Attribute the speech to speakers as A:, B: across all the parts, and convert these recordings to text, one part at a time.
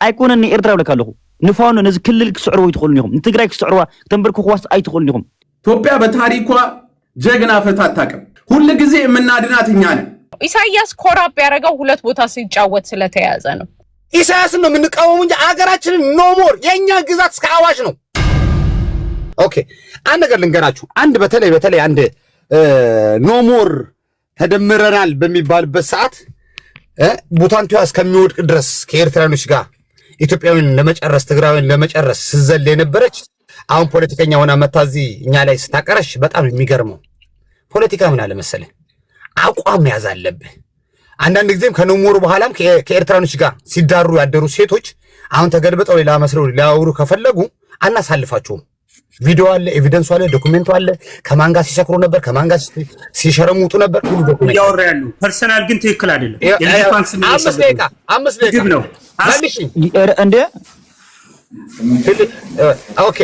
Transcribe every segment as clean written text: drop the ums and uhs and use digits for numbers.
A: ኣይኮነን ኤርትራ ብለካለኹ ንፋኑ ነዚ ክልል ክስዕርዎ ይትኽእሉን ንትግራይ ክስዕርዋ ተንበርክኽዋስ ኣይትኽእሉን
B: ኢትዮጵያ በታሪኳ ጀግና ፈታ አታውቅም። ሁሉ ጊዜ የምናድናት እኛ ነን።
C: ኢሳያስ ኮራፕ ያደረገው ሁለት ቦታ ሲጫወት ስለተያዘ ነው።
D: ኢሳያስን ነው የምንቃወመው እንጂ አገራችንን ኖሞር የኛ ግዛት እስከ አዋሽ ነው። ኦኬ አንድ ነገር ልንገራችሁ። አንድ በተለይ አንድ ኖሞር ተደምረናል በሚባልበት ሰዓት ቡታንቲዋ እስከሚወድቅ ድረስ ከኤርትራኖች ጋር ኢትዮጵያዊን ለመጨረስ ትግራዊን ለመጨረስ ስዘል የነበረች አሁን ፖለቲከኛ ሆና መታዚ እኛ ላይ ስታቀረሽ በጣም የሚገርመው ፖለቲካ ምን አለ መሰለህ አቋም ያዝ አለብህ። አንዳንድ ጊዜም ከኖሞሩ በኋላም ከኤርትራኖች ጋር ሲዳሩ ያደሩ ሴቶች አሁን ተገልብጠው ሌላ መስለው ሊያወሩ ከፈለጉ አናሳልፋቸውም። ቪዲዮ አለ፣ ኤቪደንስ አለ፣ ዶክመንቱ አለ። ከማን ጋር ሲሰክሩ ነበር፣ ከማን ጋር ሲሸረሙጡ ነበር ሁሉ ዶክመንት
E: ያወራሉ። ፐርሰናል ግን ትክክል አይደለም።
D: አምስት ደቂቃ ነው
A: እንዴ?
D: ኦኬ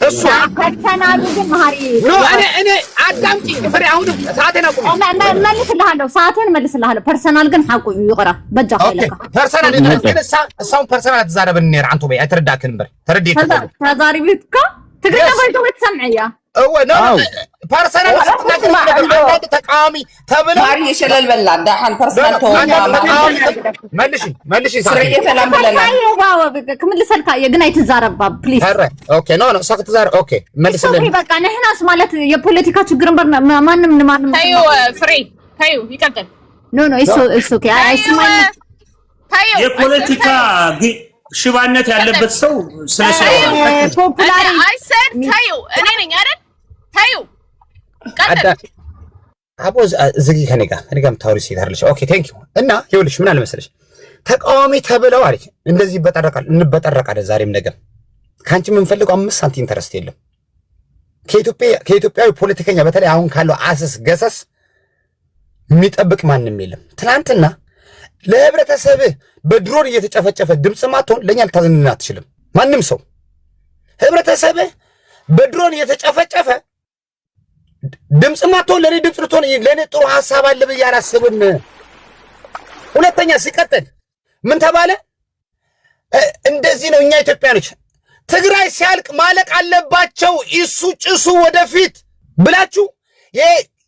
D: እሱ
F: ፐርሰናል ግን ማሪ
D: እኔ አዳምጪ ፍሬ አሁን ሰዓቴን አቁም
F: ሰዓቴን መልስልሃለሁ። ፐርሰናል ግን ሐቁ ይقرا በጃ ኸለካ
D: ፐርሰናል ግን እሳውን ፐርሰናል ተዛረበን ነር አንተ በይ አትረዳክን በር ተረዲት
F: ተዛሪ ቤትካ ትግልና ባይቶ ወትሰምዕያ
D: ነው ፐርሰናል ስትናገር አንተ ተቃዋሚ ተብለ
C: ማሪ የሸለል በላ ዳህን ፐርሰናል
D: መልሽ
C: ሰዓት ሰላም ብለና
F: ክምልሰልካ የግናይ ተዛረባ ፕሊዝ
D: ኦኬ ኖ ሰዓት ተዛረ ኦኬ መልስልን
F: በቃ ነህናስ ማለት የፖለቲካ ችግር ማንም
C: ታዩ ፍሬ ታዩ ይቀጥል
F: ኖ እሱ ኦኬ አይስማኝ
C: ታዩ
E: የፖለቲካ ሽባነት ያለበት ሰው ስለሰው
F: ፖፑላር
C: አይሰድ ታዩ እኔ ነኝ አይደል ታዩ ቀጥል
D: አቦዝ ዝጊ ከኔጋ ምታውሪ ሲት አይደልሽ ኦኬ ቴንክ ዩ እና ይኸውልሽ ምን አለ መሰለሽ ተቃዋሚ ተብለው አለች እንደዚህ እንበጠረቃለን ዛሬም ነገ ካንቺ የምንፈልገው 5 ሳንቲም ኢንተረስት የለም ከኢትዮጵያዊ ፖለቲከኛ በተለይ አሁን ካለው አሰስ ገሰስ የሚጠብቅ ማንም የለም ትናንትና ለህብረተሰብ በድሮን እየተጨፈጨፈ ድምጽ ማጥቶን ለኛ ልታዝንና አትችልም ማንም ሰው ህብረተሰብ በድሮን እየተጨፈጨፈ ድምጽ ማጥቶን ለኔ ድምጽ ልትሆን ለኔ ጥሩ ሐሳብ አለ ብዬ አላስብም። ሁለተኛ ሲቀጥል ምን ተባለ እንደዚህ ነው እኛ ኢትዮጵያኖች ትግራይ ሲያልቅ ማለቅ አለባቸው ኢሱ ጭሱ ወደፊት ብላችሁ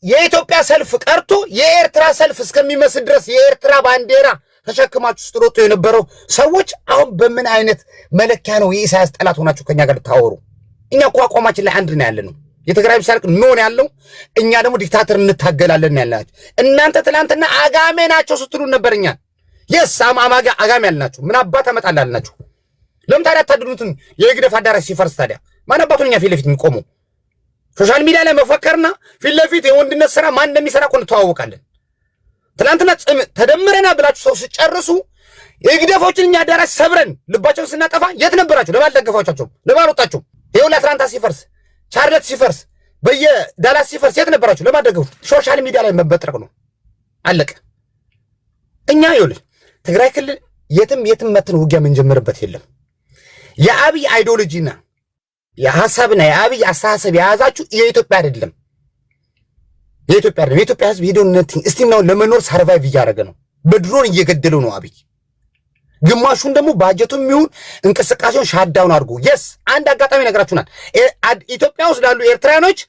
D: የኢትዮጵያ ሰልፍ ቀርቶ የኤርትራ ሰልፍ እስከሚመስል ድረስ የኤርትራ ባንዲራ ተሸክማችሁ ስትሮጡ የነበረው ሰዎች አሁን በምን አይነት መለኪያ ነው የኢሳያስ ጠላት ሆናችሁ ከኛ ጋር ታወሩ? እኛ አቋማችን ላይ አንድ ነው ያለነው። የትግራይ ሲያልቅ ኖን ያለው እኛ ደግሞ ዲክታተር እንታገላለን ያላችሁ እናንተ ትላንትና አጋሜ ናቸው ስትሉ ነበርኛ አጋሜ ያልናችሁ ምን አባታ መጣላልናችሁ ለምን ታዲያ ታድኑትን የግደፍ አዳራሽ ሲፈርስ ታዲያ ማን አባቱኛ ፊት ለፊት የሚቆመው ሶሻል ሚዲያ ላይ መፈከርና ፊት ለፊት የወንድነት ስራ ማን እንደሚሰራ እኮ ተዋወቃለን። ትላንትና ተደምረና ብላችሁ ሰው ሲጨርሱ የግደፎችን አዳራሽ ሰብረን ልባቸውን ስናጠፋ የት ነበራችሁ? ለማን ደገፋችሁ? ለማን ወጣችሁ? ይኸው ለአትላንታ ሲፈርስ ቻርለት ሲፈርስ በየዳላስ ሲፈርስ የት ነበራችሁ? ለማን ደገፉ? ሶሻል ሚዲያ ላይ መበጥረቅ ነው አለቀ። እኛ ይኸውልህ ትግራይ ክልል የትም መተን ውጊያ የምንጀምርበት የለም። የአብይ አይዲዮሎጂና የሐሳብና የአብይ አስተሳሰብ የያዛችሁ የኢትዮጵያ አይደለም። የኢትዮጵያ ህዝብ ሄዶነት እስቲናው ለመኖር ሰርቫይቭ እያደረገ ነው። በድሮን እየገደለው ነው አብይ። ግማሹን ደግሞ ባጀቱም ይሁን እንቅስቃሴውን ሻዳውን አድርጎ አንድ አጋጣሚ ነገራችሁናል። ኢትዮጵያ ውስጥ ላሉ ኤርትራኖች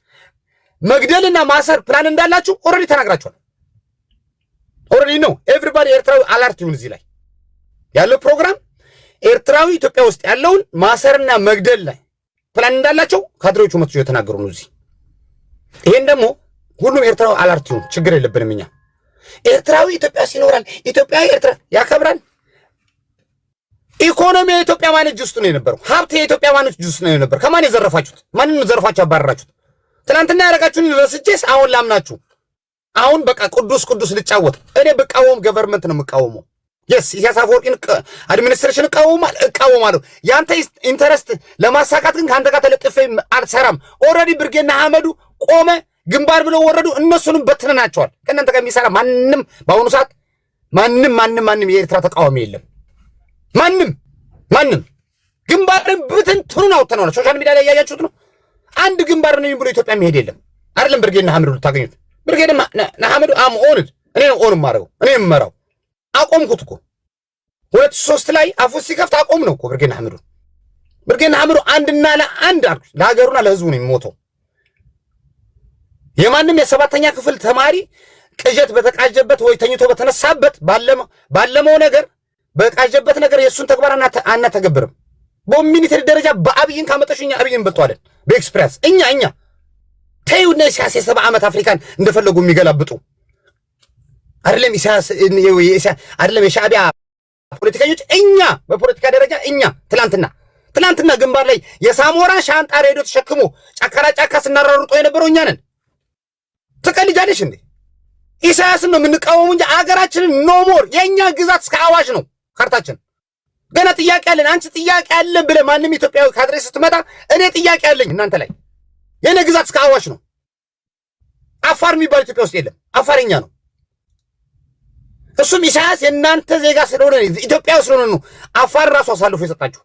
D: መግደልና ማሰር ፕላን እንዳላችሁ ኦሬዲ ተናግራችኋል። ኦሬዲ ነው ኤቭሪባዲ ኤርትራዊ አላርት ይሁን። እዚህ ላይ ያለው ፕሮግራም ኤርትራዊ ኢትዮጵያ ውስጥ ያለውን ማሰርና መግደል ላይ ፕላን እንዳላቸው ካድሬዎቹ መጥቶ የተናገሩ ነው እዚህ። ይሄን ደግሞ ሁሉም ኤርትራዊ አላርት ይሁን፣ ችግር የለብንም እኛ። ኤርትራዊ ኢትዮጵያ ሲኖራል፣ ኢትዮጵያዊ ኤርትራ ያከብራል። ኢኮኖሚ የኢትዮጵያ ማን እጅ ውስጥ ነው የነበረው? ሀብት የኢትዮጵያ ማን እጅ ውስጥ ነው የነበረው? ከማን የዘረፋችሁት? ማንን ዘርፋችሁ አባረራችሁት? ትናንትና ያደረጋችሁን ረስቼስ አሁን ላምናችሁ። አሁን በቃ ቅዱስ ልጫወት። እኔ በቃወም ገቨርንመንት ነው የምቃወመው። ኢሳያስ አፈወርቂን አድሚኒስትሬሽን እቃወማለሁ። ያንተ ኢንተረስት ለማሳካት ግን ካንተ ጋር ተለጥፌ አልሰራም። ኦልሬዲ ብርጌና አህመዱ ቆመ ግንባር ብለው ወረዱ። እነሱንም በትነናቸዋል። ከእናንተ ጋር የሚሰራ ማንም በአሁኑ ሰዓት ማንም የኤርትራ ተቃዋሚ የለም። ማንም ግንባርን ብትንትኑን አውጥተናል። ሶሻል ሚዲያ ላይ ያያችሁት ነው። አንድ ግንባር ነው ብሎ ኢትዮጵያ የሚሄድ የለም። አይደለም ብርጌና አህመዱ ልታገኙት። ብርጌና አህመዱ እኔ ነው ኦን ማረው እኔ የምመራው አቆምኩት እኮ ሶስት ላይ አፉ ሲከፍት አቆም ነው እኮ ብርጌና አምሩ አንድና ለአንድ ለሀገሩና ለህዝቡ ነው የሚሞተው። የማንም የሰባተኛ ክፍል ተማሪ ቅጀት በተቃጀበት ወይ ተኝቶ በተነሳበት ባለመው ነገር በቃጀበት ነገር የሱን ተግባር አናተገብርም። በሚኒቴሪ ደረጃ በአብይን ካመጣሽኛ አብይን በልጧለን በኤክስፕረስ እኛ ተይውና ኢሳያስ የ70 ዓመት አፍሪካን እንደፈለጉ የሚገላብጡ አይደለም። ኢሳያስ አይደለም የሻዕቢያ ፖለቲከኞች እኛ በፖለቲካ ደረጃ እኛ ትላንትና ግንባር ላይ የሳሞራ ሻንጣ ሬዲዮ ተሸክሞ ጫካ ስናራሩጦ የነበረው እኛ ነን። ትቀልጃለሽ እንዴ? ኢሳያስን ነው የምንቃወሙ እንጂ አገራችንን ኖ ሞር የኛ ግዛት እስከ አዋሽ ነው ካርታችን። ገና ጥያቄ አለን። አንቺ ጥያቄ አለን ብለህ ማንም ኢትዮጵያዊ ካድሬ ስትመጣ እኔ ጥያቄ አለኝ እናንተ ላይ። የኔ ግዛት እስከ አዋሽ ነው። አፋር የሚባል ኢትዮጵያ ውስጥ የለም። አፋርኛ ነው። እሱም ኢሳያስ የእናንተ ዜጋ ስለሆነ ኢትዮጵያዊ ስለሆነ ነው አፋር ራሱ አሳልፎ የሰጣችሁ።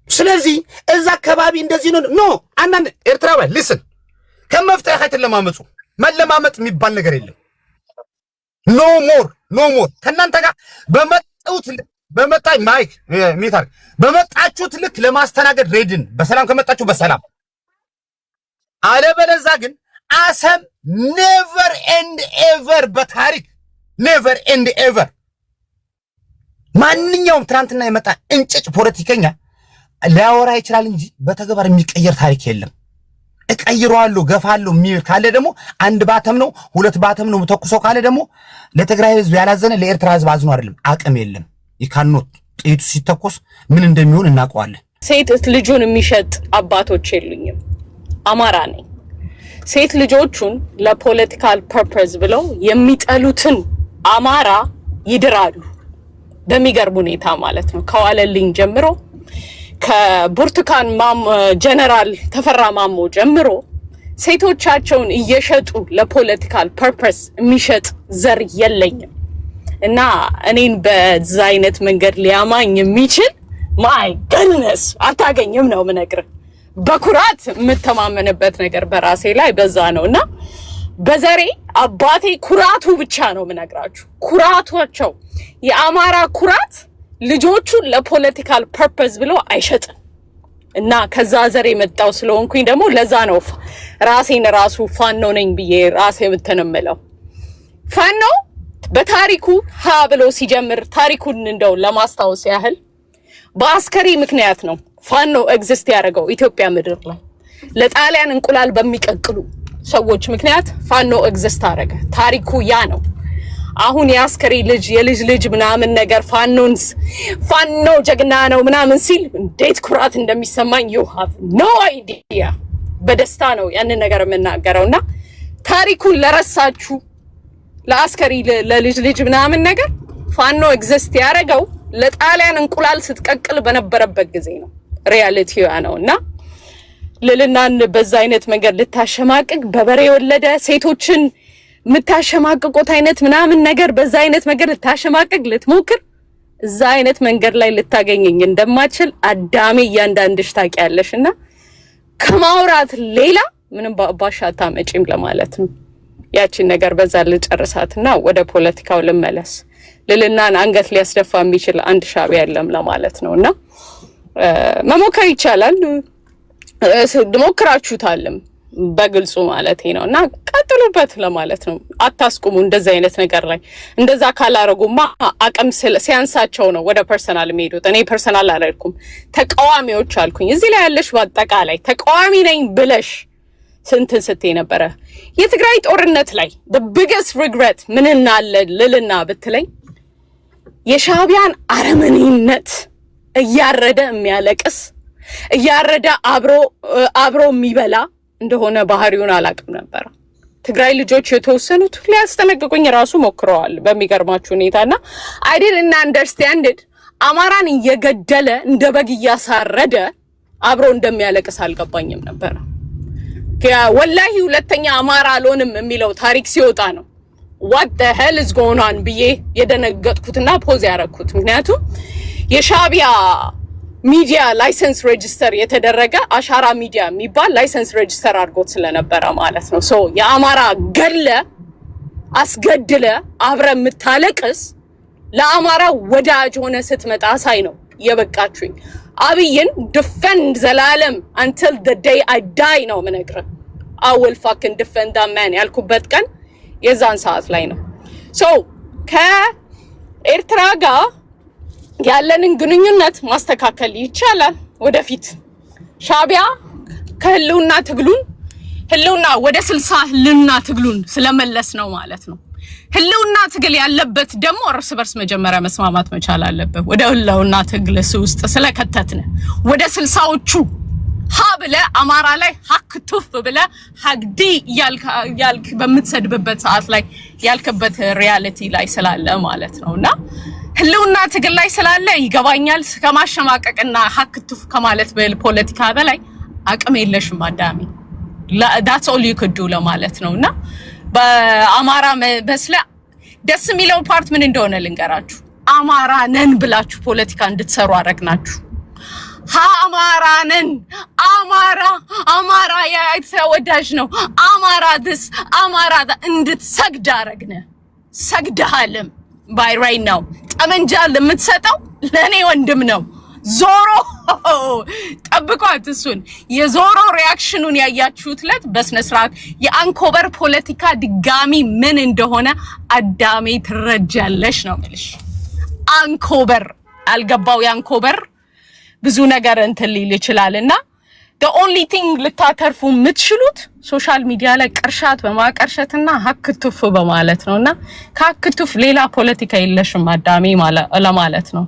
D: ስለዚህ እዛ አካባቢ እንደዚህ ነው ኖ አንዳንድ ኤርትራውያን ልስን ከመፍጠር ኃይትን መለማመጥ የሚባል ነገር የለም። ኖ ሞር ከናንተ ጋር በመጣችሁት ልክ ለማስተናገድ ሬድን በሰላም ከመጣችሁ በሰላም አለበለዛ ግን አሰም ኔቨር ኤንድ ኤቨር በታሪክ ኔቨር ኤንድ ኤቨር ማንኛውም ትናንትና የመጣ እንጭጭ ፖለቲከኛ ሊያወራ ይችላል እንጂ በተግባር የሚቀየር ታሪክ የለም። እቀይሯለሁ ገፋለሁ የሚል ካለ ደግሞ አንድ ባተም ነው ሁለት ባተም ነው ተኩሶ ካለ ደግሞ ለትግራይ ህዝብ ያላዘነ ለኤርትራ ህዝብ አዝኖ አይደለም። አቅም የለም። ይካኖት ጥይቱ ሲተኮስ ምን እንደሚሆን እናውቀዋለን።
C: ሴት ልጁን የሚሸጥ አባቶች የሉኝም። አማራ ነኝ። ሴት ልጆቹን ለፖለቲካል ፐርፐዝ ብለው የሚጠሉትን አማራ ይድራሉ። በሚገርም ሁኔታ ማለት ነው። ከዋለልኝ ጀምሮ ከቡርቱካን ጀነራል ተፈራ ማሞ ጀምሮ ሴቶቻቸውን እየሸጡ ለፖለቲካል ፐርፐስ የሚሸጥ ዘር የለኝም እና እኔን በዛ አይነት መንገድ ሊያማኝ የሚችል ማይ ገድነስ አታገኝም ነው ምነግር። በኩራት የምተማመንበት ነገር በራሴ ላይ በዛ ነውና በዘሬ አባቴ ኩራቱ ብቻ ነው ምነግራችሁ። ኩራቷቸው የአማራ ኩራት ልጆቹን ለፖለቲካል ፐርፐዝ ብሎ አይሸጥም እና ከዛ ዘሬ መጣው ስለሆንኩኝ ደግሞ ለዛ ነው ራሴን ራሱ ፋኖ ነኝ ብዬ ራሴ የምተነመለው። ፋኖ በታሪኩ ሀ ብሎ ሲጀምር ታሪኩን እንደው ለማስታወስ ያህል በአስከሪ ምክንያት ነው ፋኖ ኤግዚስት ያደረገው ኢትዮጵያ ምድር ላይ ለጣሊያን እንቁላል በሚቀቅሉ ሰዎች ምክንያት ፋኖ ኤግዚስት አደረገ። ታሪኩ ያ ነው። አሁን የአስከሪ ልጅ የልጅ ልጅ ምናምን ነገር ፋኖ ጀግና ነው ምናምን ሲል እንዴት ኩራት እንደሚሰማኝ you have no idea። በደስታ ነው ያንን ነገር የምናገረውና ታሪኩን ለረሳችሁ ለአስከሪ ለልጅ ልጅ ምናምን ነገር ፋኖ ኤግዚስት ያደረገው ለጣሊያን እንቁላል ስትቀቅል በነበረበት ጊዜ ነው። ሪያሊቲው ነውና ልልናን በዛ አይነት መንገድ ልታሸማቅቅ በበሬ ወለደ ሴቶችን ምታሸማቅቆት አይነት ምናምን ነገር በዛ አይነት መንገድ ልታሸማቅቅ ልትሞክር እዛ አይነት መንገድ ላይ ልታገኘኝ እንደማችል አዳሜ እያንዳንድሽ ታውቂያለሽና ከማውራት ሌላ ምንም ባሻታ መጪም ለማለት ነው። ያቺን ነገር በዛ ልጨርሳትና ወደ ፖለቲካው ልመለስ። ልልናን አንገት ሊያስደፋ የሚችል አንድ ሻዕቢያ የለም ለማለት ነውና መሞከር ይቻላል። ሞክራችሁታልም በግልጹ ማለት ነውና ቀጥሉበት ለማለት ነው። አታስቁሙ እንደዛ አይነት ነገር ላይ። እንደዛ ካላረጉማ አቅም ሲያንሳቸው ነው ወደ ፐርሰናል የሚሄዱት። እኔ ፐርሰናል አላልኩም ተቃዋሚዎች አልኩኝ። እዚህ ላይ ያለሽ በአጠቃላይ ተቃዋሚ ነኝ ብለሽ ስንትን ስትይ ነበረ የትግራይ ጦርነት ላይ the biggest regret ምን እናለ ልልና ብትለኝ የሻዕቢያን አረመኔነት እያረደ የሚያለቅስ እያረደ አብሮ የሚበላ እንደሆነ ባህሪውን አላቅም ነበር። ትግራይ ልጆች የተወሰኑት ሊያስተነቅቁኝ ራሱ ሞክረዋል በሚገርማችሁ ሁኔታና I didn't understand it። አማራን እየገደለ እንደ በግ እያሳረደ አብሮ እንደሚያለቅስ አልገባኝም ነበር። ወላሂ ሁለተኛ አማራ አልሆንም የሚለው ታሪክ ሲወጣ ነው what the hell is going on ብዬ የደነገጥኩትና ፖዝ ያረኩት። ምክንያቱም የሻዕቢያ ሚዲያ ላይሰንስ ሬጂስተር የተደረገ አሻራ ሚዲያ የሚባል ላይሰንስ ሬጂስተር አድርጎት ስለነበረ ማለት ነው። ሶ የአማራ ገለ አስገድለ አብረ የምታለቅስ ለአማራ ወዳጅ ሆነ ስትመጣ ሳይ ነው የበቃችሁኝ። አብይን defend ዘላለም until the day I die ነው ምነግርህ። I will fucking defend that man ያልኩበት ቀን የዛን ሰዓት ላይ ነው። so ከኤርትራ ጋር ያለንን ግንኙነት ማስተካከል ይቻላል ወደፊት። ሻቢያ ከህልውና ትግሉን ህልውና ወደ 60 ህልውና ትግሉን ስለመለስ ነው ማለት ነው። ህልውና ትግል ያለበት ደግሞ እርስ በርስ መጀመሪያ መስማማት መቻል አለበት። ወደ ህልውና ትግል ውስጥ ስለከተትን ወደ 60ዎቹ ሀብለ አማራ ላይ ሀክ ቱፍ ብለ ሀግዲ ያልክ በምትሰድብበት ሰዓት ላይ ያልከበት ሪያሊቲ ላይ ስላለ ማለት ነውና ህልውና ትግል ላይ ስላለ ይገባኛል። ከማሸማቀቅና ሀክ ቱፍ ከማለት በፖለቲካ በላይ አቅም የለሽም አዳሚ። that's all you could do ለማለት ነውና በአማራ መስለ ደስ የሚለው ፓርት ምን እንደሆነ ልንገራችሁ። አማራ ነን ብላችሁ ፖለቲካ እንድትሰሩ አረግናችሁ። አማራ ነን አማራ የተወዳጅ ነው አማራ this አማራ እንድትሰግድ አረግነ። ሰግደሃልም by right now ጠመንጃ ለምትሰጠው ለኔ ወንድም ነው። ዞሮ ጠብቋት። እሱን የዞሮ ሪአክሽኑን ያያችሁትለት በስነ ስርዓት የአንኮበር ፖለቲካ ድጋሚ ምን እንደሆነ አዳሜ ትረጃለሽ ነው ማለት። አንኮበር አልገባው ያንኮበር ብዙ ነገር እንትን ሊል ይችላልና the only thing ልታተርፉ የምትችሉት ሶሻል ሚዲያ ላይ ቅርሻት በማቀርሸትና ሀክቱፍ በማለት ነውና ከሀክቱፍ ሌላ ፖለቲካ የለሽም አዳሜ ለማለት ነው።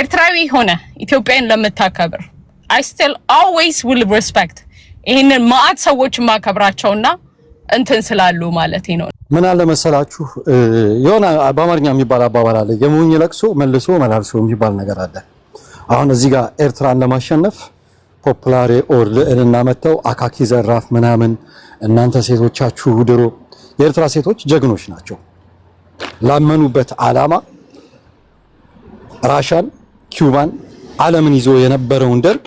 C: ኤርትራዊ ሆነ ኢትዮጵያን ለምታከብር I still always will respect ይሄንን ማአት ሰዎች ማከብራቸውና እንትን ስላሉ ማለት ነው።
G: ምን አለ መሰላችሁ የሆነ በአማርኛ የሚባል አባባል አለ፣ የሞኝ ለቅሶ መልሶ መላልሶ የሚባል ነገር አለ። አሁን እዚህ ጋር ኤርትራን ለማሸነፍ ፖፑላር ኦር ልዕልና መተው አካኪ ዘራፍ ምናምን እናንተ ሴቶቻችሁ ድሮ የኤርትራ ሴቶች ጀግኖች ናቸው። ላመኑበት ዓላማ ራሻን ኪውባን ዓለምን ይዞ የነበረውን ደርግ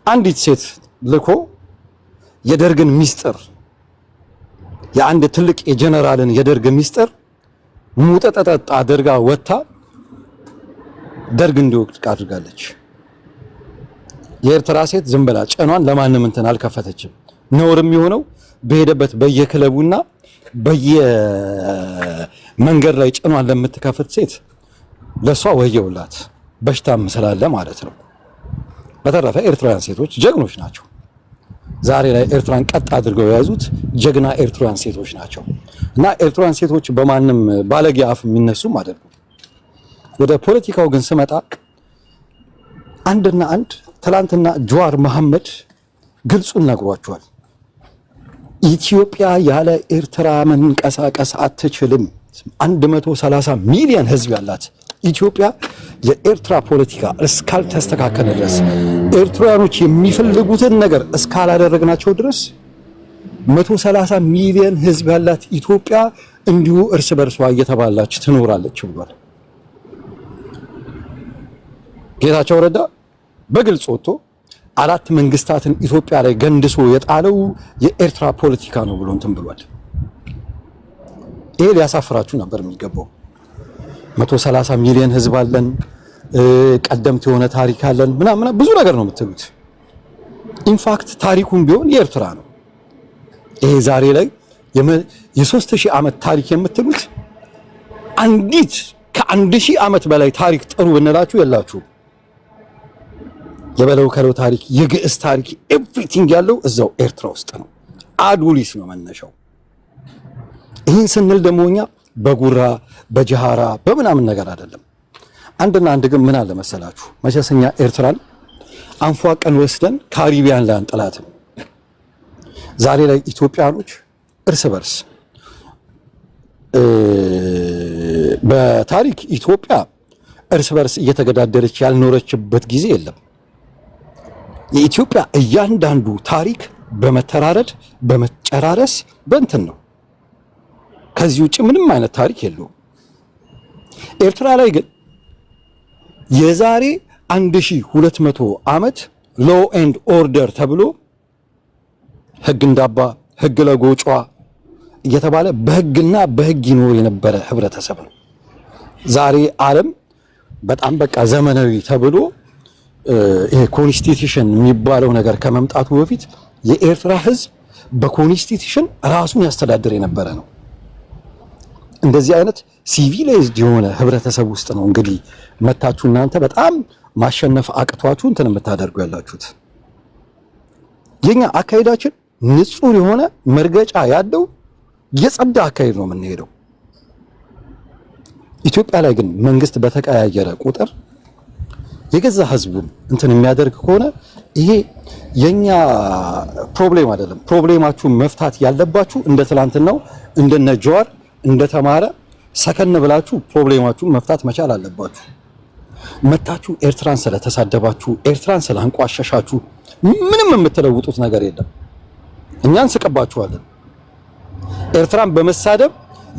G: አንዲት ሴት ልኮ የደርግን ሚስጥር የአንድ ትልቅ የጀነራልን የደርግ ሚስጥር ሙጠጠጠጥ አድርጋ ወጣ ደርግ እንዲወድቅ አድርጋለች። የኤርትራ ሴት ዝም ብላ ጨኗን ለማንም እንትን አልከፈተችም። ነውርም የሆነው በሄደበት በየክለቡና በየመንገድ ላይ ጨኗን ለምትከፍት ሴት ለሷ ወየውላት በሽታም ስላለ ማለት ነው። በተረፈ ኤርትራውያን ሴቶች ጀግኖች ናቸው። ዛሬ ላይ ኤርትራን ቀጥ አድርገው የያዙት ጀግና ኤርትራውያን ሴቶች ናቸው እና ኤርትራውያን ሴቶች በማንም ባለጌ አፍ የሚነሱም አይደሉም። ወደ ፖለቲካው ግን ስመጣ አንድና አንድ ትላንትና ጀዋር መሐመድ ግልጹን ነግሯቸዋል። ኢትዮጵያ ያለ ኤርትራ መንቀሳቀስ አትችልም። 130 ሚሊዮን ህዝብ ያላት ኢትዮጵያ የኤርትራ ፖለቲካ እስካልተስተካከለ ድረስ ኤርትራኖች የሚፈልጉትን ነገር እስካላደረግናቸው ድረስ 130 ሚሊዮን ህዝብ ያላት ኢትዮጵያ እንዲሁ እርስ በርሷ እየተባላች ትኖራለች ብሏል። ጌታቸው ረዳ በግልጽ ወጥቶ 4 መንግስታትን ኢትዮጵያ ላይ ገንድሶ የጣለው የኤርትራ ፖለቲካ ነው ብሎ እንትን ብሏል። ይሄ ሊያሳፍራችሁ ነበር የሚገባው። 130 ሚሊዮን ህዝብ አለን፣ ቀደምት የሆነ ታሪክ አለን ምናምን ብዙ ነገር ነው የምትሉት። ኢንፋክት ታሪኩን ቢሆን የኤርትራ ነው። ይሄ ዛሬ ላይ የ3000 ዓመት ታሪክ የምትሉት አንዲት ከ1000 ዓመት በላይ ታሪክ ጥሩ ብንላችሁ የላችሁ። የበለው ከለው ታሪክ የግዕዝ ታሪክ ኤቭሪቲንግ ያለው እዛው ኤርትራ ውስጥ ነው። አዱሊስ ነው መነሻው። ይህን ስንል ደግሞ እኛ በጉራ በጀሃራ በምናምን ነገር አይደለም። አንድና አንድ ግን ምን አለ መሰላችሁ፣ መቼስኛ ኤርትራን አንፏቀን ወስደን ካሪቢያን ላይ አንጠላትም። ዛሬ ላይ ኢትዮጵያኖች እርስ በርስ በታሪክ ኢትዮጵያ እርስ በርስ እየተገዳደረች ያልኖረችበት ጊዜ የለም። የኢትዮጵያ እያንዳንዱ ታሪክ በመተራረድ በመጨራረስ በእንትን ነው። ከዚህ ውጭ ምንም አይነት ታሪክ የለውም። ኤርትራ ላይ ግን የዛሬ 1200 ዓመት ሎ ኤንድ ኦርደር ተብሎ ህግ እንዳባ ህግ ለጎጯ እየተባለ በህግና በህግ ይኖር የነበረ ህብረተሰብ ነው። ዛሬ ዓለም በጣም በቃ ዘመናዊ ተብሎ ይሄ ኮንስቲቱሽን የሚባለው ነገር ከመምጣቱ በፊት የኤርትራ ህዝብ በኮንስቲቱሽን ራሱን ያስተዳድር የነበረ ነው። እንደዚህ አይነት ሲቪላይዝድ የሆነ ህብረተሰብ ውስጥ ነው እንግዲህ መታችሁ እናንተ በጣም ማሸነፍ አቅቷችሁ እንትን የምታደርጉ ያላችሁት። የኛ አካሄዳችን ንጹህ የሆነ መርገጫ ያለው የጸዳ አካሄድ ነው የምንሄደው። ኢትዮጵያ ላይ ግን መንግስት በተቀያየረ ቁጥር የገዛ ህዝቡን እንትን የሚያደርግ ከሆነ ይሄ የኛ ፕሮብሌም አይደለም። ፕሮብሌማችሁን መፍታት ያለባችሁ እንደ ትላንትናው እንደነ ጀዋር እንደተማረ ሰከን ብላችሁ ፕሮብሌማችሁን መፍታት መቻል አለባችሁ። መታችሁ ኤርትራን ስለተሳደባችሁ ኤርትራን ስላንቋሸሻችሁ ምንም የምትለውጡት ነገር የለም። እኛን ስቀባችኋለን። ኤርትራን በመሳደብ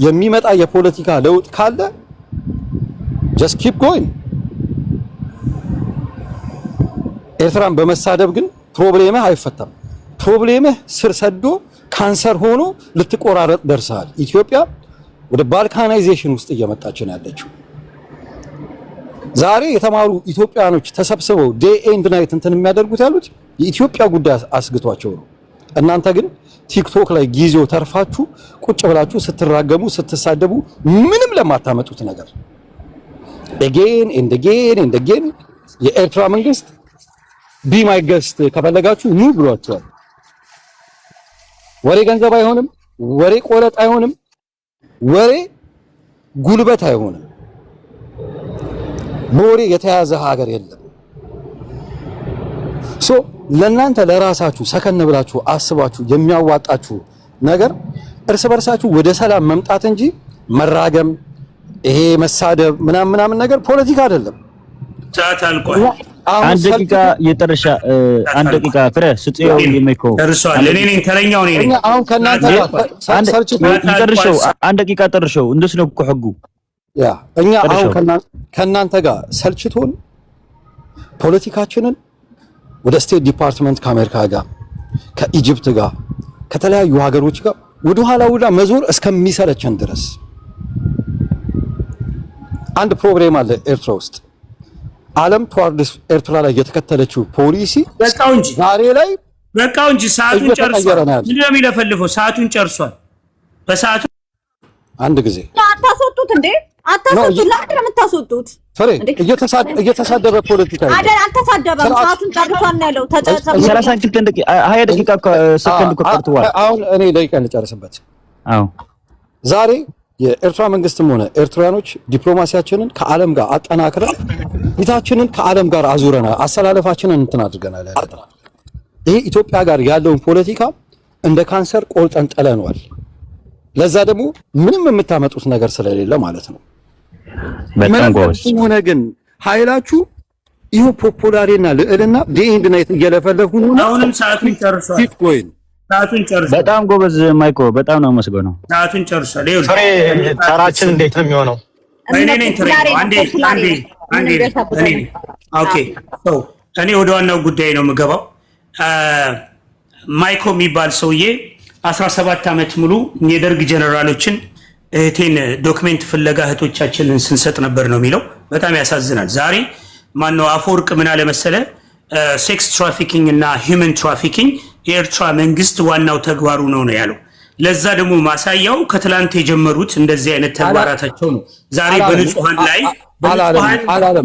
G: የሚመጣ የፖለቲካ ለውጥ ካለ just keep going። ኤርትራን በመሳደብ ግን ፕሮብሌምህ አይፈታም። ፕሮብሌምህ ስር ሰዶ ካንሰር ሆኖ ልትቆራረጥ ደርሰሃል። ኢትዮጵያ ወደ ባልካናይዜሽን ውስጥ እየመጣች ነው ያለችው። ዛሬ የተማሩ ኢትዮጵያኖች ተሰብስበው ዴይ ኤንድ ናይት እንትን የሚያደርጉት ያሉት የኢትዮጵያ ጉዳይ አስግቷቸው ነው። እናንተ ግን ቲክቶክ ላይ ጊዜው ተርፋችሁ ቁጭ ብላችሁ ስትራገሙ ስትሳደቡ ምንም ለማታመጡት ነገር again and again and again የኤርትራ መንግስት ቢ ማይ ገስት ከፈለጋችሁ ኑ ብሏቸዋል። ወሬ ገንዘብ አይሆንም፣ ወሬ ቆለጥ አይሆንም፣ ወሬ ጉልበት አይሆንም። በወሬ የተያዘ ሀገር የለም። ሶ ለእናንተ ለራሳችሁ ሰከን ብላችሁ አስባችሁ የሚያዋጣችሁ ነገር እርስ በርሳችሁ ወደ ሰላም መምጣት እንጂ መራገም፣ ይሄ መሳደብ ምናምን ነገር ፖለቲካ አይደለም።
E: ሰዓት አልቋል።
A: አንድ ደቂቃ የጠረሻ አንድ ደቂቃ ፍሬ ስትየው የሚኮ
E: ደርሷል። እኔ ነኝ ተረኛው እኔ ነኝ።
G: አሁን ከእናንተ ጋር
A: ይጠርሽው አንድ ደቂቃ ጠርሽው እንደሱ ነው እኮ ህጉ።
G: ያ እኛ አሁን ከእናንተ ጋር ሰልችቶን ፖለቲካችንን ወደ ስቴት ዲፓርትመንት ከአሜሪካ ጋር ከኢጅፕት ጋር ከተለያዩ ሀገሮች ጋር ወደ ኋላ መዞር እስከሚሰለቸን ድረስ አንድ ፕሮብሌም አለ ኤርትራ ውስጥ። ዓለም ተዋርድስ ኤርትራ ላይ የተከተለችው ፖሊሲ
E: በቃው እንጂ
G: ዛሬ ላይ
E: በቃው እንጂ ሰዓቱን ጨርሷል። ምንድን ነው የሚለፈልፈው? ሰዓቱን ጨርሷል። በሰዓቱ
G: አንድ ጊዜ
F: አታስወጡት እንዴ? አታስወጡት። ለምንድን ነው የምታስወጡት?
G: ፍሬ እየተሳደበ ፖለቲካ
F: አይደል? አልተሳደበም። ሰዓቱን ጨርሷል ነው ያለው።
A: 30 ደቂቃ 20 ደቂቃ ሰከንድ እኮ ቀርቷል።
G: አሁን እኔ ደቂቃ ልጨርስበት።
A: አዎ
G: ዛሬ የኤርትራ መንግስትም ሆነ ኤርትራኖች ዲፕሎማሲያችንን ከዓለም ጋር አጠናክረን ፊታችንን ከዓለም ጋር አዙረናል። አሰላለፋችንን እንትን አድርገናል። ይሄ ኢትዮጵያ ጋር ያለውን ፖለቲካ እንደ ካንሰር ቆልጠን ጥለነዋል። ለዛ ደግሞ ምንም የምታመጡት ነገር ስለሌለ ማለት ነው።
A: በጣም ጎበዝ
G: ሆነ ግን ኃይላችሁ ይሄ ፖፑላሪና ልዕልና ዴይ ኤንድ ናይት እየለፈለፉ ነው።
E: አሁንም ሰዓቱን ጨርሷል። ሰዓቱን ጨርሷል።
A: በጣም ጎበዝ ማይኮ፣ በጣም ነው መስገነው።
E: ሰዓቱን ጨርሷል። ይኸውልህ
D: ፍሬ ተራችን እንዴት ነው የሚሆነው?
E: እኔ ነኝ ተረኛው። አንዴ እኔ ኦኬ። እኔ ወደ ዋናው ጉዳይ ነው የምገባው። ማይኮ የሚባል ሰውዬ 17 ዓመት ሙሉ የደርግ ጀነራሎችን እህቴን ዶክሜንት ፍለጋ እህቶቻችንን ስንሰጥ ነበር ነው የሚለው። በጣም ያሳዝናል። ዛሬ ማነው አፈወርቅ ምን አለ መሰለ፣ ሴክስ ትራፊኪንግ እና ሂውመን ትራፊኪንግ የኤርትራ መንግስት ዋናው ተግባሩ ነው ያለው። ለዛ ደግሞ ማሳያው ከትላንት የጀመሩት እንደዚህ አይነት ተግባራታቸው ነው። ዛሬ በንጹሃን ላይ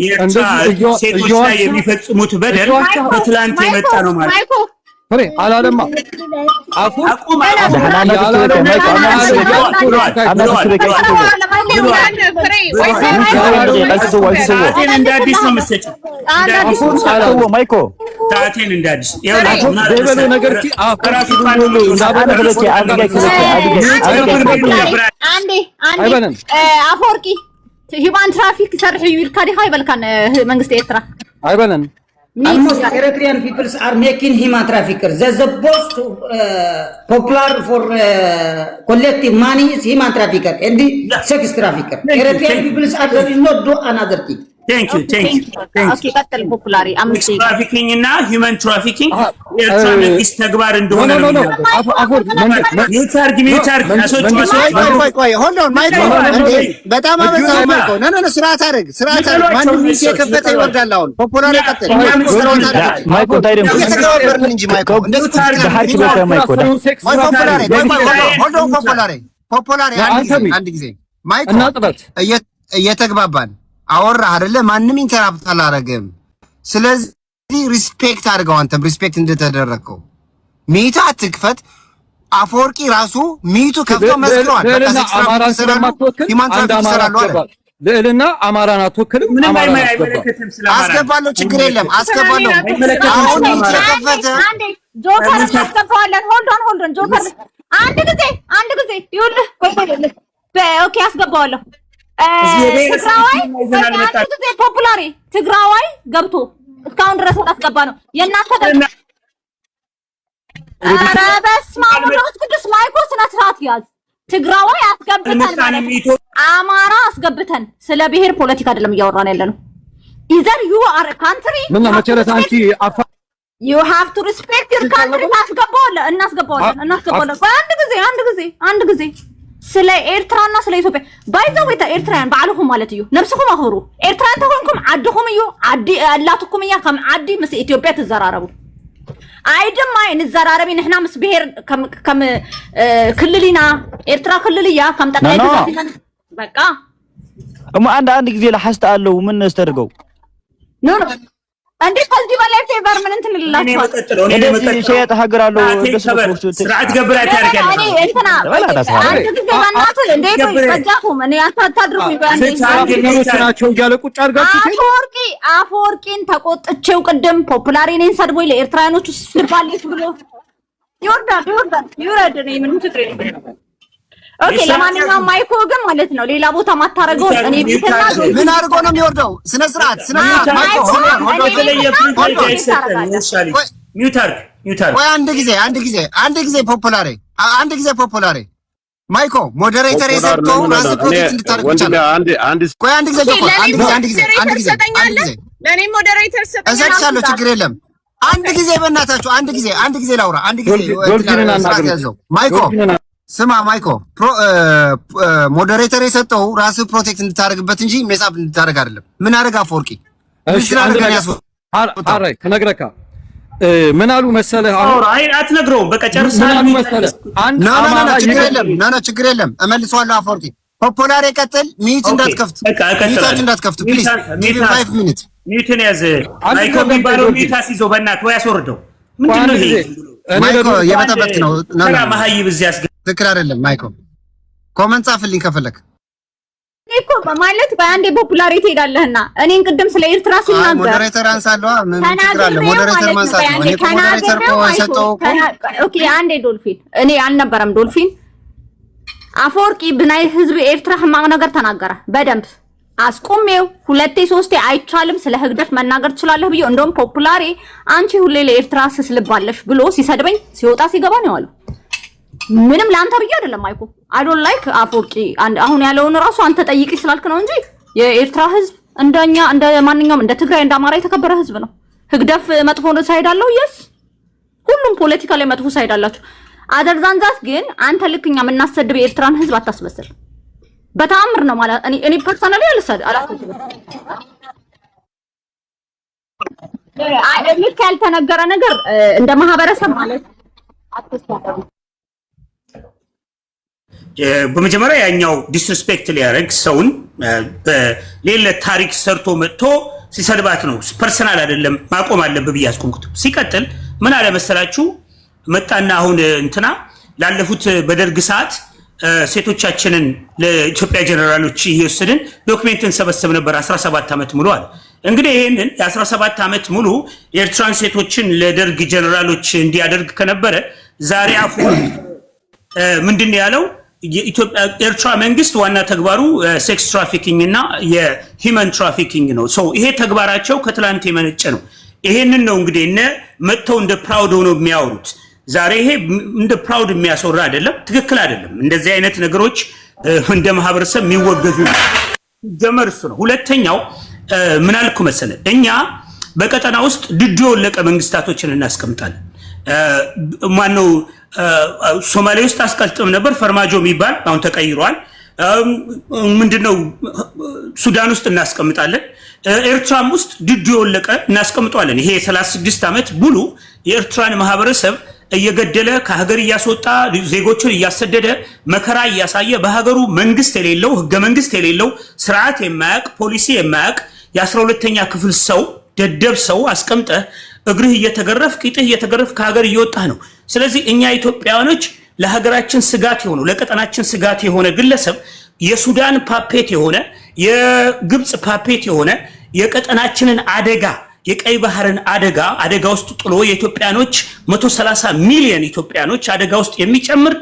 E: የኤርትራ ሴቶች ላይ የሚፈጽሙት በደል ከትላንት የመጣ ነው ማለት ነው።
G: ፍሬ አላለማ
F: አፈወርቂ ሂማን ትራፊክ ይሰርሕ እዩ ኢልካ ዲኻ ይበልካን መንግስቲ ኤርትራ
G: አይበለን።
H: Almost Eritrean peoples are making human traffickers. They're supposed to popular for collecting money is human trafficker and the sex trafficker. Eritrean peoples are does not do another thing.
E: ቴንክ ዩ
F: ኦኬ ቀጥል ፖፑላሪ አምስት
E: ትራፊኪንግ እና ሂውመን ትራፊኪንግ የኤርትራ መንግስት ተግባር እንደሆነ ነው። ሚውታርግ
D: ቆይ ሆልድ ኦን ማይክ በጣም አበዛው ማይክ ኖ ስርዓት አድርግ ማንም ሚስ የከፈተ ይወርዳል። አሁን ፖፑላሪ ቀጥል
A: ማይኮ ታይደም
D: ተከባበርን እንጂ ማይኮ እንደዚህ
A: በሐርክ በቃ ማይኮ
D: ፖፑላሪ አንድ ጊዜ ማይኮ እየተግባባን አወራ አይደለ? ማንም ኢንተራፕት አላረገም። ስለዚህ ሪስፔክት አድርገው፣ አንተም ሪስፔክት እንደተደረገው ሚቱ አትክፈት። አፈወርቂ ራሱ ሚቱ ከፍቶ መስክሯል።
G: አማራ ስለማትወክል ልዕልና አማራን አትወክልም። አማራን
D: አስገባለሁ፣ ችግር የለም አስገባለሁ። አሁን ሚቱ ከፈተ
F: ጆከር አስገባዋለን። ሆልድ ኦን ጆከር አንድ ጊዜ ይኸውልህ፣ ኦኬ አስገባዋለሁ። ፖፑላሪ ትግራዋይ ገብቶ እስካሁን ድረስ አስገባ ነው የእናንተ ደግሞ። ኧረ በስመ አብ ወወልድ ቅዱስ ማይኮ ስነ ስርዓት ያዝ። ትግራዋይ አስገብተን ማለት አማራ አስገብተን ስለ ብሔር ፖለቲካ አይደለም እያወራን ያለነው። ኢዘር ዩ አር ካንትሪ
G: ምን ነው መቸረት አንቺ አፋ
F: you have to respect your country። እናስገባዋለን። አንድ ጊዜ ስለ ኤርትራና ስለ ኢትዮጵያ ባይዘው ኤርትራውያን ባዕልኩም ማለት እዩ ነብስኩም አኽብሩ። ኤርትራን ተኮንኩም ዓድኩም እዩ ዓዲ አላትኩም እያ ከም ዓዲ ምስ ኢትዮጵያ ትዘራረቡ አይደማ እንዘራረቢ ንሕና ምስ ብሔር ከም ክልሊና ኤርትራ ክልልያ ከም ጠቅላይ ግዛት በቃ
A: እሞ አንድ ጊዜ ለሐስተ አለው ምን እስተርገው
F: ኖ እንዴት ከዚህ በላይ ፌቨር ምን እንትን ልላችሁ
A: እንደዚህ ሸያጥ ሀገር አለው ደስቦች
E: ስርዓት ገብራት ያርጋል
F: እንትና አንድ ጊዜ ባናቱ እንዴት ወይጃኩም እኔ አታድርጉ
G: ናቸው እያለ ቁጭ አድርጋችሁ
F: አፈወርቂን ተቆጥቼው ቅድም ፖፑላሪ ነኝ ሰድቦኝ ለኤርትራኖች ስልባለች ብሎ ይወርድ ነው ምን ችግር የለም። ኦኬ ለማንኛውም ማይኮ ግን ማለት ነው ሌላ ቦታ ማታረገው እኔ ቢተና
D: ምን አድርጎ ነው የሚወርደው? ስነ ስርዓት ማይኮ ሚውታር ወይ አንድ ጊዜ ፖፑላሪ ማይኮ ሞዴሬተር የሰጠው ራስ ፕሮቴክት እንድታረግ ይችላል። ቆይ አንድ ጊዜ
C: ለኔ ሞዴሬተር
D: እሰጥሻለሁ፣ ችግር የለም። አንድ ጊዜ በእናታችሁ አንድ ጊዜ ላውራ። አንድ ጊዜ ማይኮ ስማ ማይኮ ሞዴሬተር የሰጠው ራስ ፕሮቴክት እንድታረግበት እንጂ ሜሳፕ እንድታረግ አይደለም። ምን አረጋ አፈወርቂ
G: አራይ ከነግረካ ምን አሉ መሰለህ? አሁን
E: አይ አትነግረውም። በቃ ጨርሰናል መሰለህ።
G: አንድ
D: አማራ ችግር የለም እመልሰዋለሁ። አፈወርቂ ፖፑላር ቀጥል። ሚት እንዳትከፍት ፕሊዝ ጊቭ 5 ሚኒት
E: ሚትን ያዘ ማይኮ ቢባለው ሚት አስይዞ በእናትህ ወይ አስወርደው። ምንድነው ይሄ?
D: ማይኮ የበተበት ነው
E: እና ማሃይብ እዚህ ያስገ
D: ትክክል አይደለም። ማይኮ ኮመንት ጻፍልኝ ከፈለክ
F: እኮ ማለት በአንዴ ፖፑላሪቲ ሄዳለህና እኔን ቅድም ስለ ኤርትራ ሲናገር
D: ሞዴሬተር አንሳለሁ። ምን ችግር አለ? ሞዴሬተር ማንሳት ነው። እኔ ሞዴሬተር እኮ የሰጠው
F: ኦኬ አንዴ ዶልፊን እኔ አልነበረም ዶልፊን አፈወርቂ ብናይ ህዝብ ኤርትራ ህማቅ ነገር ተናገረ። በደንብ አስቆሜው 2-3 አይቻልም ስለ ህግደት መናገር ትችላለህ ብዬ እንደውም ፖፑላሪ አንቺ ሁሌ ለኤርትራ ስስልባለሽ ብሎ ሲሰድበኝ ሲወጣ ሲገባ ነው ያለው። ምንም ላንተ ብዬ አይደለም አይኮ አይ ዶንት ላይክ አፈወርቂ አሁን ያለውን ራሱ አንተ ጠይቂ ስላልክ ነው እንጂ የኤርትራ ህዝብ እንደኛ እንደ ማንኛውም እንደ ትግራይ እንደ አማራ የተከበረ ህዝብ ነው። ህግደፍ መጥፎ ነው ሳይድ አለው yes ሁሉም ፖለቲካ ላይ መጥፎ ሳይድ አላችሁ። አደርዛንዛት ግን አንተ ልክኛ የምናሰድብ የኤርትራን ህዝብ አታስመስል። በተአምር ነው ማለት እኔ ፐርሰናሊ አላስፈልግም። ልክ ያልተነገረ ነገር እንደ ማህበረሰብ ማለት አትስተካከሉ።
E: በመጀመሪያ ያኛው ዲስሪስፔክት ሊያደርግ ሰውን በሌለ ታሪክ ሰርቶ መጥቶ ሲሰድባት ነው። ፐርሰናል አይደለም ማቆም አለብህ ብዬ አስቆምኩት። ሲቀጥል ምን አለ መሰላችሁ መጣና አሁን እንትና ላለፉት በደርግ ሰዓት ሴቶቻችንን ለኢትዮጵያ ጀነራሎች እየወሰድን ዶክሜንትን ሰበሰብ ነበር 17 ዓመት ሙሉ አለ። እንግዲህ ይሄንን የ17 ዓመት ሙሉ ኤርትራን ሴቶችን ለደርግ ጀነራሎች እንዲያደርግ ከነበረ ዛሬ አፈወርቂ ምንድነው ያለው? የኢትዮጵያ ኤርትራ መንግስት ዋና ተግባሩ ሴክስ ትራፊኪንግ እና የሂውመን ትራፊኪንግ ነው። ይሄ ተግባራቸው ከትላንት የመነጨ ነው። ይሄንን ነው እንግዲህ እነ መጥተው እንደ ፕራውድ ሆኖ የሚያወሩት። ዛሬ ይሄ እንደ ፕራውድ የሚያስወራ አይደለም፣ ትክክል አይደለም። እንደዚህ አይነት ነገሮች እንደ ማህበረሰብ የሚወገዙ ጀመር እሱ ነው። ሁለተኛው ምን አልኩ መሰለ እኛ በቀጠና ውስጥ ድዶ የወለቀ መንግስታቶችን እናስቀምጣለን። ማነው ሶማሌ ውስጥ አስቀልጥም ነበር ፈርማጆ የሚባል አሁን ተቀይሯል። ምንድነው ሱዳን ውስጥ እናስቀምጣለን። ኤርትራም ውስጥ ድዶ የወለቀ እናስቀምጣለን። ይሄ 36 ዓመት ሙሉ የኤርትራን ማህበረሰብ እየገደለ ከሀገር እያስወጣ ዜጎችን እያሰደደ መከራ እያሳየ በሀገሩ መንግስት የሌለው ህገ መንግስት የሌለው ስርዓት የማያቅ ፖሊሲ የማያቅ የ12ኛ ክፍል ሰው ደደብ ሰው አስቀምጠ እግርህ እየተገረፍ ቂጥህ እየተገረፍ ከሀገር እየወጣ ነው። ስለዚህ እኛ ኢትዮጵያውያኖች ለሀገራችን ስጋት የሆኑ ለቀጠናችን ስጋት የሆነ ግለሰብ የሱዳን ፓፔት የሆነ የግብጽ ፓፔት የሆነ የቀጠናችንን አደጋ የቀይ ባህርን አደጋ ውስጥ ጥሎ የኢትዮጵያኖች 130 ሚሊዮን ኢትዮጵያኖች አደጋ ውስጥ የሚጨምር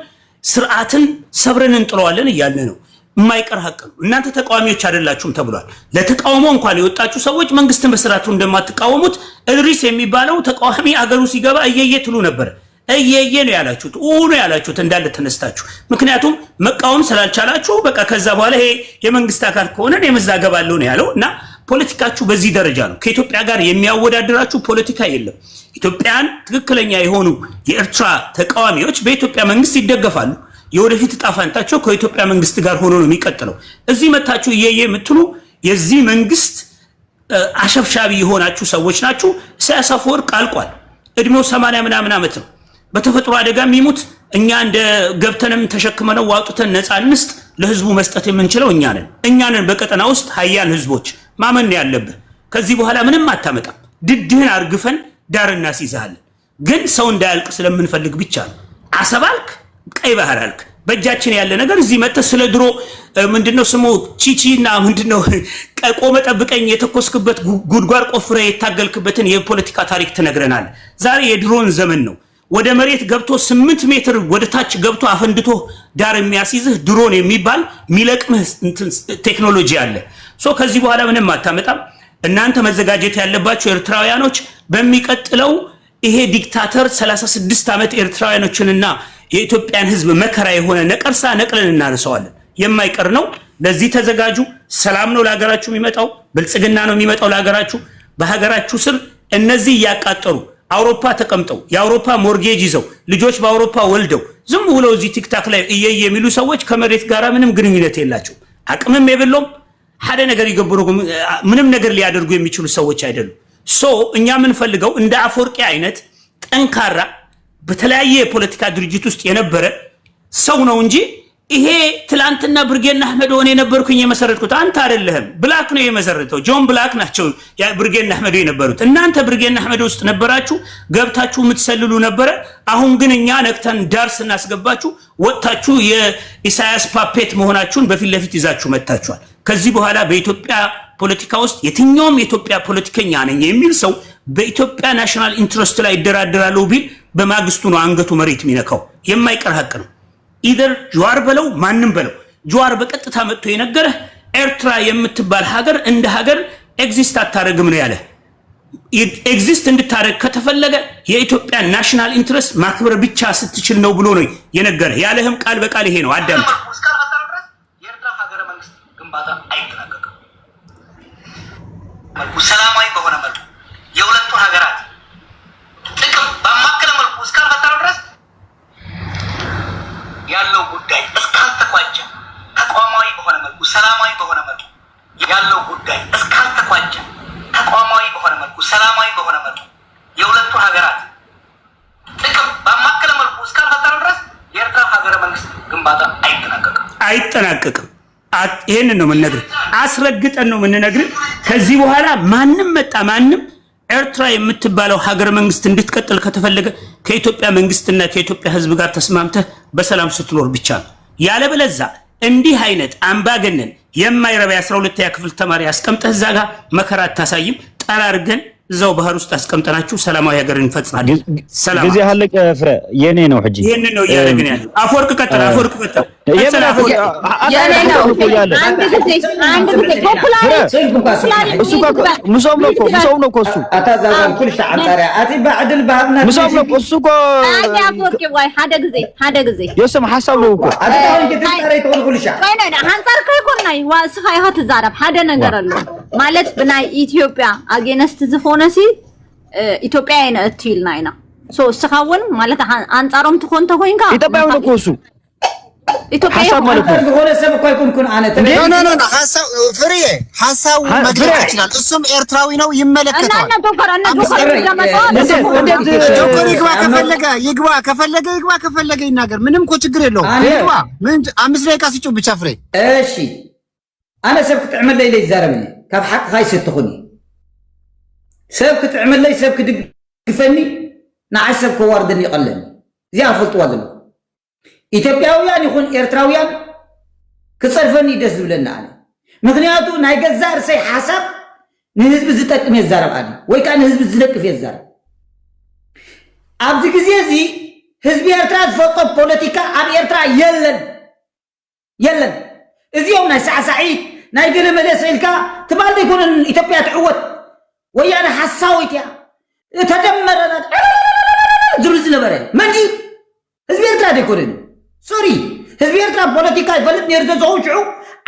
E: ስርዓትን ሰብረን እንጥለዋለን እያለ ነው። የማይቀር ሀቅ ነው። እናንተ ተቃዋሚዎች አይደላችሁም ተብሏል። ለተቃውሞ እንኳን የወጣችሁ ሰዎች መንግስትን በስርዓቱ እንደማትቃወሙት እድሪስ የሚባለው ተቃዋሚ አገሩ ሲገባ እየየ ትሉ ነበር። እየየ ነው ያላችሁት ነው ያላችሁት እንዳለ ተነስታችሁ። ምክንያቱም መቃወም ስላልቻላችሁ በቃ ከዛ በኋላ ይሄ የመንግስት አካል ከሆነ የመዛገባለው ነው ያለው እና ፖለቲካችሁ በዚህ ደረጃ ነው። ከኢትዮጵያ ጋር የሚያወዳድራችሁ ፖለቲካ የለም። ኢትዮጵያን ትክክለኛ የሆኑ የኤርትራ ተቃዋሚዎች በኢትዮጵያ መንግስት ይደገፋሉ። የወደፊት ዕጣ ፈንታቸው ከኢትዮጵያ መንግስት ጋር ሆኖ ነው የሚቀጥለው። እዚህ መታችሁ እየየ የምትሉ የዚህ መንግስት አሸብሻቢ የሆናችሁ ሰዎች ናችሁ። ኢሳያስ አፈወርቅ አልቋል። እድሜው 80 ምናምን ዓመት ነው። በተፈጥሮ አደጋ የሚሞት እኛ እንደ ገብተንም ተሸክመነው ዋጡተን ነፃ እንስጥ ለህዝቡ መስጠት የምንችለው እኛ ነን። በቀጠና ውስጥ ሀያል ህዝቦች ማመን ያለብህ ከዚህ በኋላ ምንም አታመጣም። ድድህን አርግፈን ዳር እናስይዛለን። ግን ሰው እንዳያልቅ ስለምንፈልግ ብቻ ነው። አሰባልክ ቀይ ባህር አልክ በእጃችን ያለ ነገር እዚህ መጥተህ ስለ ድሮ ምንድነው ስሙ ቺቺና ምንድነው ቆመ ጠብቀኝ የተኮስክበት ጉድጓድ ቆፍረ የታገልክበትን የፖለቲካ ታሪክ ትነግረናለህ። ዛሬ የድሮን ዘመን ነው። ወደ መሬት ገብቶ 8 ሜትር ወደ ታች ገብቶ አፈንድቶ ዳር የሚያስይዝህ ድሮን የሚባል ሚለቅምህ ቴክኖሎጂ አለ። ከዚህ በኋላ ምንም አታመጣም። እናንተ መዘጋጀት ያለባችሁ ኤርትራውያኖች በሚቀጥለው ይሄ ዲክታተር 36 ዓመት ኤርትራውያኖችንና የኢትዮጵያን ህዝብ መከራ የሆነ ነቀርሳ ነቅለን እናነሳዋለን። የማይቀር ነው። ለዚህ ተዘጋጁ። ሰላም ነው ለሀገራችሁ የሚመጣው፣ ብልጽግና ነው የሚመጣው ለሀገራችሁ። በሀገራችሁ ስር እነዚህ እያቃጠሩ አውሮፓ ተቀምጠው የአውሮፓ ሞርጌጅ ይዘው ልጆች በአውሮፓ ወልደው ዝም ብለው እዚህ ቲክታክ ላይ እየየ የሚሉ ሰዎች ከመሬት ጋር ምንም ግንኙነት የላቸው። አቅምም የበሎም ሓደ ነገር ይገብሩ ምንም ነገር ሊያደርጉ የሚችሉ ሰዎች አይደሉም። እኛ የምንፈልገው እንደ አፈወርቂ አይነት ጠንካራ በተለያየ የፖለቲካ ድርጅት ውስጥ የነበረ ሰው ነው እንጂ ይሄ ትላንትና ብርጌና አህመድ ሆነ የነበርኩኝ የመሰረትኩት አንተ አይደለህም። ብላክ ነው የመሰረተው። ጆን ብላክ ናቸው ብርጌና አህመድ የነበሩት። እናንተ ብርጌና አህመድ ውስጥ ነበራችሁ፣ ገብታችሁ የምትሰልሉ ነበረ። አሁን ግን እኛ ነክተን ዳር ስናስገባችሁ ወጣችሁ የኢሳያስ ፓፔት መሆናችሁን በፊት ለፊት ይዛችሁ መጣችኋል። ከዚህ በኋላ በኢትዮጵያ ፖለቲካ ውስጥ የትኛውም የኢትዮጵያ ፖለቲከኛ ነኝ የሚል ሰው በኢትዮጵያ ናሽናል ኢንትረስት ላይ ይደራደራለው ቢል በማግስቱ ነው አንገቱ መሬት የሚነካው። የማይቀር ሀቅ ነው። ኢደር ጀዋር በለው ማንም በለው ጀዋር በቀጥታ መጥቶ የነገረህ ኤርትራ የምትባል ሀገር እንደ ሀገር ኤግዚስት አታረግም ነው ያለ። ኤግዚስት እንድታረግ ከተፈለገ የኢትዮጵያ ናሽናል ኢንትረስት ማክበር ብቻ ስትችል ነው ብሎ ነው የነገረህ። ያለህም ቃል በቃል ይሄ ነው። አዳምጥ።
I: የኤርትራ ሀገረ መንግስት ግንባታ አይጠናቀቅም። ሰላማዊ በሆነ መልኩ የሁለቱ ሀገራት ጥቅም በማከለ መልኩ እስካልፈጠረ ድረስ ያለው ጉዳይ እስካልተቋጨ ተቋማዊ በሆነ መልኩ ሰላማዊ በሆነ መልኩ ያለው ጉዳይ እስካልተቋጨ ተቋማዊ በሆነ መልኩ ሰላማዊ በሆነ መልኩ የሁለቱ ሀገራት ጥቅም በማከለ መልኩ እስካልፈጠረ ድረስ የኤርትራ ሀገረ መንግስት ግንባታ
E: አይጠናቀቅም። ይሄንን ነው የምንነግርህ። አስረግጠን ነው የምንነግርህ። ከዚህ በኋላ ማንም መጣ ማንም ኤርትራ የምትባለው ሀገረ መንግስት እንድትቀጥል ከተፈለገ ከኢትዮጵያ መንግስትና ከኢትዮጵያ ህዝብ ጋር ተስማምተህ በሰላም ስትኖር ብቻ ነው። ያለበለዚያ እንዲህ አይነት አምባገነን የማይረባ 12ኛ ክፍል ተማሪ አስቀምጠህ እዛ ጋር መከራ አታሳይም። ጠራርገን እዛው ባህር ውስጥ አስቀምጠናችሁ ሰላማዊ ሀገርን እንፈጽማለን። ሰላም ጊዜ ሀለቀ ፍረ የኔ ነው። ሂጂ ይሄንን ነው ያደረግን ያለው። አፈወርቅ ቀጥል።
F: ማለት ብናይ ኢትዮጵያ አጌነስት ዝሆነሲ ኢትዮጵያ አይነ እትይልናይና ሶ ስኻውን ማለት አንጻሮም ትኾንተ ኮይንካ
A: ኢትዮጵያው ነው ኮሱ
F: ኢትዮጵያ
H: ዝሆነ ሰብ እኮ ይኩን አነ
D: ኖ ሐሳብ ፍሪዬ ሐሳቡ መግለጽ ይችላል። እሱም ኤርትራዊ ነው ይመለከታል።
F: እና ዶክተር
D: ይግባ ከፈለገ ይናገር። ምንም እኮ ችግር የለውም። ይግባ ምን 5 ደቂቃ ሲጩ ብቻ ፍሬ
H: እሺ አነ ሰብ ክትዕመል ለይ ይዛረብኒ ካብ ሓቅ ኻይ ስትኹኒ ሰብ ክትዕመል ለይ ሰብ ክድግፈኒ ንዓይ ሰብ ከዋርደኒ ይቀለኒ እዚኣ ፈልጥዋ ዘሎ ኢትዮጵያውያን ይኹን ኤርትራውያን ክፀርፈኒ ደስ ዝብለና ኣነ ምክንያቱ ናይ ገዛ ርሰይ ሓሳብ ንህዝቢ ዝጠቅም የዛረብ ኣነ ወይ ከዓ ንህዝቢ ዝነቅፍ የዛረብ ኣብዚ ግዜ እዚ ህዝቢ ኤርትራ ዝፈልጦ ፖለቲካ ኣብ ኤርትራ የለን እዚኦም ናይ ሳዕሳዒት ናይ ገለ መለስ ኢልካ ትባል ይኩንን ኢትዮጵያ ትዕወት ወያነ ሓሳዊት እያ ተደመረና ዝብል ዝነበረ መንጂ ህዝቢ ኤርትራ ደይኮነን ሶሪ ህዝቢ ኤርትራ ፖለቲካ ይፈልጥ ነይሩ ዘውሽዑ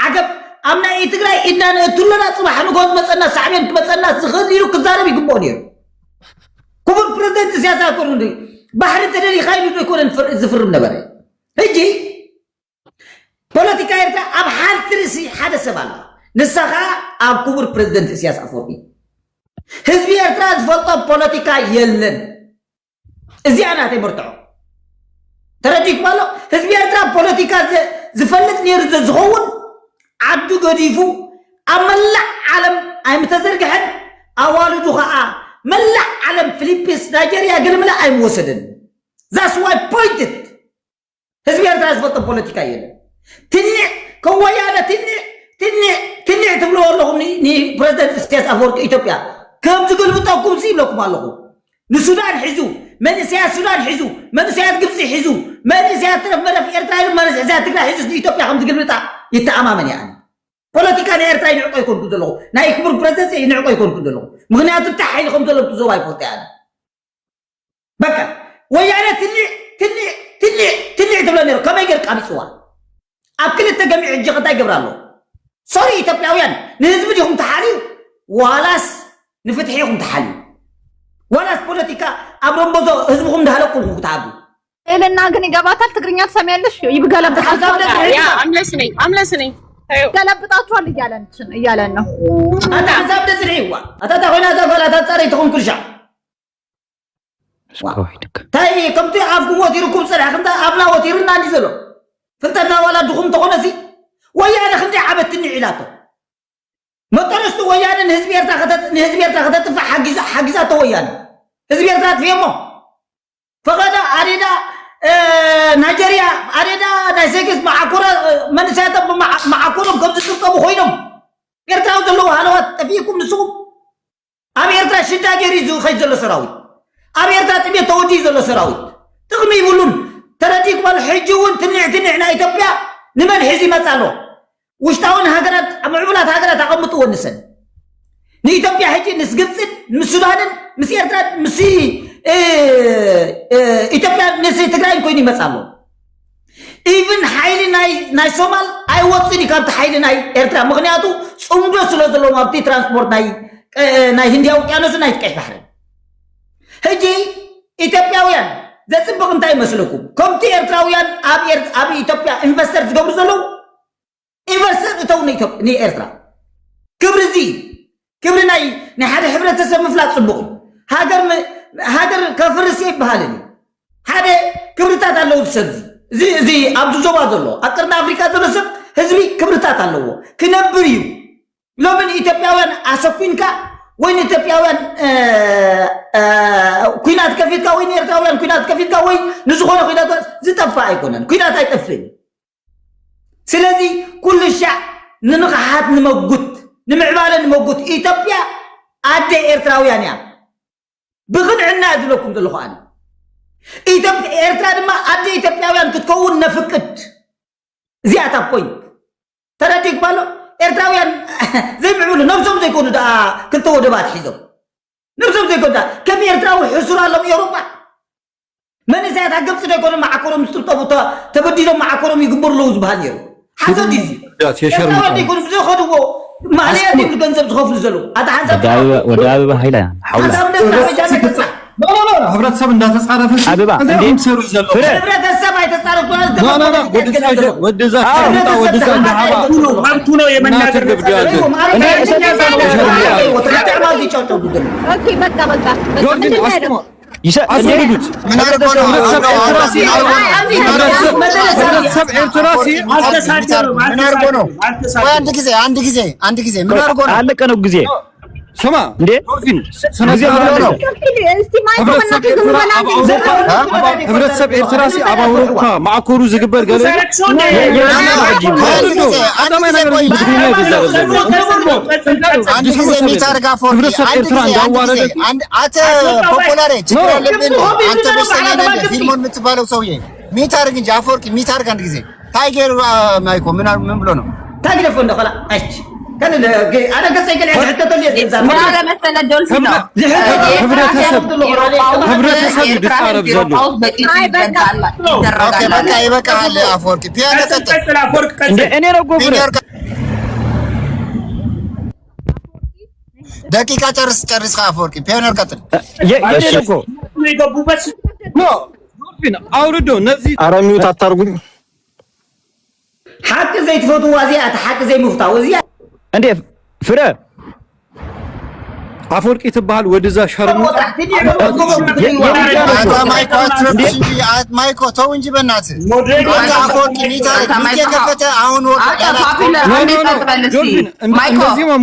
H: ዓገብ ኣብ ናይ ትግራይ ኢድና ነእትለና ፅባሕ ንጎዝ መፀና ሳዕቤን ክመፀና ዝኽእል ኢሉ ክዛረብ ይግብኦ ነይሩ ክቡር ፕሬዚደንት ሲያሳ ኮኑ ባሕሪ ተደሊኻ ኢሉ ደይኮነን ዝፍርም ነበረ ሕጂ ፖለቲካ ኤርትራ ኣብ ሓንቲ ርእሲ ሓደ ሰብ ኣላ ንሳ ከዓ ኣብ ክቡር ፕሬዚደንት ኢሳያስ ኣፈወርቂ ህዝቢ ኤርትራ ዝፈልጦ ፖለቲካ የለን እዚኣ ናተይ መርትዖ ተረዲእኩም ኣሎ ህዝቢ ኤርትራ ፖለቲካ ዝፈልጥ ነይሩ ዝኸውን ዓዱ ገዲፉ ኣብ መላእ ዓለም ኣይምተዘርግሐን ኣዋልዱ ከዓ መላእ ዓለም ፊሊፒንስ ናይጀርያ ገለመለ ኣይምወሰደን ዛስ ዋይ ፖይንትድ ህዝቢ ኤርትራ ዝፈልጦ ፖለቲካ የለን ትንዕ ከወያነ ትንዕ ትብልዎ ኣለኹም ንፕሬዚደንት ኢሳያስ ኣፈወርቂ ኢትዮጵያ ከም ዝገልብጠኩም ይብለኩም ኣለኹ ንሱዳን ሒዙ መንእሰያት ሱዳን ሒዙ መንእሰያት ግብፂ ሒዙ መንእሰያት ትረፍ መረፍ ኤርትራ ኢሉ መንእሰያት ትግራይ ሒዙ ንኢትዮጵያ ከም ዝገልብጣ ይተኣማመን እያ ፖለቲካ ናይ ኤርትራ ይንዕቆ ይኮንኩ ዘለኹ ናይ ክቡር ፕሬዚደንት ይንዕቆ ይኮንኩ ዘለኹ ምክንያቱ እንታይ ሓይሊ ከም ዘሎ ብዞባ ይፈልጦ እያ በቃ ወያነ ትንዕ ትብሎ ነይሩ ከመይ ጌር ቃሚፅዋ ኣብ ክልተ ገሚዕ እጅ እንታይ ገብር ኣሎ ሶሪ ኢትዮጵያውያን ንህዝቢ ዲኹም ተሓልዩ ዋላስ ንፍትሒ ኢኹም ተሓልዩ ዋላስ ፖለቲካ ኣብ ረንቦዞ ህዝብኹም እንዳሃለቁልኩም ክትዓዱ
F: ኤለና ግን ይገባታል ትግርኛ ትሰሚያለሽ
C: አምለስነኝ
F: ገለብጣችኋል እያለን ነው
H: ኣታ ሓሳብ ደዝርዒዋ ኣታታ ኮይና ዘፈላ ታፀረይ ትኹም ኩልሻ ታይ ከምቲ ኣብኩም ወቲርኩም ፀድሐ ከምታ ኣብና ወቲርና እንዲ ዘሎ ፍልጠትና ዋላ ድኹም ተኾነሲ ወያነ ክንደይ ዓመት ትንዕ ኢላቶ መጠነስቱ ወያነ ንህዝቢ ኤርትራ ከተጥፋዕ ሓጊዛቶ ወያነ ህዝቢ ኤርትራ ትፍየሞ ፈቐዳ ኣዴዳ ናይጀርያ ኣዴዳ ናይ ሴክስ መዓኮረ መንእሰያቶም መዓኮሮም ከም ዝጥቀሙ ኮይኖም ኤርትራዊ ዘለዎ ሃለዋት ጠፊእኩም ንስኹም ኣብ ኤርትራ ሽዳ ገይሩ ዝኸይድ ዘሎ ሰራዊት ኣብ ኤርትራ ጥሜት ተወዲኡ ዘሎ ሰራዊት ጥቕሚ ይብሉን ተረዲእኩም ኣሎ ሕጂ እውን ትንዕ ናይ ኢትዮጵያ ንመን ሒዙ ይመፅ ኣሎ ውሽጣውን ሃገራት ምዕቡላት ሃገራት ኣቐምጥዎ ንሰን ንኢትዮጵያ ሕጂ ምስ ግብፅን ምስ ሱዳንን ምስ ኤርትራን ምስ ኢትዮጵያ ምስ ትግራይን ኮይኑ ይመፅ ኣሎ ኢቭን ሓይሊ ናይ ሶማል ኣይወፅን እዩ ካብቲ ሓይሊ ናይ ኤርትራ ምክንያቱ ፅምዶ ስለ ዘለዎም ኣብቲ ትራንስፖርት ናይ ህንድያ ውቅያኖስን ናይ ቀይሕ ባሕርን ሕጂ ኢትዮጵያውያን ዘፅብቕ እንታይ ይመስለኩም ከምቲ ኤርትራውያን ኣብ ኢትዮጵያ ኢንቨስተር ዝገብሩ ዘለዉ ኢንቨስተር እተው ንኤርትራ ክብሪ ናይ ሓደ ሕብረተሰብ ምፍላጥ ፅቡቕ ሃገር ከፍርስ ይበሃልን ሓደ ክብርታት ኣለዎ ሰብ እዚ ኣብዚ ዞባ ዘሎ ኣብ ቅርና ኣፍሪካ ዘሎ ሰብ ህዝቢ ክብርታት ኣለዎ ክነብር እዩ ሎምን ኢትዮጵያውያን ኣሰኩንካ ወይ ንኢትዮጵያውያን ኩናት ከፊትካ ወይ ንኤርትራውያን ኩናት ከፊትካ ወይ ንዝኾነ ኩናት ዝጠፍእ ኣይኮነን ኩናት ኣይጠፍእን ስለዚ ኩሉ ሻዕ ንንቕሓት ንመጉት ንምዕባለ ንመጉት ኢትዮጵያ ኣደ ኤርትራውያን እያ ብክንዕና ዝብለኩም ዘለኹ ኣነ ኤርትራ ድማ ኣደ ኢትዮጵያውያን ክትከውን ነፍቅድ زيادة بوين ترديك بالو إرتراويان زي ما يقولوا نفسهم زي يكونوا دا كنت هو دبات حيزو نفسهم زي يكونوا دا كم إرتراوي حصول لهم أوروبا من زيادة قبل سنة يكونوا مع كورم استلطبوا تبديلهم مع كورم يقبر لوز بهاليرو حسن ديزي إرتراويان يكونوا بزي خدوا ما عليه دي الجنزب تخوف نزلوا هذا حسب
A: ودابة بهايلا حول
G: لا ህብረተሰብ እንዳተጻረፈ
A: አበባ እንዴም ሰሩ ዘሎ
H: ህብረተሰብ አይተጻረፈ
G: ወደዛ እንደሃባ
E: መብቱ ነው የመናገር
F: ኦኬ በቃ
G: አስወግዱት ምን አርጎ ነው ህብረተሰብ ኤርትራሲ ምን አርጎ ነው አንድ ጊዜ ምን አርጎ ነው
A: አለቀ ነው ጊዜ
G: ስማ እንዴ ዶልፊን ስለዚህ ነው ህብረተሰብ ኤርትራሲ አባ አውሮፓ ማዕከሉ ዝግበር ገለ
D: አንድ ጊዜ ሚታርጋ ፎር አንተ ፖፑላር ችግር አለብን አንተ በስተኛ ነህ ፊልሙን የምትባለው ሰውዬ ሚታርግ እንጂ አፎርቂ ሚታርግ አንድ ጊዜ ታይገር ማይኮ ምን ብሎ ነው
H: ታግለፈ እንደኸላ እሺ كان انا قصدي قال حتى لي زعما
C: ما هذا مثلا دولفين
G: ህብረተሰብ ቢጻረብ ዘሎ
D: ኦኬ በቃ ይበቃል አፎርቂ ፒያኖ ቀጥል
A: እንደ እኔ ነው ጎብረ
D: ደቂቃ ጨርስ አፎርቂ ፒያኖ ቀጥል
A: የኔ ነው
E: የገቡበት
G: ኖ ዶልፊን አውርዶ ነዚህ
A: አራሚውት አታርጉኝ
H: حق زي تفوتوا وازيات حق زي مفتاح وزيات
A: እንዴ ፍረ
G: አፎርቂ ተባል ወደዛ ሸርሙ
D: ማይኮ ተው እንጂ በእናትህ አፎርቂ ሚከፈተ አሁን
G: እንደዚህ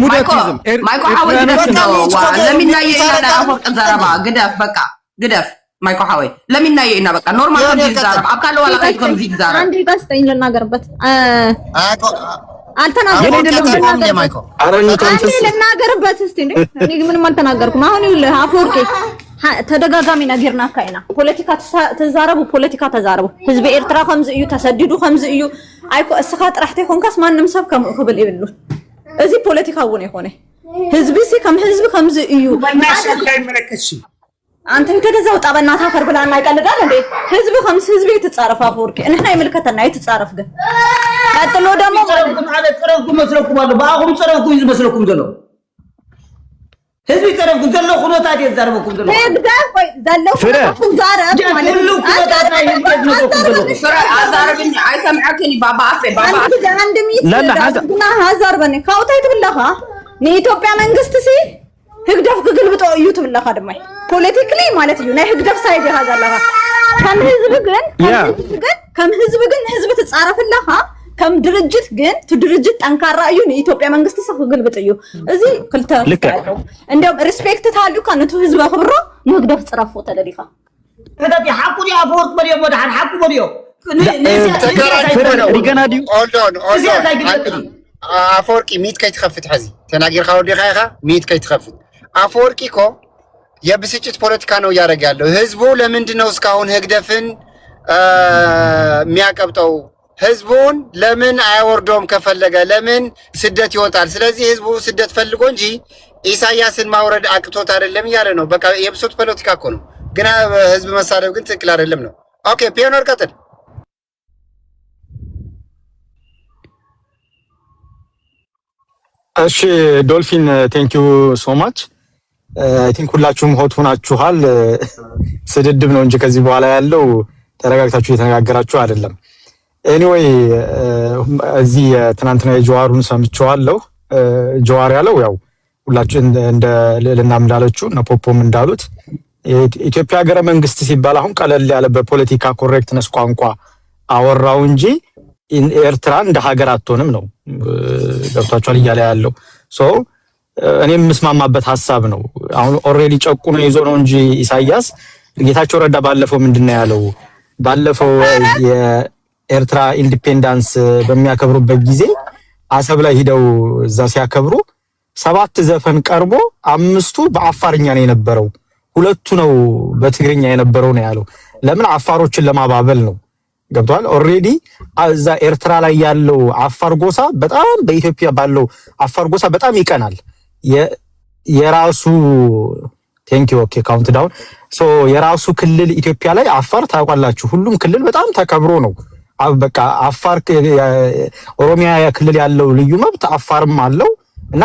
G: ሙዳቲዝም
J: ማይኮ ሐወይ ግደፍ በቃ ግደፍ ማይኮ ሐወይ ለሚናየና በቃ ኖርማል ነው ይዛራብ አካለ ወላ ከይኩም ይዛራብ
F: አንዴ ጋስተኝ ልናገርበት አልተናገርኩም
D: ማይኮ
F: ልናገርበት እስቲ እንዴ እኔ ምንም አልተናገርኩም አሁን ይኸውልህ አፎርቂ ተደጋጋሚ ነገርና ካይና ፖለቲካ ተዛረቡ ህዝብ ኤርትራ ከምዝ እዩ ተሰዲዱ ከምዝ እዩ አይኮ እስኻ ጥራሕተ ኮንካስ ማንም ሰብ ከም ክብል ይብሉ እዚ ፖለቲካው ነው የሆነ ህዝብ ሲ ህዝብ ከምዝ እዩ አንተ ይተደዛው ጣበና ታፈር ብላና ይቀልዳል እንዴ ህዝብ ከምስ ህዝብ ይተጻረፍ አፎርቂ እነና ይመልከተና ይተጻረፍ ግን ቀጥሎ ደግሞ
H: ማለት ጽረፍኩ መስለኩም አለ ባሁን ጽረፍኩ ይመስለኩም ዘሎ ህዝብ ጽረፍኩ ዘሎ ኹኖታት ይዛረበኩም ዘሎ
F: ህግዳን ቆይ ዘለው ኹኖታኩም ዛረብ
J: ማለት አዛርብኝ አይሰምዐከኒ ባባ አፈ
F: አንድ ሚት ለና ሀዛርበኔ ካውታይ ትብለኻ ንኢትዮጵያ መንግስት ሲ ህግደፍ ግልብጦ እዩ ትብለኻ ደማይ ፖለቲካሊ ማለት እዩ ናይ ህግደፍ ሳይድ ያዛለኻ ከም ህዝብ ግን ህዝብ ተጻረፍለኻ ከም ድርጅት ግን ድርጅት ጠንካራ እዩ ንኢትዮጵያ መንግስት ሰው ግልብጥ እዩ እዚ ክልተ እንደም ሪስፔክት ታሉ ካንቱ ህዝብ አክብሮ ንህግደፍ ጽረፎ ተደሪፋ
H: هذا حقو يا فورت مريم ودحن حقو مريم
D: ሪገናዲው አፎርቂ ሚት ከይትኸፍት ሐዚ ተናገር ካው ዲኻይኻ ሚት ከይትኸፍት አፎርቂ ኮ የብስጭት ፖለቲካ ነው ያደረገ ያለው ህዝቡ ለምንድነው እስካሁን ህግደፍን የሚያቀብጠው ህዝቡን ለምን አይወርዶም ከፈለገ ለምን ስደት ይወጣል ስለዚህ ህዝቡ ስደት ፈልጎ እንጂ ኢሳያስን ማውረድ አቅቶት አይደለም ያለ ነው በቃ የብስጭት ፖለቲካ እኮ ነው ግን ህዝብ መሳደብ ግን ትክክል አይደለም ነው ኦኬ ፒዮነር ቀጥል
K: እሺ ዶልፊን ቴንክ ዩ ሶ ማች አይ ቲንክ ሁላችሁም ሆት ሆናችኋል ስድድብ ነው እንጂ ከዚህ በኋላ ያለው ተረጋግታችሁ እየተነጋገራችሁ አይደለም ኤኒዌይ እዚህ ትናንትና የጀዋሩን ሰምቼዋለሁ ጀዋር ያለው ያው ሁላችሁ እንደ ለናም እንዳለችው እና ፖፖም እንዳሉት ኢትዮጵያ ሀገረ መንግስት ሲባል አሁን ቀለል ያለ በፖለቲካ ኮሬክትነስ ቋንቋ አወራው እንጂ ኤርትራ እንደ ሀገር አትሆንም ነው ገብታችኋል እያለ ያለው ሶ እኔም መስማማበት ሐሳብ ነው አሁን ኦሬዲ ጨቁኖ ይዞ ነው እንጂ ኢሳያስ ጌታቸው ረዳ ባለፈው ምንድነው ያለው ባለፈው የኤርትራ ኢንዲፔንደንስ በሚያከብሩበት ጊዜ አሰብ ላይ ሄደው እዛ ሲያከብሩ 7 ዘፈን ቀርቦ 5ቱ በአፋርኛ ነው የነበረው 2ቱ ነው በትግርኛ የነበረው ነው ያለው ለምን አፋሮችን ለማባበል ነው ገብቷል። ኦሬዲ እዛ ኤርትራ ላይ ያለው አፋር ጎሳ በጣም በኢትዮጵያ ባለው አፋር ጎሳ በጣም ይቀናል። የራሱ ቴንክ ዩ ኦኬ ካውንት ዳውን ሶ የራሱ ክልል ኢትዮጵያ ላይ አፋር ታውቃላችሁ፣ ሁሉም ክልል በጣም ተከብሮ ነው። በቃ አፋር ኦሮሚያ ክልል ያለው ልዩ መብት አፋርም አለው እና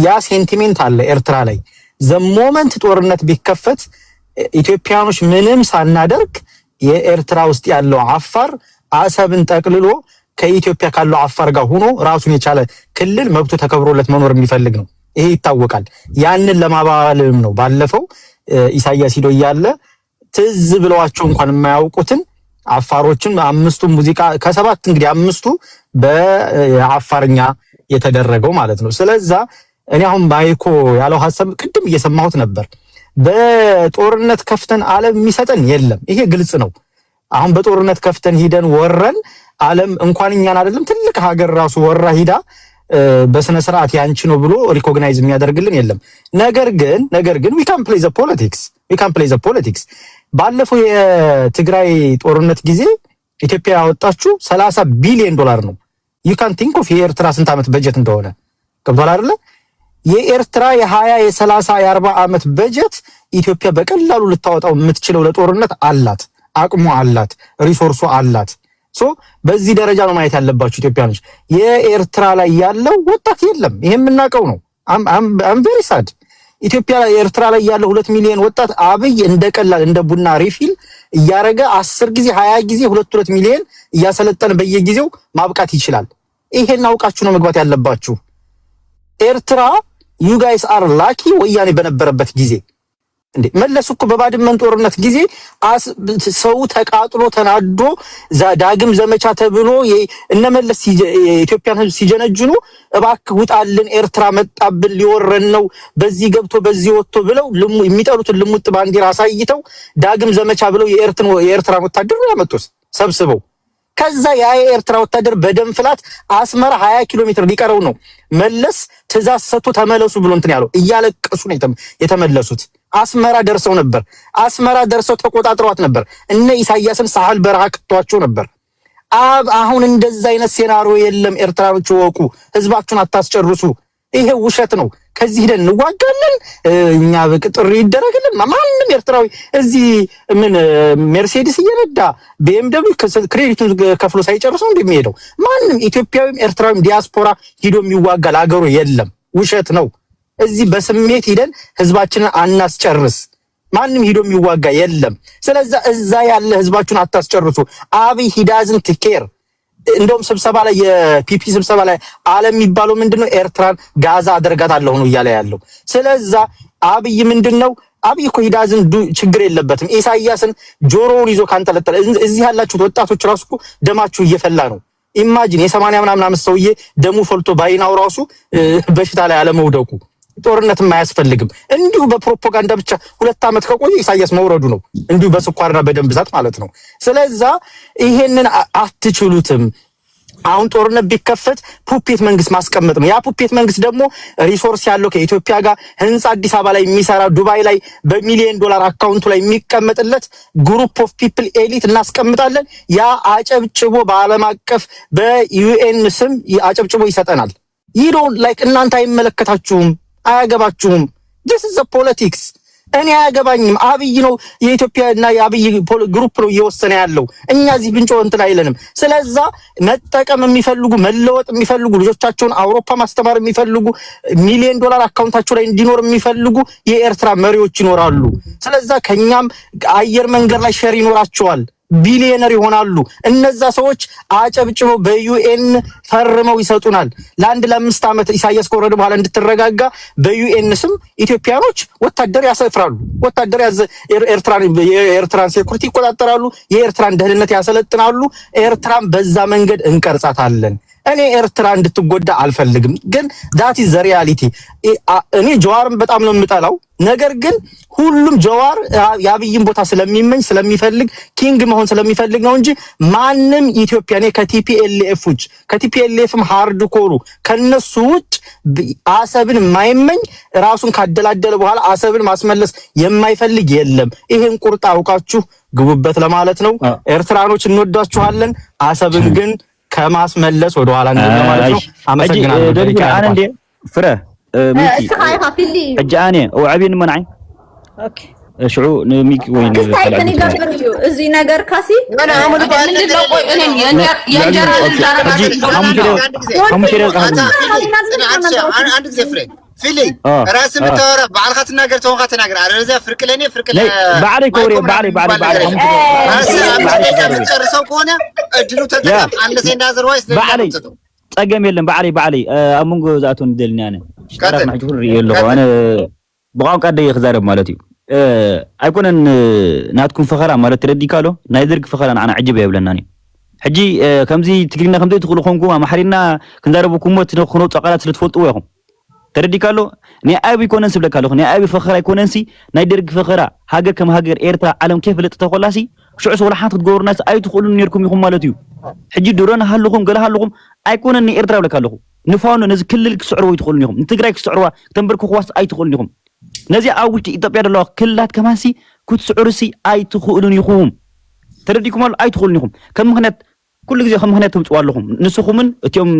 K: ያ ሴንቲሜንት አለ ኤርትራ ላይ። ዘሞመንት ጦርነት ቢከፈት ኢትዮጵያኖች ምንም ሳናደርግ የኤርትራ ውስጥ ያለው አፋር አሰብን ጠቅልሎ ከኢትዮጵያ ካለው አፋር ጋር ሆኖ ራሱን የቻለ ክልል መብቱ ተከብሮለት መኖር የሚፈልግ ነው። ይሄ ይታወቃል። ያንን ለማባበልም ነው ባለፈው ኢሳያስ ሂዶ እያለ ትዝ ብለዋቸው እንኳን የማያውቁትን አፋሮችን አምስቱ ሙዚቃ ከሰባት እንግዲህ አምስቱ በአፋርኛ የተደረገው ማለት ነው። ስለዛ እኔ አሁን ማይኮ ያለው ሐሳብ ቅድም እየሰማሁት ነበር። በጦርነት ከፍተን ዓለም የሚሰጠን የለም። ይሄ ግልጽ ነው። አሁን በጦርነት ከፍተን ሂደን ወረን ዓለም እንኳን እኛን አይደለም ትልቅ ሀገር ራሱ ወራ ሂዳ በስነ ስርዓት ያንቺ ነው ብሎ ሪኮግናይዝ የሚያደርግልን የለም። ነገር ግን we can play the politics ባለፈው የትግራይ ጦርነት ጊዜ ኢትዮጵያ ያወጣችው 30 ቢሊዮን ዶላር ነው። you can think of የኤርትራ ስንት ዓመት በጀት እንደሆነ ገብቷል አይደለ? የኤርትራ የ20 የ30 የ40 ዓመት በጀት ኢትዮጵያ በቀላሉ ልታወጣው የምትችለው ለጦርነት አላት፣ አቅሙ አላት፣ ሪሶርሱ አላት። ሶ በዚህ ደረጃ ነው ማየት ያለባችሁ ኢትዮጵያኖች። የኤርትራ ላይ ያለው ወጣት የለም፣ ይሄ የምናውቀው ነው። አም ቬሪ ሳድ ኢትዮጵያ ላይ ኤርትራ ላይ ያለው 2 ሚሊዮን ወጣት አብይ እንደቀላል እንደ ቡና ሪፊል እያረገ 10 ጊዜ 20 ጊዜ 2 ሚሊዮን እያሰለጠነ በየጊዜው ማብቃት ይችላል። ይሄን አውቃችሁ ነው መግባት ያለባችሁ። ኤርትራ you guys are lucky ወያኔ በነበረበት ጊዜ እንዴ መለስ እኮ በባድመን ጦርነት ጊዜ ሰው ተቃጥሎ ተናዶ ዳግም ዘመቻ ተብሎ እነመለስ ኢትዮጵያን ህዝብ ሲጀነጅኑ እባክህ ውጣልን ኤርትራ መጣብን ሊወረን ነው በዚህ ገብቶ በዚህ ወጥቶ ብለው የሚጠሉትን ልሙጥ ባንዲራ አሳይተው ዳግም ዘመቻ ብለው የኤርትራን ወታደር ያመጡት ሰብስበው ከዛ የኤርትራ ወታደር በደም ፍላት አስመራ 20 ኪሎ ሜትር ሊቀረው ነው መለስ ትእዛዝ ሰጥቶ ተመለሱ ብሎ እንትን ያለው እያለቀሱ ነው የተመለሱት። አስመራ ደርሰው ነበር። አስመራ ደርሰው ተቆጣጥሯት ነበር። እነ ኢሳያስን ሳህል በረሃ ከተዋቸው ነበር። አሁን እንደዛ አይነት ሴናሪዮ የለም። ኤርትራዎች ወቁ፣ ህዝባችሁን አታስጨርሱ። ይሄ ውሸት ነው። ከዚህ ሄደን እንዋጋለን እኛ በቅጥር ይደረግልን። ማንንም ኤርትራዊ እዚህ ምን ሜርሴዲስ እየነዳ BMW ክሬዲቱን ከፍሎ ሳይጨርሰው እንደሚሄደው ማንንም ኢትዮጵያዊም ኤርትራዊም ዲያስፖራ ሂዶ የሚዋጋ ለሀገሩ የለም። ውሸት ነው። እዚህ በስሜት ሄደን ህዝባችንን አናስጨርስ። ማንንም ሂዶ የሚዋጋ የለም። ስለዚህ እዛ ያለ ህዝባችሁን አታስጨርሱ። አብይ ሂዳዝን ቲኬር እንደውም ስብሰባ ላይ የፒፒ ስብሰባ ላይ ዓለም የሚባለው ምንድነው ኤርትራን ጋዛ አደርጋታለሁ ነው እያለ ያለው። ስለዚህ አብይ ምንድነው አብይ እኮ ሂዳዝን ችግር የለበትም። ኢሳያስን ጆሮውን ይዞ ካንጠለጠለ እዚህ ያላችሁት ወጣቶች ራሱ እኮ ደማችሁ እየፈላ ነው። ኢማጂን የ80 ምናምን ዓመት ሰውዬ ደሙ ፈልቶ ባይናው ራሱ በሽታ ላይ አለመውደቁ። ጦርነትም አያስፈልግም። እንዲሁ በፕሮፓጋንዳ ብቻ 2 ዓመት ከቆየ ኢሳያስ መውረዱ ነው። እንዲሁ በስኳርና በደም ብዛት ማለት ነው። ስለዚህ ይሄንን አትችሉትም። አሁን ጦርነት ቢከፈት ፑፔት መንግስት ማስቀመጥ ነው። ያ ፑፔት መንግስት ደግሞ ሪሶርስ ያለው ከኢትዮጵያ ጋር ህንጻ አዲስ አበባ ላይ የሚሰራ ዱባይ ላይ በሚሊዮን ዶላር አካውንቱ ላይ የሚቀመጥለት ግሩፕ ኦፍ ፒፕል ኤሊት እናስቀምጣለን። ያ አጨብጭቦ በዓለም አቀፍ በዩኤን ስም አጨብጭቦ ይሰጠናል። ይዶን ላይክ እናንተ አይመለከታችሁም፣ አያገባችሁም። this is the politics። እኔ አያገባኝም። አብይ ነው የኢትዮጵያና የአብይ ግሩፕ ነው እየወሰነ ያለው። እኛ እዚህ ብንጮህ እንትን አይለንም። ስለዚህ መጠቀም የሚፈልጉ መለወጥ የሚፈልጉ ልጆቻቸውን አውሮፓ ማስተማር የሚፈልጉ ሚሊዮን ዶላር አካውንታቸው ላይ እንዲኖር የሚፈልጉ የኤርትራ መሪዎች ይኖራሉ። ስለዚህ ከኛም አየር መንገድ ላይ ሼር ይኖራቸዋል። ቢሊዮነር ይሆናሉ። እነዛ ሰዎች አጨብጭበው በዩኤን ፈርመው ይሰጡናል። ለ5 ዓመት ኢሳያስ ከወረደ በኋላ እንድትረጋጋ በዩኤን ስም ኢትዮጵያኖች ወታደር ያሰፍራሉ። ወታደር የኤርትራን ሴኩሪቲ ይቆጣጠራሉ። የኤርትራን ደህንነት ያሰለጥናሉ። ኤርትራን በዛ መንገድ እንቀርጻታለን። እኔ ኤርትራ እንድትጎዳ አልፈልግም። ግን ዳት ኢዝ ዘ ሪያሊቲ። እኔ ጀዋርን በጣም ነው የምጠላው። ነገር ግን ሁሉም ጀዋር የአብይን ቦታ ስለሚመኝ ስለሚፈልግ ኪንግ መሆን ስለሚፈልግ ነው እንጂ ማንም ኢትዮጵያ እኔ ከቲፒኤልኤፍ ውጭ ከቲፒኤልኤፍም ሃርድ ኮሩ ከነሱ ውጭ አሰብን የማይመኝ ራሱን ካደላደለ በኋላ አሰብን ማስመለስ የማይፈልግ የለም። ይሄን ቁርጥ አውቃችሁ ግቡበት ለማለት ነው። ኤርትራኖች እንወዳችኋለን። አሰብን ግን ከማስመለስ ወደ ኋላ እንደሆነ ማለት ነው። አመሰግናለሁ።
A: ደልካ አነ እንደ ፍረ ሚኪ እጃኔ ወዓቢን መንዓይ ኦኬ ሽዑ ሚኪ ወይን
F: ከስተይተኒ ገበርዩ እዚ ነገር ካሲ
J: انا عمرو ምንድን ነው ቆይ እኔ የእንጀራ
D: አንድ ጊዜ ፍሬ ፊሊ ራስ ምታወራ ባልካ ተናገር ተወንካ ተናገር አለዛ ፍርቅለኔ
A: ባሪ ኮሪ ባሪ
D: ጨርሰው ከሆነ እድሉ ተጠቀም አንለሴ እንዳዘር ዋይስ
A: ባሪ ጸገም የለም ባሪ አሙንጎ ዛቱ እንደልኛ ነኝ ሽራፍ ማጅሁር የለው አነ በቋንቋ ደይ ይخزارب ማለት እዩ አይኮነን ናትኩም ፈኸራ ማለት ትረዲካሎ ናይ ድርግ ፈኸራ አና عجب ይብለናኒ ሕጂ ከምዚ ትግሪና ከምዚ ትኽሉ ኮንኩም አማሕሪና ክንዛረበኩም ሞት ነው ኾኖ ጸቃላት ስለትፈልጡ ወይኹም ተረዲካሎ ኒ አቢ ኮነን ስብለካሎ ኒ አቢ ፈኸራ ይኮነንሲ ናይ ድርግ ፈኸራ ሃገር ከም ሃገር ኤርትራ ዓለም ከፍ ለጥ ተቆላሲ ሽዑስ ወላ ሓንት ክትገብሩናስ ኣይትኽሉን ነርኩም ይኹም ማለት እዩ ሕጂ ድሮና ሃልኹም ገለ ሃልኹም ኣይኮነን ኒ ኤርትራ ብለካለኹ ንፋውኑ ነዚ ክልል ክስዕርዎ ይትኽሉን ይኹም ንትግራይ ክስዕርዋ ተንበርኩ ኹዋስ ኣይትኽሉን ይኹም ነዚ አውቲ ኢትዮጵያ ደላው ክልላት ከማሲ ክትስዕሩሲ ኣይትኽሉን ይኹም ተረዲኩም ኣይትኽሉን ይኹም ከም ምክንያት ኩሉ ግዜ ከም ምክንያት ተምጽዋለኹም ንስኹምን እቲዮም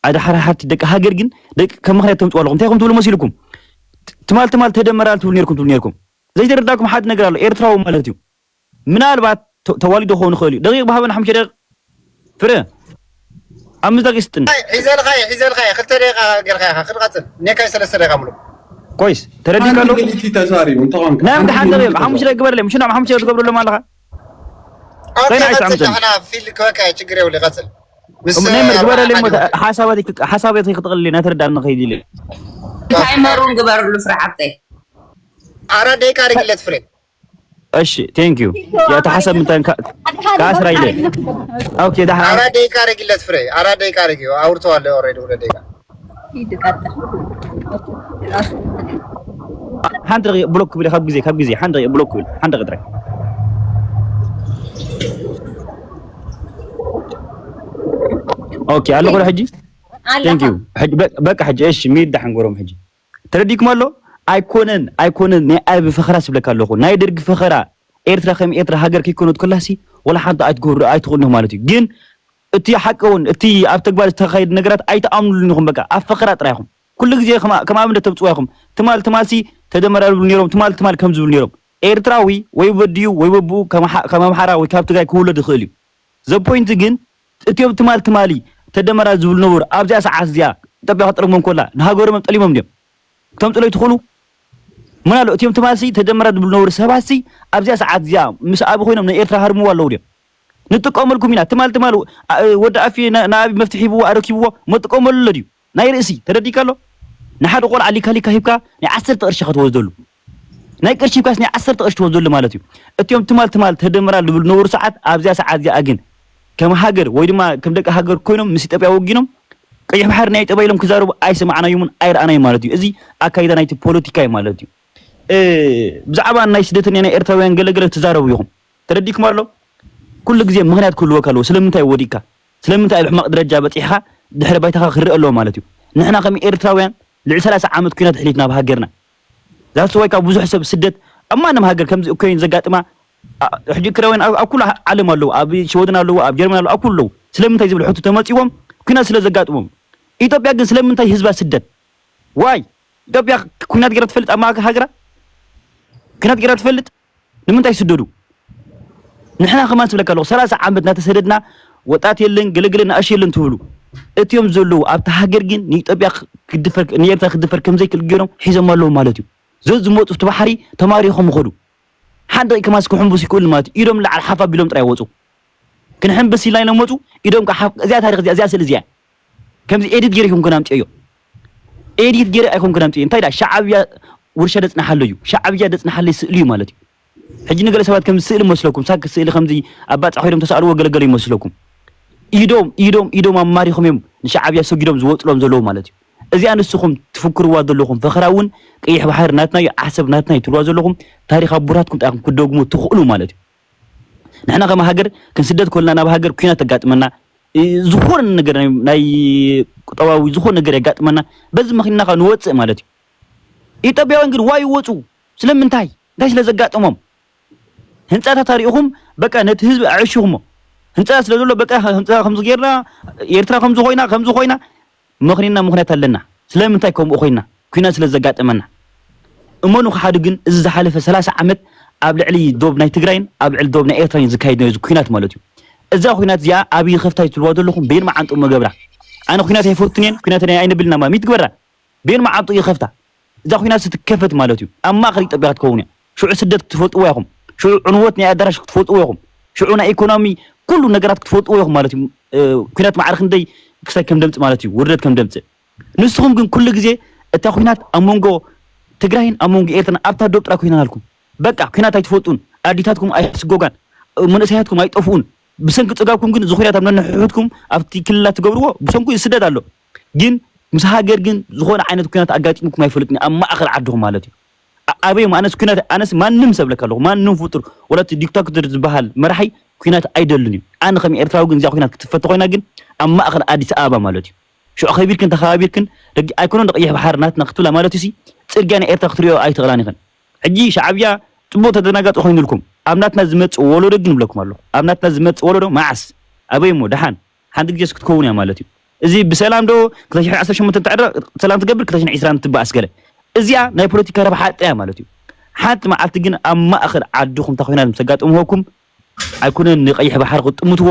A: አዳሐራሐት ደቂ ሃገር ግን ደቂ ከም ምክንያት ተምጽዋለኹም እንታይ ከም ትብሉ መሲልኩም ትማል ተደመራል ትብሉ ነርኩም ዘይተረዳኩም ሓደ ነገር አለ ኤርትራው ማለት እዩ ምናልባት ተዋሊዶ ኾኑ ኸሊ ደቂቅ በሃበና 5 ደቂቅ ፍረ አምስት ደቂቅ ስጥን
D: ሒዘልካ ክልተ ደቂቃ ገርካ ክርቀጽል ነካይ 3 ደቂቃ ሙሉ
A: كويس تردي كله
B: تزاري وانت وانك
A: نعم ده حد غير حمش لا قبر لي مش نعم حمش تقبر له مالها
D: فين عايز انا في الكوكا تجري ولا غسل
A: بس نمر قبر لي حساباتك تقلي نترد ان خيدي لي
J: تايمرون قبر له فرحتي
D: ارا دقيقه رجلت فري
A: ايش ثانك يو يا تحسب انت كاسر ايله اوكي ده
D: ارا دقيقه رجلت فري ارا دقيقه رجيو اورتوال اوريدي ولا دقيقه
F: يدقطع
A: حندري بلوك بلي خاب غزي حندري بلوك بلي حندري درك اوكي الله حجي ثانك يو حج بقى حج ايش ميد حنقورم حجي ترديكم الله ايكونن ني اب فخراس بلكالو ناي درغ فخرا ኤርትራ ከም ኤርትራ ሃገር ከይኮነት ኩላሲ ወላ ሓንተ ኣይትጎሩ ኣይትኹኑ ማለት እዩ ግን እቲ ሓቀውን እቲ ኣብ ተግባር ዝተኻይድ ነገራት ኣይተኣምኑልንኹም በቃ ኣብ ፈኸራ ጥራይኹም ኩሉ ግዜ ከማም እንደተብጽዋይኹም ትማልሲ ተደመራሉ ነይሮም ትማል ከም ዝብሉ ነይሮም ኤርትራዊ ወይ ወዲዩ ወይ ወቡ ከማምሓራ ወይ ካብ ትግራይ ክውለድ ይኽእል እዩ ዘ ፖይንት ግን እቲዮም ትማሊ ተደመራ ዝብሉ ነበር ኣብዚያ ሰዓት እዚያ ኢትዮጵያ ክጥርሞም ኮላ ንሃገሮም ጠሊሞም ድዮም ተምጽሎ ይትኹሉ ምናሉ እቲዮም ትማልሲ ተደመራ ዝብሉ ነበር ሰባሲ ኣብዚያ ሰዓት እዚያ ምስ ኣብ ኮይኖም ንኤርትራ ሃርሙ ኣለዉ ድዮም ንጥቀመልኩም ኢና ትማል ወደ ኣፊ ናቢ መፍትሒብዎ ኣረኪብዎ መጥቀመሉ ለድዩ ናይ ርእሲ ተረዲካሎ ንሓደ ቆልዓ ሊካ ሂብካ ናይ 10 ቅርሺ ክትወስደሉ ናይ ቅርሺ ሂብካስ ናይ 10 ቅርሺ ትወስደሉ ማለት እዩ እቲዮም ትማል ተደመራ ዝብሉ ነበር ሰዓት ኣብዚያ ሰዓት እዚያ ግን ከም ሃገር ወይ ድማ ከም ደቂ ሃገር ኮይኖም ምስ ኢትዮጵያ ወጊኖም ቀይሕ ባሕር ናይ ጠባይሎም ክዛረቡ ኣይሰማዕናዩምን ኣይረኣናዩ ማለት እዩ እዚ ኣካይዳ ናይቲ ፖለቲካ ማለት እዩ ብዛዕባ ናይ ስደተኛ ናይ ኤርትራውያን ገለገለ ተዛረቡ ይኹም ተረዲኩም ኣሎ ኩሉ ግዜ ምክንያት ክህልዎ ከለዎ ስለምንታይ ወዲካ ስለምንታይ ብሕማቅ ደረጃ በፂሕካ ድሕሪ ባይታኻ ክርእ ኣለዎ ማለት እዩ ንሕና ከም ኤርትራውያን ልዕሊ 30 ዓመት ኩናት ሕሊትና ብሃገርና ዛስ ወይ ካብ ብዙሕ ሰብ ስደት ኣማንም ሃገር ከምዚ ኡክሬን ዘጋጥማ ሕጂ ክራውያን ኣብ ኩሉ ዓለም ኣለዉ ኣብ ሽወድን ኣለዉ ኣብ ጀርመን ኣለዉ ኣብ ኩሉ ስለምንታይ ዝብል ሕቱ ተመፂዎም ኩናት ስለ ዘጋጥሞም ኢትዮጵያ ግን ስለምንታይ ህዝባ ስደት ዋይ ኢትዮጵያ ኩናት ገይራ ትፈልጥ ኣብ ሃገራ ኩናት ገይራ ትፈልጥ ንምንታይ ስደዱ ንሕና ከማን ትብለካ ኣለኹ 30 ዓመት ናተሰደድና ወጣት የለን ገለገለ ናእሽ የለን ትብሉ እቲዮም ዘለዉ ኣብታ ሃገር ግን ንኢትዮጵያ ንኤርትራ ክድፈር ከምዘይክእል ገይሮም ሒዞም ኣለዉ ማለት እዩ ዝመፁ ባሕሪ ተማሪኾም ይኸዱ ሓንቲ ከማስ ክሕንብሱ ይክእሉ ማለት እዩ ኢዶም ላዕሊ ሓፍ ኣቢሎም ጥራይ ወፁ ክንሕንብስ ኢልና ኢሎም መፁ ኢዶም እዚያ ታሪክ እዚያ ስእሊ እዚያ ከምዚ ኤዲት ገይረ ይኹም ክናምፅዮ ኤዲት ገይረ ኣይኹም ክናምፅዮ እንታይ ዳ ሻዕብያ ውርሻ ደፅናሓለ እዩ ሻዕብያ ደፅናሓለ ስእሊ እዩ ማለት እዩ ሕጂ ነገለ ሰባት ከምዚ ስእሊ መስለኩም ሳክ ስእሊ ከምዚ ኣባፃ ኮይዶም ተሳእልዎ ገለገለ ይመስለኩም ኢዶም አማሪኹም እዮም ንሻዕብያ ሰጊዶም ዝወጥሎም ዘለዉ ማለት እዩ እዚኣ ንስኹም ትፍክርዋ ዘለኹም ፈኽራውን ቀይሕ ባሕር ናትና ዓሰብ ናትና ትልዋ ዘለኹም ታሪኽ አቡራትኩም ጣኹም ክደግሙ ትኽእሉ ማለት እዩ ንሕና ከማ ሃገር ክንስደት ኮልና ናብ ሃገር ኩናት ተጋጥመና ዝኾነ ነገር ናይ ቁጠባዊ ዝኾነ ነገር ያጋጥመና በዚ ምኽንያት ንወፅእ ማለት እዩ ኢትዮጵያውያን ግን ዋይ ወፁ ስለምንታይ እንታይ ስለ ዘጋጥሞም ህንጻታት ታሪኹም በቃ ነቲ ህዝብ አዕሽኹሞ ህንጻ ስለ ዘሎ በቃ ህንጻ ከምዚ ጌርና ኤርትራ ከምዚ ኮይና ምኽንያት ኣለና ስለምንታይ ከምኡ ኮይና ኩናት ስለ ዘጋጥመና እመኑ ሓደ ግን እዚ ዝሓለፈ 30 ዓመት ኣብ ልዕሊ ዶብ ናይ ትግራይን ኣብ ልዕሊ ዶብ ናይ ኤርትራን ዝካየድ ነው ኩናት ማለት እዩ እዛ ኩናት እዚኣ ኣብይ ኸፍታይ ትልዋ ዘለኹም ቤን ማዓንጡ መገብራ ኣነ ኩናት ኣይፈትንን ኩናት ኣይንብልና ማ ሚትግበራ ቤን ማዓንጡ ይኸፍታ እዛ ኩናት ስትከፈት ማለት እዩ ኣብ ማእኸል ኢትዮጵያ ክትከውን ሽዑ ስደት ክትፈልጥዎ ኢኹም ሽዑ ዕንወት ናይ ኣዳራሽ ክትፈልጥዎ ኢኹም ሽዑ ናይ ኢኮኖሚ ኩሉ ነገራት ክትፈልጥዎ ኢኹም ማለት እዩ ኩናት ማዕርኽ እንደይ ክሳይ ከም ደምጽ ማለት እዩ ውርደት ከም ደምጽ ንስኹም ግን ኩሉ ግዜ እታ ኩናት ኣብ መንጎ ትግራይን ኣብ መንጎ ኤርትራን ኣብታ ዶብ ጥራ ኮይና አልኩም በቃ ኩናት ኣይትፈልጡን ኣዲታትኩም ኣይስጎጋን መንእሰያትኩም ኣይጠፍኡን ብሰንኪ ጽጋብኩም ግን ዝኹያት ኣብ ነንሕሑትኩም ኣብቲ ክልላት ትገብርዎ ብሰንኩ ይስደድ ኣሎ ግን ምስ ሃገር ግን ዝኾነ ዓይነት ኩናት ኣጋጢምኩም ኣይፈልጥኒ ኣብ ማእኸል ዓድኹም ማለት እዩ ኣበዮም ኣነስ ማንም ሰብለካ ኣለኹ ማንም ፍጡር ወላቲ ዲክታተር ዝበሃል መራሒ ኩናት ኣይደልን እዩ ኣነ ከም ኤርትራዊ ግን እዚኣ ኩናት ክትፈተ ኮይና ግን ኣብ ማእኸል አዲስ ኣበባ ማለት እዩ ሽዑ ኸቢርክን ተኸባቢርክን ደጊ ኣይኮነ ቀይሕ ባሕር ናትና ክትብላ ማለት እዩ ጽርግያ ናይ ኤርትራ ክትሪኦ ኣይትኽእላን ኢኸን ሕጂ ሻዕብያ ጽቡቕ ተደናጋፂ ኮይኑልኩም ኣብ ናትና ዝመጽእ ወለዶ ግን ንብለኩም ኣለኹ ኣብ ናትና ዝመጽእ ወለዶ ማዓስ ኣበይሞ ደሓን ሓንቲ ግዜ ክትከውን እያ ማለት እዩ እዚ ብሰላም ዶ 2018 ተዕረ ሰላም ትገብር 2020 ትባኣስ ገለ እዚኣ ናይ ፖለቲካ ረብሓ ጥያ ማለት እዩ ሓንቲ መዓልቲ ግን ኣብ ማእኸል ዓድኹም ተኾይና ምሰጋጥምኩም ኣይኮነን ንቀይሕ ባሕር ክትጥምትዎ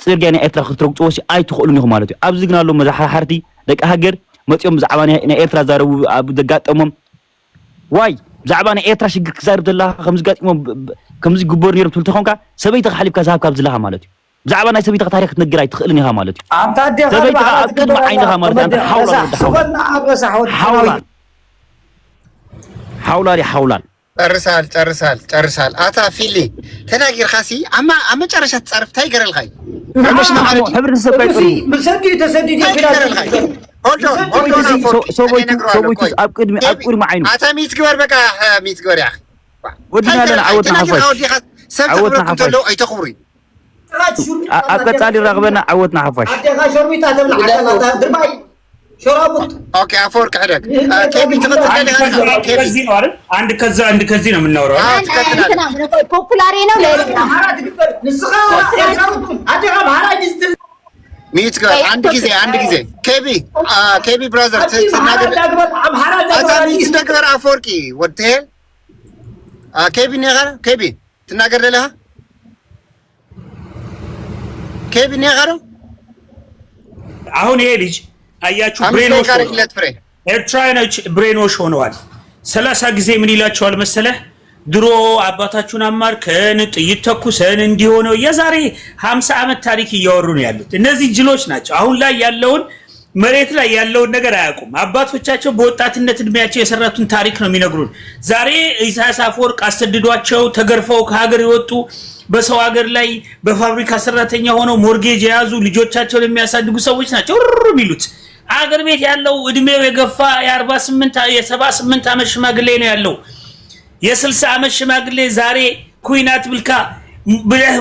A: ጽርግያ ናይ ኤርትራ ክትረግጽዎ ኣይትኽእሉን ኢኹም ማለት እዩ ኣብዚ ግን ኣሎ መዛሓርቲ ደቂ ሃገር መጽኦም ብዛዕባ ናይ ኤርትራ ዛረቡ ኣብ ዘጋጠሞም ዋይ ብዛዕባ ናይ ኤርትራ ሽግር ክዛርብ ዘለኻ ከምዚ ጋጢሞም ከምዚ ግበር ነይሮም ትብል ተኾንካ ሰበይትኻ ሓሊፍካ ዝሃብካ ኣብዝለኻ ማለት እዩ ብዛዕባ ናይ ሰበይትኻ ታሪክ ክትነግር ኣይትኽእልን ኢኻ ማለት እዩ ሰበይትኻ ኣብ ቅድሚ ዓይንኻ ማለት እዩ ሓውላል
D: ጨርሳል ኣታ ፊሊ ተናጊርካሲ ኣማ ኣብ መጨረሻ ትፀርፍ እንታይ ገረልካይ
A: ሕብረተሰብ
H: ብሰንኪ ተሰዲድ
A: ሰቦይቱ ኣብ ቅድሚ ዓይኑ
D: ኣታ ሚትግበር በቃ ሚትግበር ያ
A: ወዲና ለና ዓወትና ሓፋሽ
D: ሰብተብረኩ እንተለዉ ኣይተኽብሩ
A: ኣብ ቀጻሊ ረኽበና ዓወትና ሓፋሽ
H: ኣዴኻ ሸርቢታ ተብላ ድርባይ ሸራቡት
D: ኦኬ አፈወርቅ ሕደግ ኬቢ
E: ከዚህ ነው አይደል አንድ ከዚህ ነው የምናወራው
F: ፖፑላሪ ነው
D: ሚት ጋር አንድ ጊዜ ኬቢ ብራዘር ተናገር አታ ሚት ነገር አፈወርቂ ወጥተህ ኬቢ ነገር ኬቢ ተናገር ለለህ ኬቢ ነገር
E: አሁን ይሄ ልጅ አያችሁ ኤርትራውያኖች ብሬኖች ሆነዋል 30 ጊዜ ምን ይላቸዋል መሰለህ ድሮ አባታችሁን አማርከን ጥይት ተኩሰን እንዲሆነው የዛሬ 50 ዓመት ታሪክ እያወሩ ነው ያሉት እነዚህ ጅሎች ናቸው አሁን ላይ ያለውን መሬት ላይ ያለውን ነገር አያውቁም አባቶቻቸው በወጣትነት እድሜያቸው የሰራቱን ታሪክ ነው የሚነግሩን ዛሬ ኢሳያስ አፈወርቅ አስተድዷቸው ተገርፈው ከሀገር ይወጡ በሰው ሀገር ላይ በፋብሪካ ሰራተኛ ሆነው ሞርጌጅ የያዙ ልጆቻቸውን የሚያሳድጉ ሰዎች ናቸው የሚሉት አገር ቤት ያለው እድሜው የገፋ የ48 የ78 ዓመት ሽማግሌ ነው ያለው የ60 ዓመት ሽማግሌ ዛሬ ኩይናት ብልካ ብለህ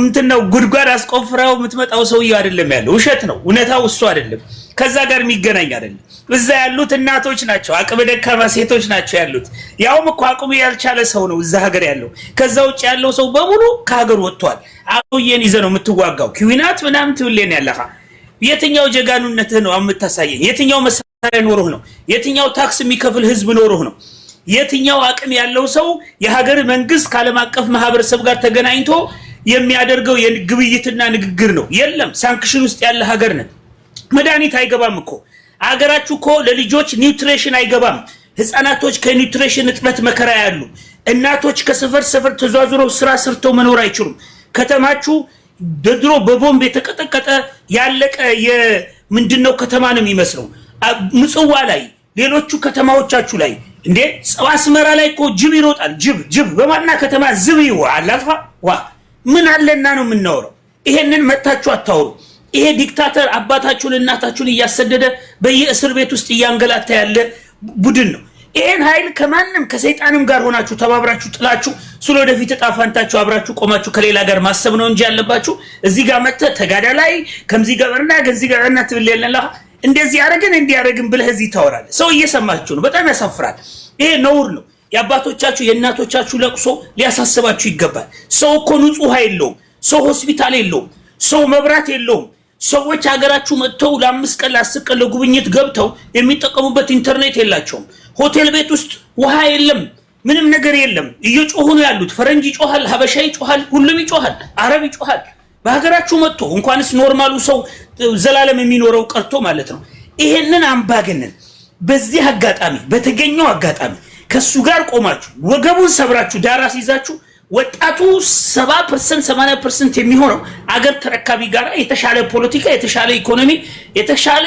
E: እንተነው ጉድጓድ አስቆፍራው የምትመጣው ሰውዬው አይደለም ያለው ውሸት ነው እውነታው እሱ አይደለም ከዛ ጋር የሚገናኝ አይደለም እዛ ያሉት እናቶች ናቸው አቅመ ደካማ ሴቶች ናቸው ያሉት ያውም እኮ አቅሙ ያልቻለ ሰው ነው እዛ ሀገር ያለው ከዛ ውጭ ያለው ሰው በሙሉ ከሀገር ወጥቷል አቆየን ይዘ ነው የምትዋጋው ኩይናት ምናምን ትብለን ያለኻ የትኛው ጀጋኑነትህ ነው የምታሳየኝ የትኛው መሳሪያ ኖርህ ነው የትኛው ታክስ የሚከፍል ህዝብ ኖርህ ነው የትኛው አቅም ያለው ሰው የሀገር መንግስት ካለም አቀፍ ማህበረሰብ ጋር ተገናኝቶ የሚያደርገው የግብይትና ንግግር ነው የለም ሳንክሽን ውስጥ ያለ ሀገር ነን መድኃኒት አይገባም እኮ አገራችሁ እኮ ለልጆች ኒውትሪሽን አይገባም ህፃናቶች ከኒውትሪሽን እጥረት መከራ ያሉ እናቶች ከሰፈር ተዟዙረው ስራ ሰርተው መኖር አይችሉም ከተማችሁ ድሮ በቦምብ የተቀጠቀጠ ያለቀ የምንድነው ከተማ ነው የሚመስለው ምጽዋ ላይ ሌሎቹ ከተማዎቻችሁ ላይ እንዴ አስመራ ላይ እኮ ጅብ ይሮጣል ጅብ በማና ከተማ ዝብ ይዋላልፋ ዋ ምን አለና ነው የምናወራው ይሄንን መታችሁ አታውሩ ይሄ ዲክታተር አባታችሁን እናታችሁን እያሰደደ በየእስር ቤት ውስጥ እያንገላታ ያለ ቡድን ነው። ይሄን ኃይል ከማንም ከሰይጣንም ጋር ሆናችሁ ተባብራችሁ ጥላችሁ ስለወደፊት ዕጣ ፈንታችሁ አብራችሁ ቆማችሁ ከሌላ ጋር ማሰብ ነው እንጂ ያለባችሁ እዚህ ጋር መጥተህ ተጋዳላይ ከምዚህ ጋርና ከዚህ ጋርና ትብለለላ እንደዚህ ያረግን እንዲያረግን ብለህ እዚህ ታወራለህ። ሰው እየሰማችሁ ነው። በጣም ያሳፍራል። ይሄ ነውር ነው። የአባቶቻችሁ የእናቶቻችሁ ለቅሶ ሊያሳስባችሁ ይገባል። ሰው እኮ ንጹህ የለውም። ሰው ሆስፒታል የለውም። ሰው መብራት የለውም። ሰዎች ሀገራችሁ መጥተው ለ5 ቀን ለ10 ቀን ለጉብኝት ገብተው የሚጠቀሙበት ኢንተርኔት የላቸውም። ሆቴል ቤት ውስጥ ውሃ የለም። ምንም ነገር የለም። እየጮሁ ነው ያሉት። ፈረንጅ ይጮሃል፣ ሀበሻ ይጮሃል፣ ሁሉም ይጮሃል፣ አረብ ይጮሃል። በሀገራችሁ መጥቶ እንኳንስ ኖርማሉ ሰው ዘላለም የሚኖረው ቀርቶ ማለት ነው። ይሄንን አምባገነን በዚህ አጋጣሚ በተገኘው አጋጣሚ ከሱ ጋር ቆማችሁ ወገቡን ሰብራችሁ ዳራስ ይዛችሁ ወጣቱ 70% 80% የሚሆነው አገር ተረካቢ ጋር የተሻለ ፖለቲካ የተሻለ ኢኮኖሚ የተሻለ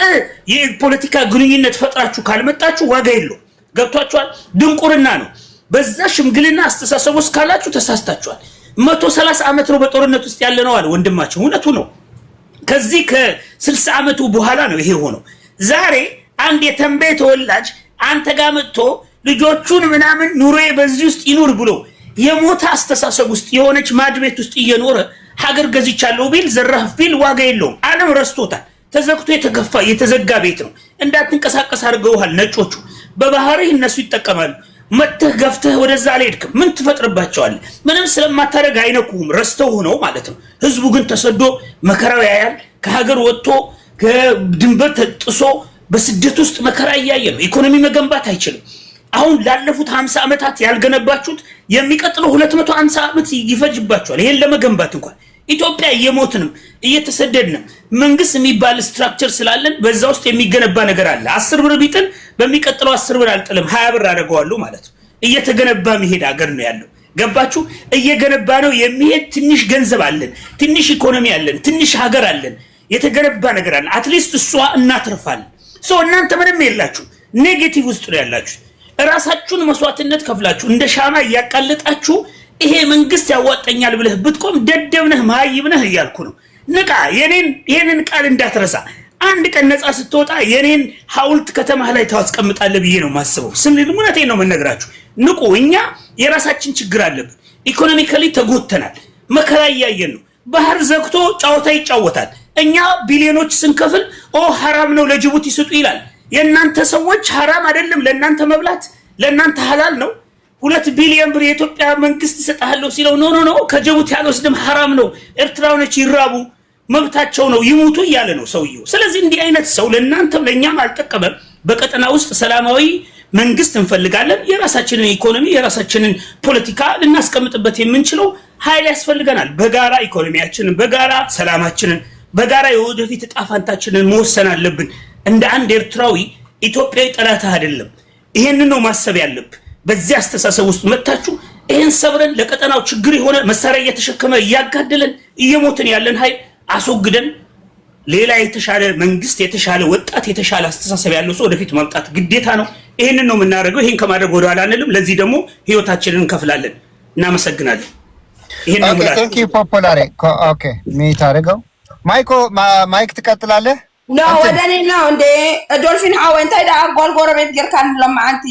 E: የፖለቲካ ግንኙነት ፈጥራችሁ ካልመጣችሁ ዋጋ የለው። ገብቷችኋል? ድንቁርና ነው። በዛ ሽምግልና አስተሳሰብ ውስጥ ካላችሁ ተሳስታችኋል። 130 ዓመት ነው በጦርነት ውስጥ ያለ ነው አለ ወንድማችን። እውነቱ ነው። ከዚህ ከ60 ዓመቱ በኋላ ነው ይሄ ሆኖ ዛሬ አንድ የተንበይ ተወላጅ አንተ ጋር መጥቶ ልጆቹን ምናምን ኑሮዬ በዚህ ውስጥ ይኑር ብሎ የሞተ አስተሳሰብ ውስጥ የሆነች ማድ ቤት ውስጥ እየኖረ ሀገር ገዝቻለሁ ቢል ዘራፍ ቢል ዋጋ የለውም። ዓለም ረስቶታል። ተዘግቶ የተገፋ የተዘጋ ቤት ነው። እንዳትንቀሳቀስ አድርገውሃል ነጮቹ። በባህሪህ እነሱ ይጠቀማሉ። መተህ ገፍተህ ወደዛ አልሄድክም። ምን ትፈጥርባቸዋለህ? ምንም ስለማታደርግ አይነኩህም። ረስተው ሆነው ማለት ነው። ህዝቡ ግን ተሰዶ መከራው ያያል። ከሀገር ወጥቶ ከድንበር ተጥሶ በስደት ውስጥ መከራ እያየ ነው። ኢኮኖሚ መገንባት አይችልም። አሁን ላለፉት 50 ዓመታት ያልገነባችሁት የሚቀጥለው 250 ዓመት ይፈጅባችኋል። ይሄን ለመገንባት እንኳን ኢትዮጵያ እየሞትንም እየተሰደድንም መንግስት የሚባል ስትራክቸር ስላለን በዛ ውስጥ የሚገነባ ነገር አለ። 10 ብር ቢጥል በሚቀጥለው 10 ብር አልጥልም 20 ብር አደርገዋለሁ ማለት ነው። እየተገነባ መሄድ ሀገር ነው ያለው። ገባችሁ? እየገነባ ነው የሚሄድ ትንሽ ገንዘብ አለን፣ ትንሽ ኢኮኖሚ አለን፣ ትንሽ ሀገር አለን፣ የተገነባ ነገር አለ። አትሊስት እሷ እናትርፋለን። ሰው እናንተ ምንም የላችሁ፣ ኔጌቲቭ ውስጥ ነው ያላችሁ። ራሳችሁን መስዋዕትነት ከፍላችሁ እንደ ሻማ እያቃለጣችሁ ይሄ መንግስት ያዋጣኛል ብለህ ብትቆም ደደብነህ ማይብነህ እያልኩ ነው። ንቃ። የኔን ቃል እንዳትረሳ። አንድ ቀን ነፃ ስትወጣ የኔን ሐውልት ከተማህ ላይ ታስቀምጣለህ ብዬ ነው ማስበው። እውነቴን ነው የምነግራችሁ። ንቁ። እኛ የራሳችን ችግር አለብን። ኢኮኖሚካሊ ተጎተናል። መከራ እያየን ነው። ባህር ዘግቶ ጫወታ ይጫወታል። እኛ ቢሊዮኖች ስንከፍል ሐራም ነው ለጅቡቲ ስጡ ይላል። የእናንተ ሰዎች ሐራም አይደለም ለእናንተ መብላት፣ ለእናንተ ሐላል ነው። 2 ቢሊዮን ብር የኢትዮጵያ መንግስት ይሰጣለው ሲለው ኖ ከጅቡቲ አልወስድም ሐራም ነው፣ ኤርትራውያኖች ይራቡ መብታቸው ነው ይሙቱ እያለ ነው ሰውየው። ስለዚህ እንዲህ አይነት ሰው ለእናንተም ለእኛም አልጠቀመም። በቀጠና ውስጥ ሰላማዊ መንግስት እንፈልጋለን። የራሳችንን ኢኮኖሚ የራሳችንን ፖለቲካ ልናስቀምጥበት የምንችለው ኃይል ያስፈልገናል። በጋራ ኢኮኖሚያችንን፣ በጋራ ሰላማችንን፣ በጋራ የወደፊት ዕጣ ፈንታችንን መወሰን አለብን። እንደ አንድ ኤርትራዊ ኢትዮጵያዊ ጠላት አይደለም። ይሄንን ነው ማሰብ ያለብን። በዚህ አስተሳሰብ ውስጥ መታችሁ ይሄን ሰብረን ለቀጠናው ችግር የሆነ መሳሪያ እየተሸከመ እያጋደለን እየሞትን ያለን ኃይል አስወግደን ሌላ የተሻለ መንግስት የተሻለ ወጣት የተሻለ አስተሳሰብ ያለው ሰው ወደፊት ማምጣት ግዴታ ነው። ይሄንን ነው የምናደርገው። ይሄን ከማድረግ ወደ ኋላ አንልም። ለዚህ ደግሞ ህይወታችንን እንከፍላለን። እናመሰግናለን። ይሄን ነው ማለት
L: ቴንክ ዩ ፖፑላሪ ኦኬ ሚት አድርገው ማይክ ትቀጥላለህ።
J: ኖ ወደኔ ነው እንደ ዶልፊን ሐው እንታይ ዳ ጎልጎረቤት ገርካን ለማንቲ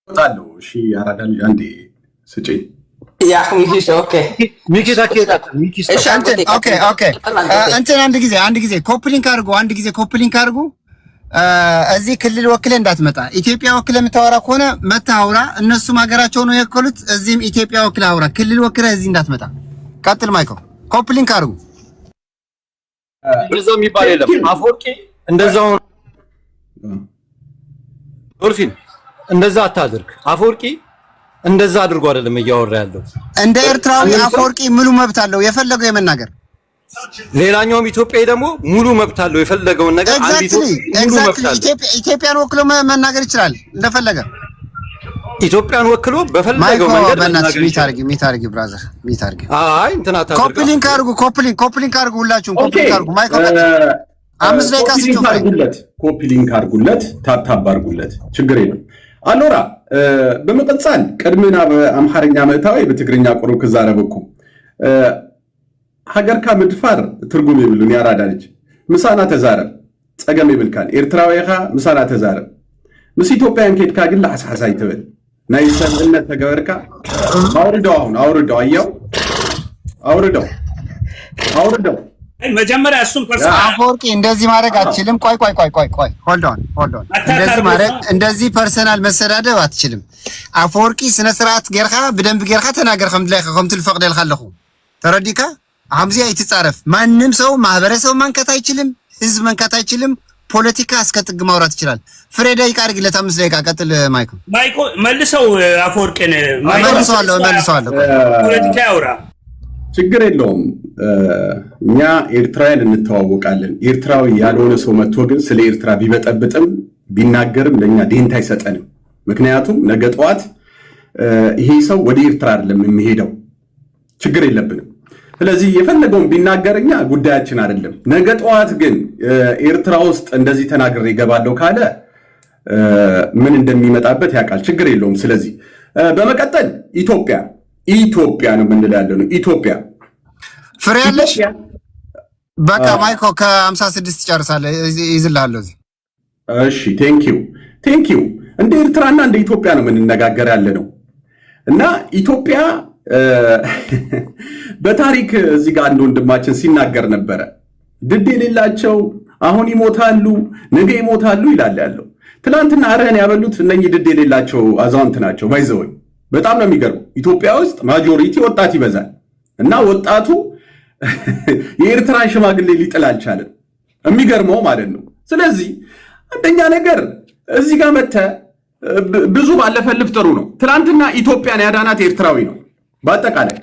B: ጣሉ እሺ ያራዳል አንዴ ስጪኝ
J: ያ ሚኪስ ኦኬ
L: ሚኪስ እሺ ኦኬ እንትን አንድ ጊዜ ኮፕሊንግ አድርጉ። አንድ ጊዜ ኮፕሊንግ አድርጉ። እዚህ ክልል ወክለ እንዳትመጣ። ኢትዮጵያ ወክለ የምታወራ ከሆነ መተህ አውራ። እነሱም ሀገራቸው ነው የወከሉት። እዚህም ኢትዮጵያ ወክለ አውራ። ክልል ወክለ እዚህ እንዳትመጣ። ቀጥል ማይኮ። ኮፕሊንግ አድርጉ።
G: እንደዛው የሚባል የለም። አፈወርቂ እንደዛው ዶልፊን እንደዛ አታድርግ። አፈወርቂ እንደዛ አድርጎ አይደለም እያወራ ያለው።
L: እንደ ኤርትራዊ አፈወርቂ ሙሉ መብት አለው የፈለገው የመናገር።
G: ሌላኛውም ኢትዮጵያዊ ደግሞ ሙሉ መብት አለው የፈለገውን ነገር።
L: ኢትዮጵያን ወክሎ መናገር ይችላል እንደፈለገ።
G: ኢትዮጵያን ወክሎ በፈለገው መንገድ
L: መናገር ይችላል። ሚታርጊ ብራዘር ሚታርጊ።
G: አይ እንትና ታድርግ።
L: ኮፕሊንግ አድርጉ። ኮፕሊንግ አድርጉ። ሁላችሁም ኮፕሊንግ አድርጉ። ማይኮ 5 ደቂቃ
B: ሲጨምሩለት ኮፕሊንግ አድርጉለት፣ ታፕታፕ አድርጉለት። ችግር የለም። አሎራ በመቀጠል ቅድምና በአምሓርኛ ምእታዊ በትግርኛ ቁሩብ ክዛረበኩ ሃገርካ ምድፋር ትርጉም ይብሉን ያራዳልጅ ምሳና ተዛረብ ጸገም ይብልካል ኤርትራዊኻ ምሳና ተዛረብ ምስ ኢትዮጵያን ኬድካ ግን ለሐሳሳይ ትብል ናይ ሰብነት ተገበርካ አውርደው አያው አውርደው
E: መጀመሪያ እሱም
L: አፈወርቂ እንደዚህ ማድረግ አትችልም። ቆይ ሆልድ ኦን እንደዚህ ፐርሰናል መሰዳደብ አትችልም። አፈወርቂ ስነ ስርዓት ጌርካ በደንብ ጌርካ ተናገር ከም ትልፈቅደልካ ኣለኹ ተረዲካ አምዚ አይትጻረፍ ማንም ሰው ማህበረሰብ መንከት አይችልም፣ ህዝብ መንከት አይችልም። ፖለቲካ እስከ ጥግ ማውራት ይችላል። ፍሬዳ ይቃርግ ለ5 ደቂቃ ቀጥል። ማይኮ
E: መልሰው አፈወርቂን
L: መልሰዋለሁ
E: ፖለቲካ ያውራ
B: ችግር የለውም። እኛ ኤርትራውያን እንተዋወቃለን። ኤርትራዊ ያልሆነ ሰው መጥቶ ግን ስለ ኤርትራ ቢበጠብጥም ቢናገርም ለኛ ዴንታ አይሰጠንም። ምክንያቱም ነገ ጠዋት ይሄ ሰው ወደ ኤርትራ አይደለም የሚሄደው፣ ችግር የለብንም። ስለዚህ የፈለገውን ቢናገርኛ ጉዳያችን አይደለም። ነገ ጠዋት ግን ኤርትራ ውስጥ እንደዚህ ተናግሬ ይገባለሁ ካለ ምን እንደሚመጣበት ያውቃል። ችግር የለውም። ስለዚህ በመቀጠል ኢትዮጵያ ነው የምንለው ያለው ኢትዮጵያ
L: ፍሬ ያለሽ በቃ ማይኮ ከ56 ጨርሳለህ ይዝልሃለሁ እዚህ።
B: እሺ ቴንክ ዩ እንደ ኤርትራና እንደ ኢትዮጵያ ነው የምንነጋገር ያለ ነው እና ኢትዮጵያ በታሪክ እዚህ ጋር አንድ ወንድማችን ሲናገር ነበረ። ድድ የሌላቸው አሁን ይሞታሉ ነገ ይሞታሉ ይላል ያለው። ትላንትና አረህን ያበሉት እነኚህ ድድ የሌላቸው አዛውንት ናቸው። ባይዘወይ በጣም ነው የሚገርመው። ኢትዮጵያ ውስጥ ማጆሪቲ ወጣት ይበዛል እና ወጣቱ የኤርትራን ሽማግሌ ሊጥል አልቻለም። የሚገርመው ማለት ነው። ስለዚህ አንደኛ ነገር እዚህ ጋር መተህ ብዙ ባለፈልፍ ጥሩ ነው። ትላንትና ኢትዮጵያን ያዳናት ኤርትራዊ ነው። በአጠቃላይ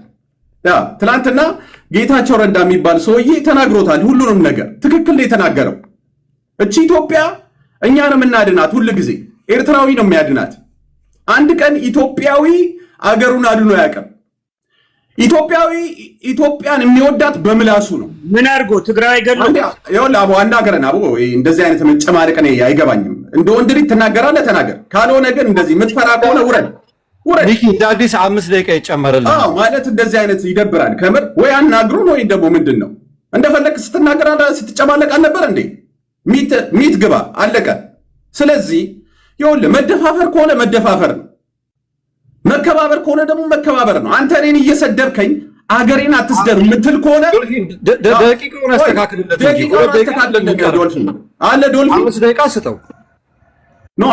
B: ትላንትና ጌታቸው ረዳ የሚባል ሰውዬ ተናግሮታል። ሁሉንም ነገር ትክክል ነው የተናገረው። እቺ ኢትዮጵያ እኛን የምናድናት ሁሉ ጊዜ ኤርትራዊ ነው የሚያድናት። አንድ ቀን ኢትዮጵያዊ አገሩን አድኖ ያውቅም። ኢትዮጵያዊ ኢትዮጵያን የሚወዳት በምላሱ ነው።
E: ምን አድርጎ ትግራይ ገሎ
B: አቦ አናገረን አቦ እንደዚህ አይነት መጨማለቅ ነው አይገባኝም። እንደ ወንድ ልጅ ትናገራለህ ተናገር፣ ካልሆነ ግን እንደዚህ የምትፈራ ከሆነ ውረድ።
G: ኒኪ እንደ አዲስ 5 ደቂቃ ይጨመርልህ።
B: ማለት እንደዚህ አይነት ይደብራል ከምር። ወይ አናግሩን ወይ ደግሞ ምንድን ነው እንደፈለክ ስትናገር ስትጨማለቅ አልነበር እንዴ? ሚት ግባ አለቀ። ስለዚህ ይኸውልህ መደፋፈር ከሆነ መደፋፈር ነው፣ መከባበር ከሆነ ደግሞ መከባበር ነው። አንተ እኔን እየሰደብከኝ አገሬን አትስደብ የምትል ከሆነ
G: ደቂቃውን አስተካክልለት
B: አለ ዶልፊን
G: 5 ደቂቃ ስጠው።
B: ኖ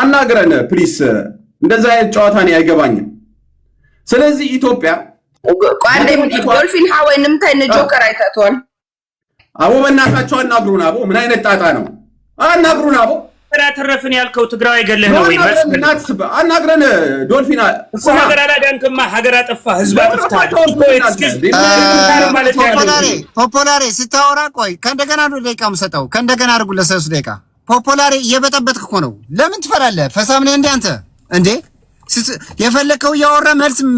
B: አናግረን ፕሊስ። እንደዛ አይነት ጨዋታ እኔ አይገባኝም። ስለዚህ ኢትዮጵያ
J: ቋንዴ ዶልፊን ሐወይ ንምታይ ንጆከር አይታቷል።
B: አቦ በእናታቸው አናግሩን። አቦ ምን አይነት ጣጣ ነው? አናግሩን አቦ
E: ተረፈን ያልከው ትግራይ ገለህ ነው ወይ?
B: አናግረን ዶልፊን
E: ሀገር አላዳንክማ፣ ሀገር አጠፋ፣ ህዝብ አጥፍታ
L: ፖፖላሬ ስታወራ ቆይ ከእንደገና ነው ደቂቃ የምሰጠው። ከእንደገና አድርጉ ለ3 ደቂቃ። ፖፖላሬ እየበጠበጥክ እኮ ነው። ለምን ትፈራለህ? ፈሳም ነህ እንዴ አንተ? እንዴ የፈለከው እያወራ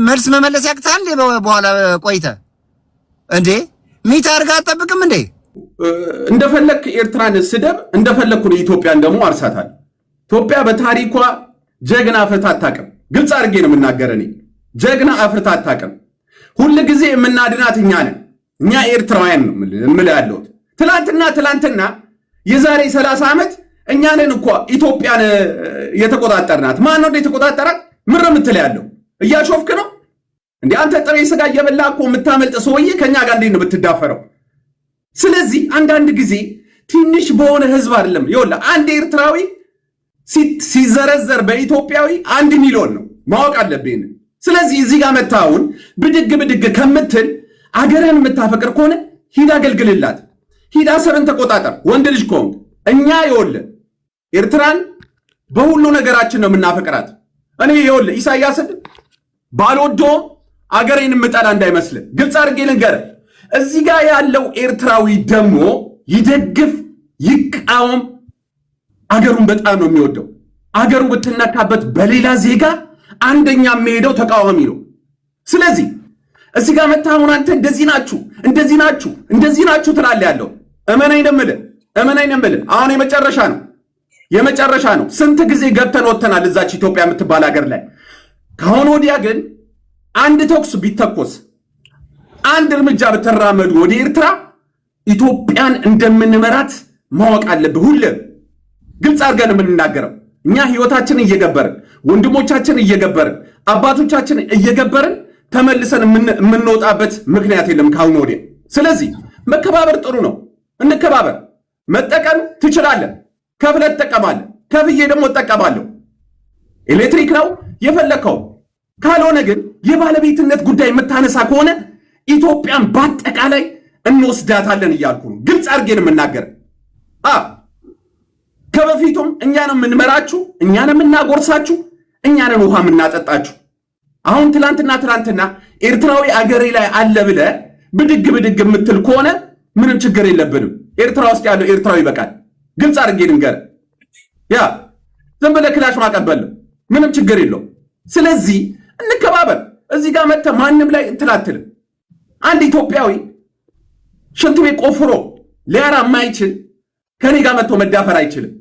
L: መልስ መመለስ ያቅታል እንዴ? በኋላ ቆይተህ እንዴ ሚት አድርጋ አትጠብቅም እንዴ?
B: እንደፈለክ ኤርትራን ስደብ፣ እንደፈለኩ ነው ኢትዮጵያን ደግሞ አርሳታል። ኢትዮጵያ በታሪኳ ጀግና አፍርታ አታውቅም። ግልጽ አድርጌ ነው የምናገር። እኔ ጀግና አፍርታ አታውቅም። ሁል ጊዜ የምናድናት እኛ ነን። እኛ ኤርትራውያን ነው የምልህ ያለሁት። ትላንትና የዛሬ 30 ዓመት እኛ ነን እኮ ኢትዮጵያን የተቆጣጠርናት። ማን ነው የተቆጣጠራት? ምን የምትል ያለው እያሾፍክ ነው እንዴ? አንተ ጥሬ ስጋ እየበላ እኮ የምታመልጥ ሰውዬ ከኛ ጋር እንዴት ነው የምትዳፈረው? ስለዚህ አንዳንድ ጊዜ ትንሽ በሆነ ህዝብ አይደለም። ይኸውልህ አንድ ኤርትራዊ ሲዘረዘር በኢትዮጵያዊ 1 ሚሊዮን ነው። ማወቅ አለብኝ። ስለዚህ እዚህ ጋር መታውን ብድግ ከምትል አገርን የምታፈቅር ከሆነ ሂድ አገልግልላት፣ ሂድ አሰብን ተቆጣጠር። ወንድ ልጅ ከሆንክ እኛ ይኸውልህ ኤርትራን በሁሉ ነገራችን ነው የምናፈቅራት። እኔ ይኸውልህ ኢሳያስን ባልወደውም አገሬን የምጠላ እንዳይመስልህ፣ ግልጽ አድርጌ ልንገርህ። እዚህ ጋር ያለው ኤርትራዊ ደግሞ ይደግፍ ይቃወም፣ አገሩን በጣም ነው የሚወደው። አገሩ ብትነካበት በሌላ ዜጋ አንደኛ የሚሄደው ተቃዋሚ ነው። ስለዚህ እዚህ ጋር መታሁን አንተ እንደዚህ ናችሁ ትላለህ ያለው እመናኝ ነው የምልህ። አሁን የመጨረሻ ነው። ስንት ጊዜ ገብተን ወጥተናል እዛች ኢትዮጵያ የምትባል ሀገር ላይ። ከአሁን ወዲያ ግን አንድ ተኩስ ቢተኮስ አንድ እርምጃ በተራመዱ ወደ ኤርትራ ኢትዮጵያን እንደምንመራት ማወቅ አለብህ። ሁሌም ግልጽ አድርገን የምንናገረው እኛ ህይወታችንን እየገበርን ወንድሞቻችን እየገበርን አባቶቻችን እየገበርን ተመልሰን የምንወጣበት ምክንያት የለም ካሁን ወዲያ። ስለዚህ መከባበር ጥሩ ነው፣ እንከባበር። መጠቀም ትችላለህ፣ ከፍለህ ትጠቀማለህ፣ ከፍዬ ደግሞ እጠቀማለሁ። ኤሌክትሪክ ነው የፈለከው። ካልሆነ ግን የባለቤትነት ጉዳይ የምታነሳ ከሆነ ኢትዮጵያን በአጠቃላይ እንወስዳታለን እያልኩ ነው። ግልጽ አድርጌን የምናገር ከበፊቱም እኛንም የምንመራችሁ፣ እኛንም የምናጎርሳችሁ፣ እኛንን ውሃ የምናጠጣችሁ። አሁን ትላንትና ኤርትራዊ አገሬ ላይ አለ ብለህ ብድግ የምትል ከሆነ ምንም ችግር የለብንም። ኤርትራ ውስጥ ያለው ኤርትራዊ ይበቃል። ግልጽ አድርጌ ልንገር፣ ያ ዝም ብለህ ክላሽ ማቀበል ነው፣ ምንም ችግር የለው። ስለዚህ እንከባበር። እዚህ ጋር መጥተህ ማንም ላይ እንትን አትልም። አንድ ኢትዮጵያዊ ሽንት ቤት ቆፍሮ ሊያራ የማይችል ከኔ ጋር መጥቶ መዳፈር አይችልም።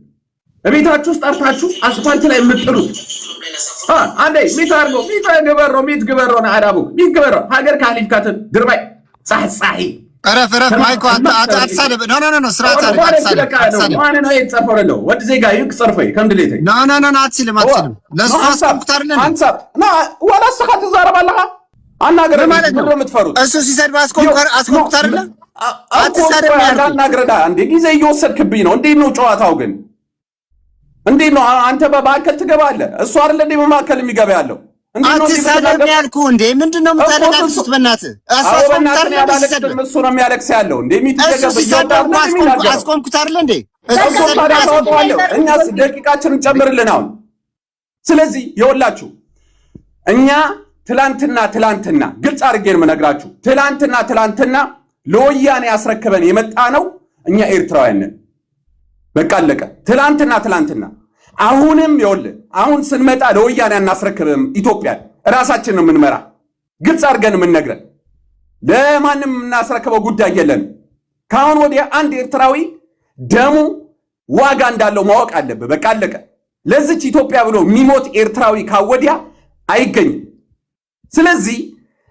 B: እቤታችሁ ውስጥ አርታችሁ አስፋልት ላይ የምጥሉት አንዴ ሚት ግበሮ አዳቡ ሚት ግበሮ ሀገር ካሊፍ ካትን ድርባይ ጻሕጻሒ
L: ረፍ ማይኮ አትሳደብ። ኖ ስርዓት አትሳደብ።
B: ማን ነው የተጻፈው? ወድ ዜጋ ይክ ጽርፈይ ከም ድሌተ
L: ኖ አትችልም። ለሱ አስቆምታርነ
B: ወላ ሰኻት ተዛረባለህ አናገረ ማለት ነው የምትፈሩት።
L: እሱ ሲሰድብ አስቆምታርነ አትሳደብ።
B: አናገረዳ እንዴ ጊዜ እየወሰድክብኝ ነው። እንዴት ነው ጨዋታው ግን? እንዴት ነው አንተ በማዕከል ትገባለህ? እሱ አይደል እንዴ በማዕከል የሚገባ ያለው?
L: አትሳደብ ያልኩህ እንዴ? ምንድነው የምታለቅሱት? በእናትህ አስቆምታርነ
B: እሱ ነው የሚያለቅስ ያለው እንዴ?
L: አስቆምኩት አይደል እንዴ?
B: እኛስ ደቂቃችንን ጨምርልን አሁን። ስለዚህ የወላችሁ እኛ ትላንትና ግልጽ አድርጌ ነው የምነግራችሁ። ትላንትና ለወያኔ ያስረክበን የመጣ ነው እኛ ኤርትራውያን ነን። በቃ አለቀ። ትላንትና አሁንም ይኸውልህ፣ አሁን ስንመጣ ለወያኔ አናስረክብም። ኢትዮጵያን ራሳችን ነው የምንመራ። ግልጽ አድርገን የምንነግረን ለማንም የምናስረክበው ጉዳይ የለንም። ከአሁን ወዲያ አንድ ኤርትራዊ ደሙ ዋጋ እንዳለው ማወቅ አለብህ። በቃ አለቀ። ለዚች ኢትዮጵያ ብሎ የሚሞት ኤርትራዊ ካወዲያ አይገኝም። ስለዚህ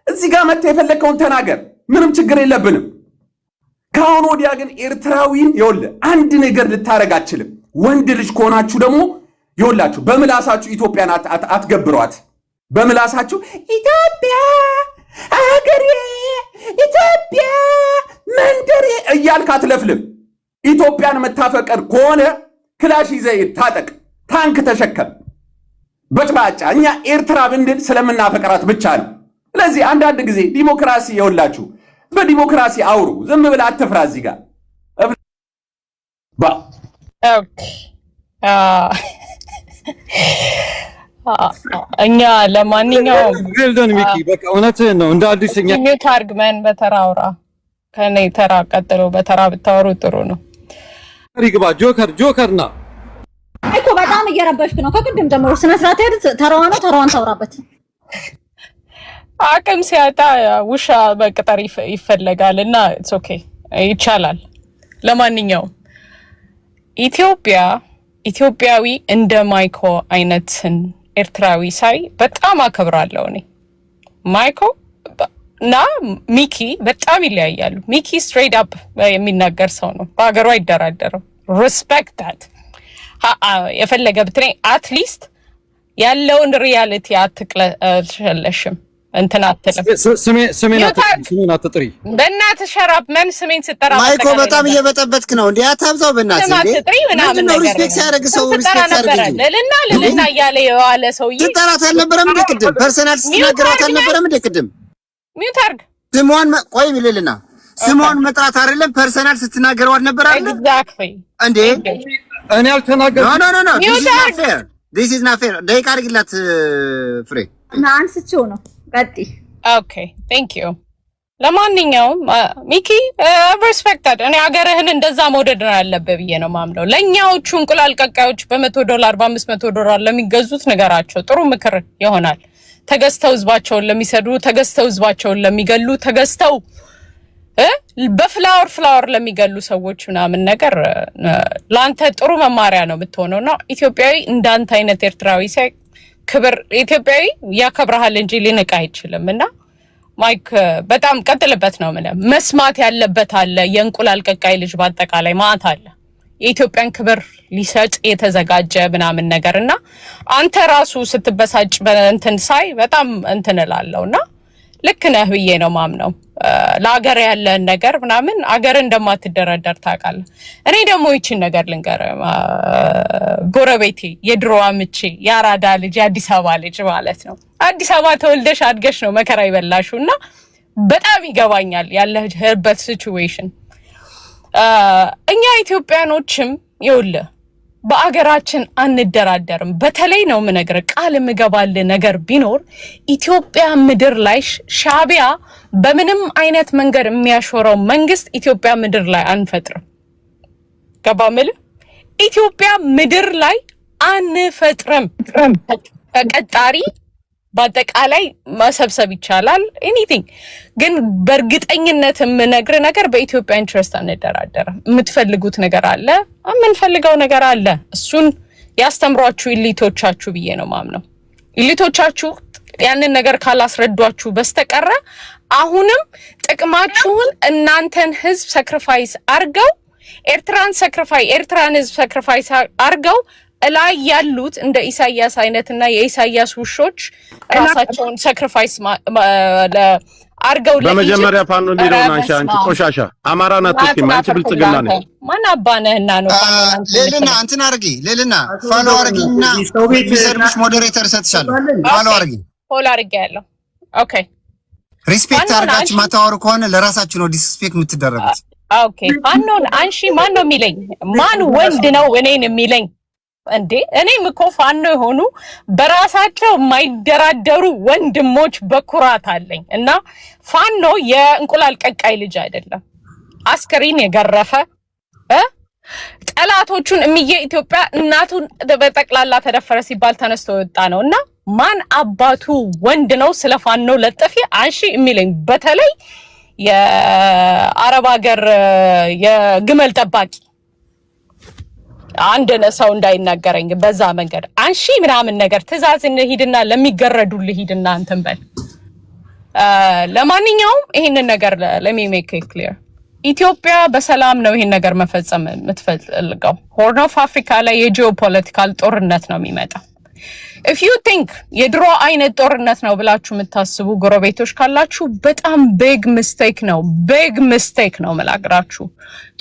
B: እዚህ ጋር መጥተህ የፈለከውን ተናገር፣ ምንም ችግር የለብንም። ከአሁን ወዲያ ግን ኤርትራዊን ይኸውልህ አንድ ነገር ልታረግ አትችልም። ወንድ ልጅ ከሆናችሁ ደግሞ ይኸውላችሁ በምላሳችሁ ኢትዮጵያን አትገብሯት። በምላሳችሁ ኢትዮጵያ አገሬ፣ ኢትዮጵያ መንደሬ እያልክ አትለፍልም። ኢትዮጵያን መታፈቀር ከሆነ ክላሽ ይዘህ ታጠቅ፣ ታንክ ተሸከም። በጭባጫ እኛ ኤርትራ ብንድል ስለምናፈቀራት ብቻ ነው። ስለዚህ አንዳንድ ጊዜ ዲሞክራሲ ይኸውላችሁ በዲሞክራሲ አውሩ። ዝም ብለህ አትፍራ። እዚህ ጋር
C: እኛ ለማንኛውም
G: ሚኪ በቃ እውነትህን ነው። እንደ አዲስ እኛ
C: ሚዩት አርግመን በተራ አውራ። ከኔ ተራ ቀጥሎ በተራ ብታወሩ ጥሩ ነው።
G: ይግባ ጆከርና
F: እኮ በጣም እየረበሽክ ነው ከቅድም ጀምሮ። ስነ ስርዓት ያድ ተራዋን ታውራበት።
C: አቅም ሲያጣ ውሻ በቅጠር ይፈለጋል እና ኢትስ ኦኬ ይቻላል። ለማንኛውም ኢትዮጵያዊ እንደ ማይኮ አይነትን ኤርትራዊ ሳይ በጣም አከብራለሁ። እኔ ማይኮ እና ሚኪ በጣም ይለያያሉ። ሚኪ ስትሬት አፕ የሚናገር ሰው ነው፣ በሀገሩ አይደራደርም። ሪስፔክት ዳት። የፈለገ ብትለኝ አትሊስት ያለውን ሪያሊቲ አትቅለሸለሽም። እንትን አትልም።
G: ስሜን አትጥሪ
C: በእናትህ ሸራብ መን ስሜን ስጠራ
L: ማይኮ በጣም እየበጠበጥክ ነው እንዴ? አታብዛው በእናትህ እንዴ! ምንድን ነው ሪስፔክት ሲያደርግ ሰው ሪስፔክት ያደርግ
C: ልልና እያለ የዋለ ሰውዬ
L: ትጠራት አልነበረም እንዴ? ቅድም ፐርሰናል ስትናገራት አልነበረም እንዴ? ቅድም
C: ሚዩት አድርግ።
L: ስሟን ቆይ ልልና ስሟን መጥራት አይደለም ፐርሰናል ስትናገረው አልነበረ አይደል?
C: ኤግዛክትሊ
L: እንዴ
G: እኔ አልተናገርኩም።
L: ኖ this is not fair ደቂቃ አድርግላት ፍሬ
F: አንስቼው ነው ቀጥይ።
C: ኦኬ ቴንክ ዩ። ለማንኛውም ሚኪ ሪስፔክት እኔ ሀገርህን እንደዛ መውደድ ነው ያለብህ ብዬ ነው ማምነው። ለኛዎቹ እንቁላል ቀቃዮች $100 $500 ለሚገዙት ነገራቸው ጥሩ ምክር ይሆናል። ተገዝተው ህዝባቸውን ለሚሰዱ፣ ተገዝተው ህዝባቸውን ለሚገሉ፣ ተገዝተው በፍላወር ለሚገሉ ሰዎች ምናምን ነገር ለአንተ ጥሩ መማሪያ ነው የምትሆነውና ኢትዮጵያዊ እንዳንተ አይነት ኤርትራዊ ሳይ ክብር ኢትዮጵያዊ ያከብራል እንጂ ሊንቅ አይችልም። እና ማይክ በጣም ቀጥልበት ነው ማለት መስማት ያለበት አለ። የእንቁላል ቀቃይ ልጅ በአጠቃላይ ማት አለ የኢትዮጵያን ክብር ሊሰጥ የተዘጋጀ ምናምን ነገርና አንተ ራሱ ስትበሳጭ በእንትን ሳይ በጣም እንትን እላለሁና ልክ ነህ ብዬ ነው ማምነው። ለሀገር ያለን ነገር ምናምን አገር እንደማትደረደር ታውቃለህ። እኔ ደግሞ ይቺን ነገር ልንገር፣ ጎረቤቴ የድሮዋ ምቼ የአራዳ ልጅ የአዲስ አበባ ልጅ ማለት ነው። አዲስ አበባ ተወልደሽ አድገሽ ነው መከራ ይበላሽው እና በጣም ይገባኛል ያለህበት ሲቹዌሽን። እኛ ኢትዮጵያኖችም ይኸውልህ በአገራችን አንደራደርም። በተለይ ነው የምነግርህ ቃል የምገባልህ ነገር ቢኖር ኢትዮጵያ ምድር ላይ ሻዕቢያ በምንም አይነት መንገድ የሚያሾረው መንግስት ኢትዮጵያ ምድር ላይ አንፈጥርም። ገባ የምልህ ኢትዮጵያ ምድር ላይ አንፈጥርም። ተቀጣሪ በአጠቃላይ መሰብሰብ ይቻላል ኤኒቲንግ፣ ግን በእርግጠኝነት የምነግርህ ነገር በኢትዮጵያ ኢንትረስት አንደራደርም። የምትፈልጉት ነገር አለ፣ የምንፈልገው ነገር አለ። እሱን ያስተምሯችሁ ኢሊቶቻችሁ ብዬ ነው ማምነው። ኢሊቶቻችሁ ያንን ነገር ካላስረዷችሁ በስተቀረ አሁንም ጥቅማችሁን እናንተን ህዝብ ሳክሪፋይስ አርገው ኤርትራን ህዝብ ሳክሪፋይስ አርገው ላይ ያሉት እንደ ኢሳያስ አይነትና የኢሳያስ ውሾች ራሳቸውን ሳክሪፋይስ አርገው
M: በመጀመሪያ ፋኖ ሊሮና አንቺ ቆሻሻ አማራ ናት ማለት ብልጽግና ነው።
C: ማን አባነህና ነው ፋኖ
L: ሌልና እንትን አርጊ ሌልና ፋሎ አርጊና ቢሰርብሽ ሞዴሬተር ሰጥቻለሁ። ፋሎ አርጊ
C: ፎሎ አርጊ ያለው ኦኬ።
L: ሪስፔክት አርጋችሁ ማታወሩ ከሆነ ለራሳችሁ ነው ዲስፔክት የምትደረጉት።
C: ኦኬ ፋኖን አንሺ ማን ነው የሚለኝ? ማን ወንድ ነው እኔን የሚለኝ? እንዴ እኔም እኮ ፋኖ የሆኑ በራሳቸው የማይደራደሩ ወንድሞች በኩራት አለኝ። እና ፋኖ የእንቁላል ቀቃይ ልጅ አይደለም፣ አስከሬን የገረፈ ጠላቶቹን እምዬ ኢትዮጵያ እናቱን በጠቅላላ ተደፈረ ሲባል ተነስቶ የወጣ ነው። እና ማን አባቱ ወንድ ነው ስለ ፋኖ ለጠፊ አንሺ የሚለኝ? በተለይ የአረብ ሀገር የግመል ጠባቂ አንድ ሰው እንዳይናገረኝ በዛ መንገድ አንሺ ምናምን ነገር ትእዛዝ ሂድና ለሚገረዱልህ ሂድና እንትን በል። ለማንኛውም ይሄንን ነገር ለሚሜክ ክሊር ኢትዮጵያ በሰላም ነው ይሄን ነገር መፈጸም የምትፈልገው። ሆርን ኦፍ አፍሪካ ላይ የጂኦፖለቲካል ጦርነት ነው የሚመጣው። if you think የድሮ አይነት ጦርነት ነው ብላችሁ የምታስቡ ጎረቤቶች ካላችሁ በጣም big mistake ነው መላግራችሁ።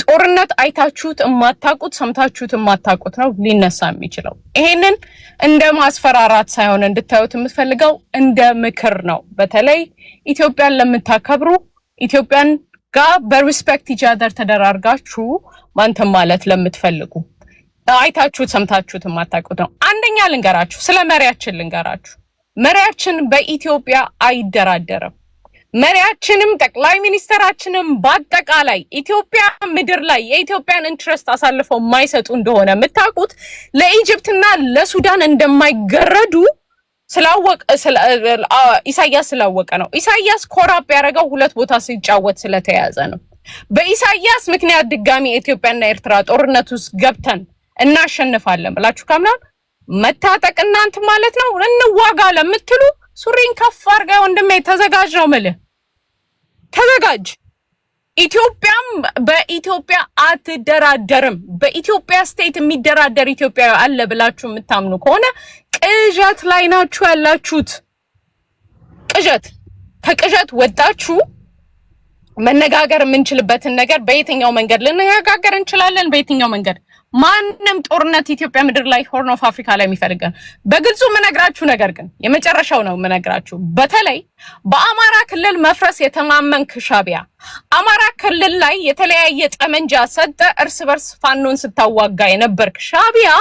C: ጦርነት አይታችሁት የማታውቁት ሰምታችሁት የማታውቁት ነው ሊነሳ የሚችለው። ይሄንን እንደ ማስፈራራት ሳይሆን እንድታዩት የምትፈልገው እንደ ምክር ነው። በተለይ ኢትዮጵያን ለምታከብሩ ኢትዮጵያን ጋር በሪስፔክት each other ተደራርጋችሁ ማንተም ማለት ለምትፈልጉ አይታችሁት ሰምታችሁት የማታውቁት ነው። አንደኛ ልንገራችሁ፣ ስለ መሪያችን ልንገራችሁ። መሪያችን በኢትዮጵያ አይደራደርም። መሪያችንም ጠቅላይ ሚኒስተራችንም በአጠቃላይ ኢትዮጵያ ምድር ላይ የኢትዮጵያን ኢንትረስት አሳልፈው የማይሰጡ እንደሆነ የምታውቁት ለኢጅፕትና ለሱዳን እንደማይገረዱ ኢሳያስ ስላወቀ ነው። ኢሳያስ ኮራፕ ያደረገው ሁለት ቦታ ሲጫወት ስለተያዘ ነው። በኢሳያስ ምክንያት ድጋሚ ኢትዮጵያና ኤርትራ ጦርነት ውስጥ ገብተን እናሸንፋለን ብላችሁ ካምናን መታጠቅ እናንተ ማለት ነው። እንዋጋ ለምትሉ ሱሪን ከፍ አድርጋ ወንድሜ ተዘጋጅ ነው ማለት ተዘጋጅ። ኢትዮጵያም በኢትዮጵያ አትደራደርም። በኢትዮጵያ ስቴት የሚደራደር ኢትዮጵያ አለ ብላችሁ የምታምኑ ከሆነ ቅዠት ላይ ናችሁ ያላችሁት። ቅዠት ከቅዠት ወጣችሁ መነጋገር የምንችልበትን ነገር በየትኛው መንገድ ልንነጋገር እንችላለን? በየትኛው መንገድ? ማንም ጦርነት ኢትዮጵያ ምድር ላይ ሆርን ኦፍ አፍሪካ ላይ የሚፈልገን በግልጹ የምነግራችሁ ነገር ግን የመጨረሻው ነው የምነግራችሁ። በተለይ በአማራ ክልል መፍረስ የተማመንክ ሻዕቢያ አማራ ክልል ላይ የተለያየ ጠመንጃ ሰጠ እርስ በርስ ፋኖን ስታዋጋ የነበርክ ሻዕቢያ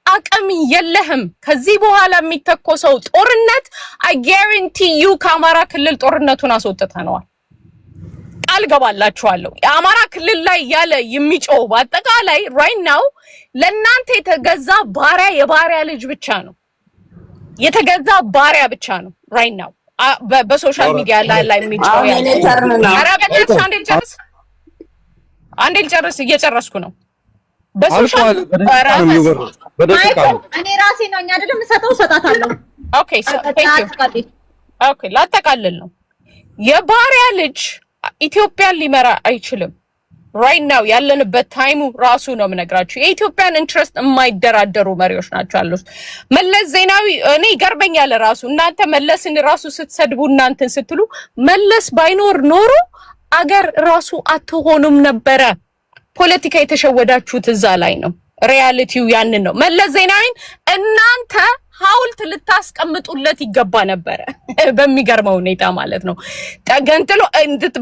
C: አቅም የለህም። ከዚህ በኋላ የሚተኮሰው ጦርነት አይ ጋራንቲ ዩ ከአማራ ክልል ጦርነቱን አስወጥተነዋል። ቃል ገባላችኋለሁ። የአማራ ክልል ላይ ያለ የሚጮህ በአጠቃላይ ራይት ናው ለእናንተ የተገዛ ባሪያ የባሪያ ልጅ ብቻ ነው። የተገዛ ባሪያ ብቻ ነው ራይት ናው በሶሻል ሚዲያ ላይ የሚጮህ ያለ። ኧረ በእናትሽ አንዴ ልጨርስ እየጨረስኩ ነው። በሶሻል
F: እኔ ራሴ ነው አይደለም ሰጣታለሁ።
C: ኦኬ ላጠቃልል ነው። የባሪያ ልጅ ኢትዮጵያን ሊመራ አይችልም። ራይት ናው ያለንበት ታይሙ ራሱ ነው የምነግራችሁ። የኢትዮጵያን ኢንትረስት የማይደራደሩ መሪዎች ናቸው ያሉት። መለስ ዜናዊ እኔ ይገርመኛል ራሱ እናንተ መለስን ራሱ ስትሰድቡ እናንተን ስትሉ መለስ ባይኖር ኖሮ አገር ራሱ አትሆኑም ነበረ። ፖለቲካ የተሸወዳችሁት እዛ ላይ ነው። ሪያሊቲው ያንን ነው። መለስ ዜናዊን እናንተ ሐውልት ልታስቀምጡለት ይገባ ነበረ። በሚገርመው ሁኔታ ማለት ነው። ተገንጥሎ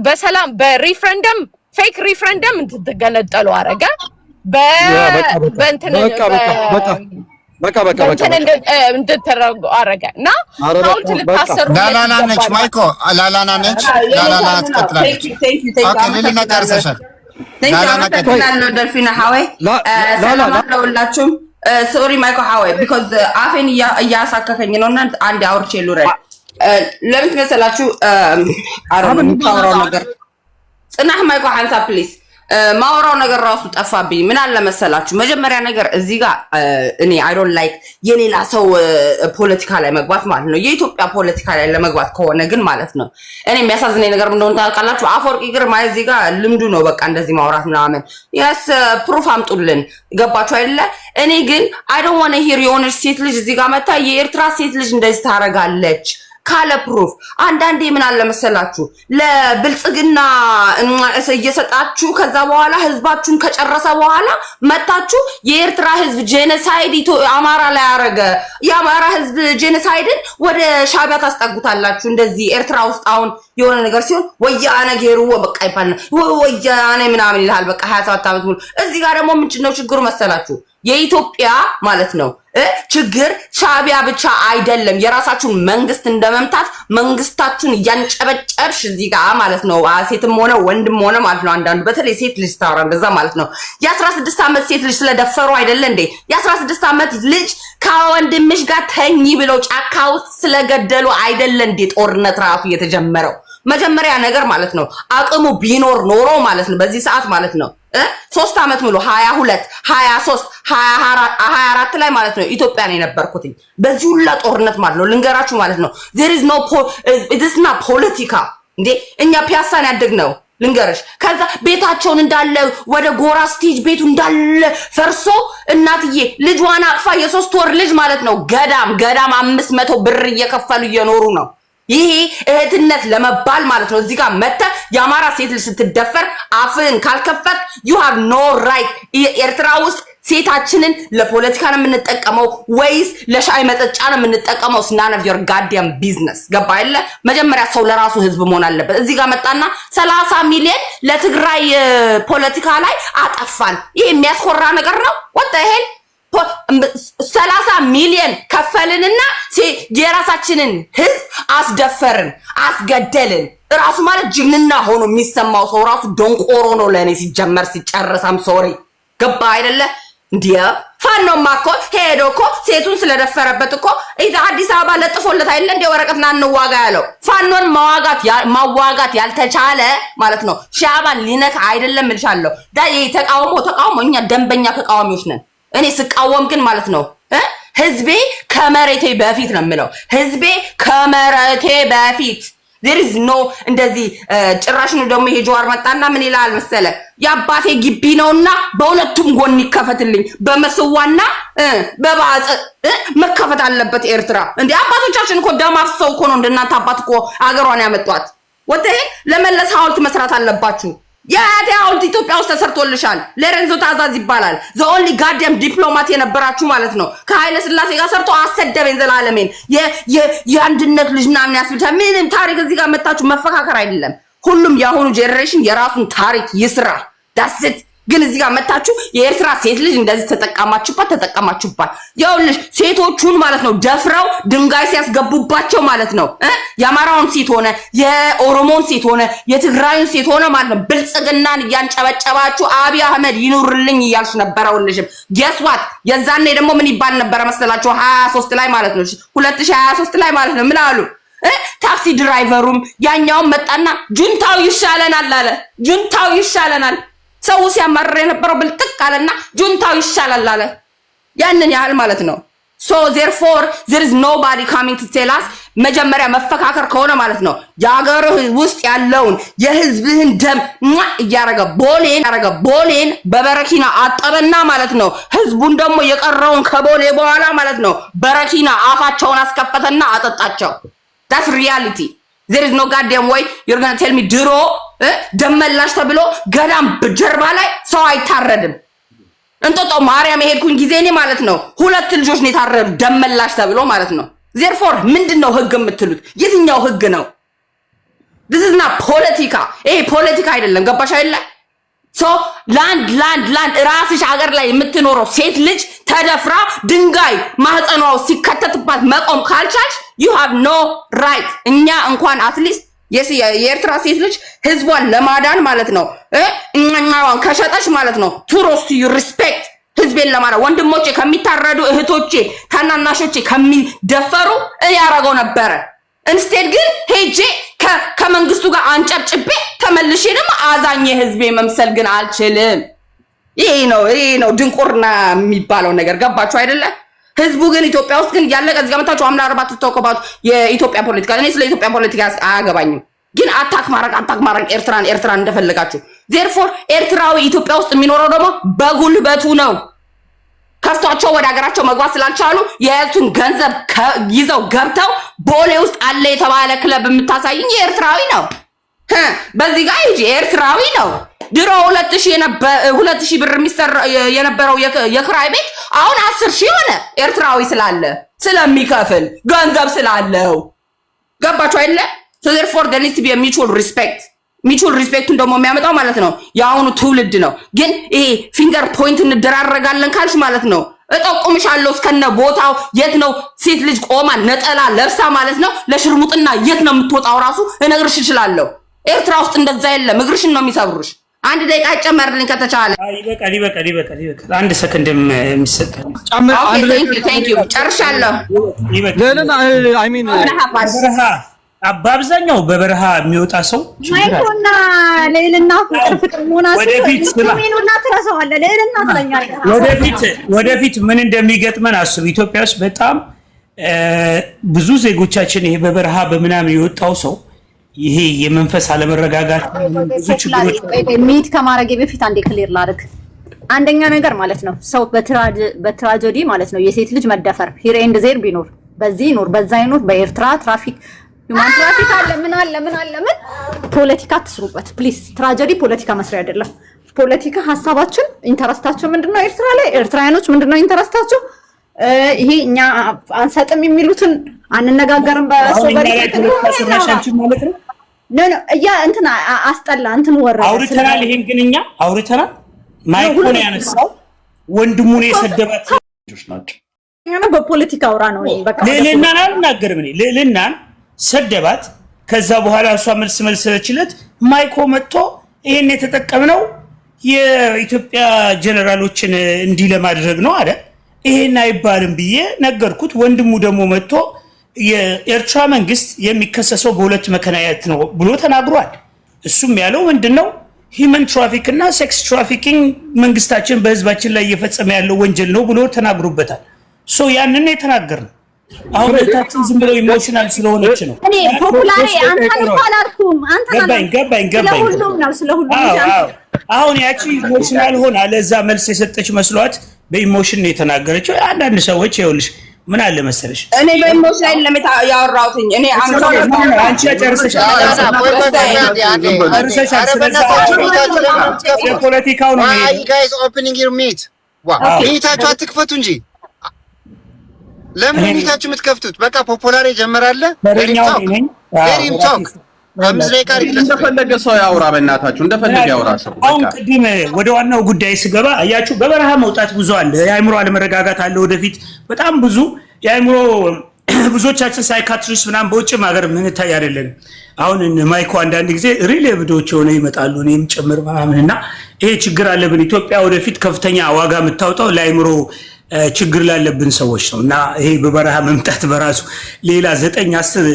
C: በሰላም በሪፍረንደም ፌክ ሪፍረንደም እንድትገነጠሉ አረገ። በእንትን እንድትረጉ አረገ እና ሐውልት ልታሰሩ
L: ላላላ ነች ማይኮ ላላላ ነች ላላላ ትቀጥላለች። ኦኬ ሌሊና ጨርሰሻል።
J: ተንከራከራለሁ ደልፊና ሐወይ ሰላም አለውላችሁም። ሶሪ ማይኮ ሐወይ ቢኮዝ አፌን እያሳከከኝ ነውና አንድ አውርቼ ልውረድ። ለምን ትመሰላችሁ አሮን የምታወራው ነገር ጽናህ ማይኮ አንሳ ፕሊዝ። ማወራው ነገር ራሱ ጠፋብኝ። ምን አለ መሰላችሁ መጀመሪያ ነገር እዚህ ጋር እኔ አይ ዶንት ላይክ የሌላ ሰው ፖለቲካ ላይ መግባት ማለት ነው። የኢትዮጵያ ፖለቲካ ላይ ለመግባት ከሆነ ግን ማለት ነው እኔ የሚያሳዝነኝ ነገር እንደሆነ ታውቃላችሁ። አፈወርቂ ግርማ እዚህ ጋር ልምዱ ነው በቃ እንደዚህ ማውራት ምናምን። ያስ ፕሩፍ አምጡልን። ገባችሁ አይደለ? እኔ ግን አይ ዶንት ዋና ሂር የሆነች ሴት ልጅ እዚህ ጋር መታ የኤርትራ ሴት ልጅ እንደዚህ ታረጋለች ካለ ፕሩፍ። አንዳንዴ ምን አለ መሰላችሁ ለብልጽግና እየሰጣችሁ ከዛ በኋላ ህዝባችሁን ከጨረሰ በኋላ መጣችሁ የኤርትራ ህዝብ ጄኖሳይድ አማራ ላይ ያረገ የአማራ ህዝብ ጄኖሳይድን ወደ ሻዕቢያ ታስጠጉታላችሁ። እንደዚህ ኤርትራ ውስጥ አሁን የሆነ ነገር ሲሆን ወያነ ጌሩ በቃ ይባልና ወያነ ምናምን ይላል በቃ 27 ዓመት ሙሉ። እዚህ ጋር ደግሞ ምንድነው ችግሩ መሰላችሁ የኢትዮጵያ ማለት ነው ችግር ሻዕቢያ ብቻ አይደለም። የራሳችሁን መንግስት እንደመምታት መንግስታችሁን እያንጨበጨብሽ እዚህ ጋር ማለት ነው ሴትም ሆነ ወንድም ሆነ ማለት ነው። አንዳንዱ በተለይ ሴት ልጅ ታወራ እንደዛ ማለት ነው። የ16 ዓመት ሴት ልጅ ስለደፈሩ አይደለ እንዴ? የ16 ዓመት ልጅ ከወንድምሽ ጋር ተኝ ብለው ጫካ ውስጥ ስለገደሉ አይደለ እንዴ ጦርነት ራሱ የተጀመረው? መጀመሪያ ነገር ማለት ነው አቅሙ ቢኖር ኖሮ ማለት ነው በዚህ ሰዓት ማለት ነው 3 ዓመት ሙሉ 22 23 24 ላይ ማለት ነው ኢትዮጵያ ነው የነበርኩት በዚህ ሁላ ጦርነት ማለት ነው። ልንገራችሁ ማለት ነው there is no it is not ፖለቲካ እንዴ እኛ ፒያሳን ያደግነው ልንገርሽ። ከዛ ቤታቸውን እንዳለ ወደ ጎራ ስቴጅ ቤቱ እንዳለ ፈርሶ እናትዬ ልጅዋን አቅፋ የ3 ወር ልጅ ማለት ነው ገዳም 500 ብር እየከፈሉ እየኖሩ ነው። ይሄ እህትነት ለመባል ማለት ነው። እዚህ ጋር መተ የአማራ ሴት ልጅ ስትደፈር አፍን ካልከፈት you have no right። ኤርትራ ውስጥ ሴታችንን ለፖለቲካ ነው የምንጠቀመው ወይስ ለሻይ መጠጫ ነው የምንጠቀመው? none of your goddamn business። ገባ አይደለ? መጀመሪያ ሰው ለራሱ ህዝብ መሆን አለበት። እዚህ ጋር መጣና 30 ሚሊዮን ለትግራይ ፖለቲካ ላይ አጠፋን። ይሄ የሚያስኮራ ነገር ነው? what the hell 30 ሚሊዮን ከፈልንና የራሳችንን ህዝብ አስደፈርን አስገደልን። ራሱ ማለት ጅግንና ሆኖ የሚሰማው ሰው ራሱ ደንቆሮ ነው ለኔ ሲጀመር ሲጨርሳም ሶሪ ገባ አይደለ እንዴ? ፋኖማ እኮ ሄዶ እኮ ሴቱን ስለደፈረበት እኮ እዛ አዲስ አበባ ለጥፎለት አይደለ እንደ ወረቀትና እንዋጋ ያለው። ፋኖን ማዋጋት ያልተቻለ ማለት ነው ሻዕቢያን ሊነካ አይደለም እልሻለሁ። ዳይ ተቃውሞ እኛ ደንበኛ ተቃዋሚዎች ነን። እኔ ስቃወም ግን ማለት ነው ህዝቤ ከመሬቴ በፊት ነው የምለው። ህዝቤ ከመሬቴ በፊት there is no እንደዚህ ጭራሽ ነው ደግሞ ይሄ ጀዋር መጣና ምን ይላል መሰለ የአባቴ ግቢ ነውና በሁለቱም ጎን ይከፈትልኝ በመስዋና በባጽ መከፈት አለበት ኤርትራ። እንዴ አባቶቻችን እኮ ደም አፍሰው እኮ ነው እንደናንተ አባት እኮ አገሯን ያመጧት። ወጥቴ ለመለስ ሐውልት መስራት አለባችሁ። ያቴ ሐውልት ኢትዮጵያ ውስጥ ተሰርቶልሻል። ሎሬንዞ ታዛዝ ይባላል። the only goddamn ዲፕሎማት የነበራችሁ ማለት ነው። ከኃይለ ሥላሴ ጋር ሰርቶ አሰደበኝ ዘላለሜን የአንድነት ልጅ ምናምን ያስብታ ምንም ታሪክ እዚህ ጋር መጣችሁ መፈካከር አይደለም። ሁሉም የአሁኑ ጄነሬሽን የራሱን ታሪክ ይስራ። that's it። ግን እዚህ ጋር መጣችሁ የኤርትራ ሴት ልጅ እንደዚህ ተጠቀማችሁባት። ያውልሽ ሴቶቹን ማለት ነው ደፍረው ድንጋይ ሲያስገቡባቸው ማለት ነው የአማራውን ሴት ሆነ የኦሮሞን ሴት ሆነ የትግራይን ሴት ሆነ ማለት ነው ብልጽግናን እያንጨበጨባችሁ አብይ አህመድ ይኑርልኝ እያልሽ ነበረውልሽ። guess what የዛኔ ደግሞ ምን ይባል ነበር መሰላችሁ 23 ላይ ማለት ነው 2023 ላይ ማለት ነው ምን አሉ ታክሲ ድራይቨሩም ያኛውን መጣና ጁንታው ይሻለናል አለ። ጁንታው ይሻለናል ሰው ሲያማርር የነበረው ብልጥቅ አለና ጁንታው ይሻላል አለ። ያንን ያህል ማለት ነው። so therefore there is nobody coming to tell us መጀመሪያ መፈካከር ከሆነ ማለት ነው የሀገርህ ውስጥ ያለውን የህዝብህን ደም እያረገ ቦሌን በበረኪና አጠበና ማለት ነው ህዝቡን ደግሞ የቀረውን ከቦሌ በኋላ ማለት ነው በረኪና አፋቸውን አስከፈተና አጠጣቸው። that's reality. there is no goddamn way you're going to tell me ድሮ ደመላሽ ተብሎ ገዳም በጀርባ ላይ ሰው አይታረድም። እንጦጦ ማርያም የሄድኩኝ ጊዜ እኔ ማለት ነው 2 ልጆች ነው የታረዱ ደመላሽ ተብሎ ማለት ነው። therefore ምንድነው ህግ የምትሉት? የትኛው ህግ ነው? this is not ፖለቲካ። ይሄ ፖለቲካ አይደለም። ገባሽ አይደለ? so land ራስሽ ሀገር ላይ የምትኖረው ሴት ልጅ ተደፍራ ድንጋይ ማህፀኗው ሲከተትባት መቆም ካልቻልሽ you have no right። እኛ እንኳን አትሊስት የኤርትራ ሴት ልጅ ህዝቧን ለማዳን ማለት ነው እኛዋን ከሸጠሽ ማለት ነው ቱሮስት you respect ህዝቤን ለማዳን ወንድሞቼ ከሚታረዱ እህቶቼ ታናናሾቼ ከሚደፈሩ ያረጋው ነበር። ኢንስቴድ ግን ሄጄ ከመንግስቱ ጋር አንጨብጭቤ ተመልሼ ደግሞ አዛኝ ህዝቤ መምሰል ግን አልችልም። ይሄ ነው ድንቁርና የሚባለው ነገር። ገባችሁ አይደለ? ህዝቡ ግን ኢትዮጵያ ውስጥ ግን ያለቀ እዚህ ጋር መጣችሁ አምና 4 ተወከባቱ የኢትዮጵያ ፖለቲካ እኔ ስለ ኢትዮጵያ ፖለቲካ አያገባኝም። ግን አታክ ማረግ ኤርትራን እንደፈለጋችሁ therefore ኤርትራዊ ኢትዮጵያ ውስጥ የሚኖረው ደግሞ በጉልበቱ ነው። ከፍቷቸው ወደ ሀገራቸው መግባት ስላልቻሉ የያዙትን ገንዘብ ይዘው ገብተው ቦሌ ውስጥ አለ የተባለ ክለብ የምታሳይኝ ኤርትራዊ ነው። በዚህ ጋር ይጂ ኤርትራዊ ነው። ድሮ 2000 ብር የነበረው የክራይ ቤት አሁን 10,000 ሆነ። ኤርትራዊ ስላለ ስለሚከፍል ገንዘብ ስላለው ገባችሁ አይደለ? so therefore there needs to be a mutual respect ደግሞ የሚያመጣው ማለት ነው የአሁኑ ትውልድ ነው። ግን ይሄ ፊንገር ፖይንት እንደራረጋለን ካልሽ ማለት ነው እጠቁምሻለሁ እስከነ ቦታው የት ነው ሴት ልጅ ቆማ ነጠላ ለብሳ ማለት ነው ለሽርሙጥና የት ነው የምትወጣው ራሱ እነግርሽ እችላለሁ። ኤርትራ ውስጥ እንደዛ የለም። እግርሽን ነው የሚሰብሩሽ። 1 ደቂቃ ጨመርልኝ ከተቻለ።
E: ይበቃል። 1 ሰከንድም የሚሰጥ
J: thank you ጨርሻለሁ።
G: ለለና አይ ሚን
E: በአብዛኛው በበረሃ የሚወጣ ሰው
F: ማይኮና ለይልና ፍቅር ሆናችሁና ተራሰዋለ ለይልና ተኛለህ።
E: ወደፊት ምን እንደሚገጥመን አስቡ። ኢትዮጵያ ውስጥ በጣም ብዙ ዜጎቻችን ይሄ በበረሃ በምናምን የወጣው ሰው ይሄ የመንፈስ አለመረጋጋት ብዙ ችግሮች
F: ሚት ከማረጌ በፊት አንዴ ክሊር ላድርግ። አንደኛ ነገር ማለት ነው ሰው በትራጀዲ ማለት ነው የሴት ልጅ መደፈር ሂር ኤንድ ዜር ቢኖር በዚህ ይኖር በዛ ይኖር በኤርትራ ትራፊክ ሁማን ትራፊክ አለ ምን ፖለቲካ ትስሩበት ፕሊዝ። ትራጀዲ ፖለቲካ መስሪያ አይደለም። ፖለቲካ ሀሳባችን ኢንተረስታቸው ምንድነው? ኤርትራ ላይ ኤርትራውያኖች ምንድነው ኢንተረስታቸው? ይሄ እኛ አንሰጥም የሚሉትን አንነጋገርም በሶበሪ
E: ተሰማሻችሁ ማለት ነው።
F: እንትን አስጠላ እንትን ወረደ
E: አውርተናል። ይሄን ግን እኛ አውርተናል። ማይኮን ያነሳው ወንድሙን የሰደባት ልጆች ናቸው።
F: በፖለቲካ አውራ ነው በቃ
E: ለለናን አልናገርም እኔ ለለናን ሰደባት። ከዛ በኋላ እሷ መልስ ሰለችለት። ማይኮ መጥቶ ይሄን የተጠቀምነው የኢትዮጵያ ጀነራሎችን እንዲህ ለማድረግ ነው አለ። ይሄን አይባልም ብዬ ነገርኩት። ወንድሙ ደግሞ መጥቶ የኤርትራ መንግስት የሚከሰሰው በሁለት መከናየት ነው ብሎ ተናግሯል። እሱም ያለው ምንድነው ሂውመን ትራፊክ እና ሴክስ ትራፊኪንግ መንግስታችን በህዝባችን ላይ እየፈጸመ ያለው ወንጀል ነው ብሎ ተናግሮበታል። ሶ ያንን ነው የተናገርነው። አሁን ታችን ዝም ብለው ኢሞሽናል ስለሆነች ነው።
F: እኔ ፖፑላሪ አንተን አላልኩም።
E: ገባኝ
F: ስለሁሉም ነው ስለሁሉም።
E: አሁን ያቺ ኢሞሽናል ሆና ለዛ መልስ የሰጠች መስሏት በኢሞሽን ነው የተናገረችው። አንዳንድ ሰዎች ይኸውልሽ ምን አለ መሰለሽ
J: እኔ በኢሞሽን አይደለም ያወራሁትኝ እኔ
E: አንቺ ጨርሰሻል። የፖለቲካው ነው
L: ጋይስ ኦፕኒንግ ዩር ሚት ሚታችሁ አትክፈቱ እንጂ ለምን ሚታችሁ የምትከፍቱት? በቃ ፖፑላር ጀመራለ ቬሪም ቶክ
B: እንደፈለገ ሰው ያውራ። በእናታችሁ እንደፈለገ ያውራ ሰው።
E: አሁን ቅድም ወደ ዋናው ጉዳይ ስገባ አያችሁ በበረሃ መውጣት ብዙ አለ። የአእምሮ አለመረጋጋት አለ። ወደፊት በጣም ብዙ የአእምሮ ብዙዎቻችን ሳይካትሪስት ምናምን በውጭም ሀገር ምንታይ አይደለም። አሁን ማይኮ አንዳንድ ጊዜ ሪል ኤቪዶች ሆነ ይመጣሉ እኔም ጭምር ምናምንና ይሄ ችግር አለብን። ኢትዮጵያ ወደፊት ከፍተኛ ዋጋ የምታወጣው ለአእምሮ ችግር ላለብን ሰዎች ነው። እና ይሄ በበረሃ መምጣት በራሱ ሌላ 9-10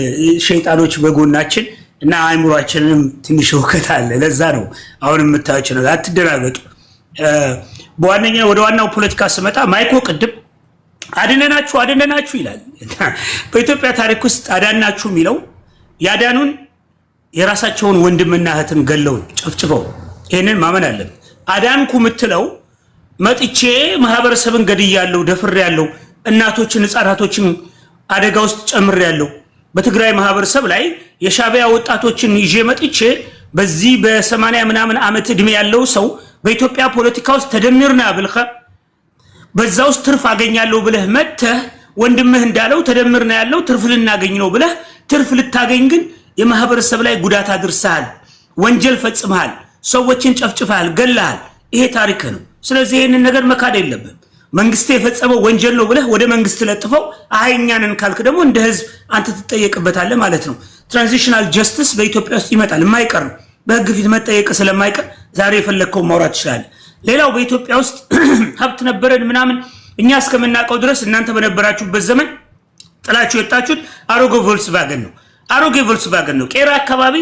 E: ሸይጣኖች በጎናችን እና አእምሮአችንም ትንሽ ውከት አለ። ለዛ ነው አሁን የምታዩት ነገር። አትደናገጡ። በዋነኛ ወደ ዋናው ፖለቲካ ስመጣ ማይኮ ቅድም አድነናችሁ ይላል። በኢትዮጵያ ታሪክ ውስጥ አዳናችሁ የሚለው ያዳኑን የራሳቸውን ወንድምና እህትን ገለውን ጨፍጭፈው፣ ይሄንን ማመን አለብን። አዳንኩ የምትለው መጥቼ ማህበረሰብን ገድያለሁ፣ ደፍሬያለሁ፣ እናቶችን ህፃናቶችን አደጋ ውስጥ ጨምሬያለሁ፣ በትግራይ ማህበረሰብ ላይ የሻዕቢያ ወጣቶችን ይዤ መጥቼ በዚህ በ80 ምናምን ዓመት እድሜ ያለው ሰው በኢትዮጵያ ፖለቲካ ውስጥ ተደምርና ብልኸ በዛ ውስጥ ትርፍ አገኛለሁ ብለህ መጥተህ ወንድምህ እንዳለው ተደምርና ያለው ትርፍ ልናገኝ ነው ብለህ ትርፍ ልታገኝ ግን የማህበረሰብ ላይ ጉዳት አድርሰሃል፣ ወንጀል ፈጽመሃል፣ ሰዎችን ጨፍጭፈሃል፣ ገለሃል። ይሄ ታሪክ ነው። ስለዚህ ይሄንን ነገር መካድ የለብህም። መንግስት የፈጸመው ወንጀል ነው ብለህ ወደ መንግስት ለጥፈው አህኛንን ካልክ ደግሞ እንደ ህዝብ አንተ ትጠየቅበታለህ ማለት ነው። ትራንዚሽናል ጀስቲስ በኢትዮጵያ ውስጥ ይመጣል፣ የማይቀር ነው። በህግ ፊት መጠየቅ ስለማይቀር ዛሬ የፈለግከውን ማውራት ትችላለህ። ሌላው በኢትዮጵያ ውስጥ ሀብት ነበረን ምናምን እኛ እስከምናውቀው ድረስ እናንተ በነበራችሁበት ዘመን ጥላችሁ የወጣችሁት አሮጌ ቮልክስቫገን ነው። አሮጌ ቮልክስቫገን ነው። ቄራ አካባቢ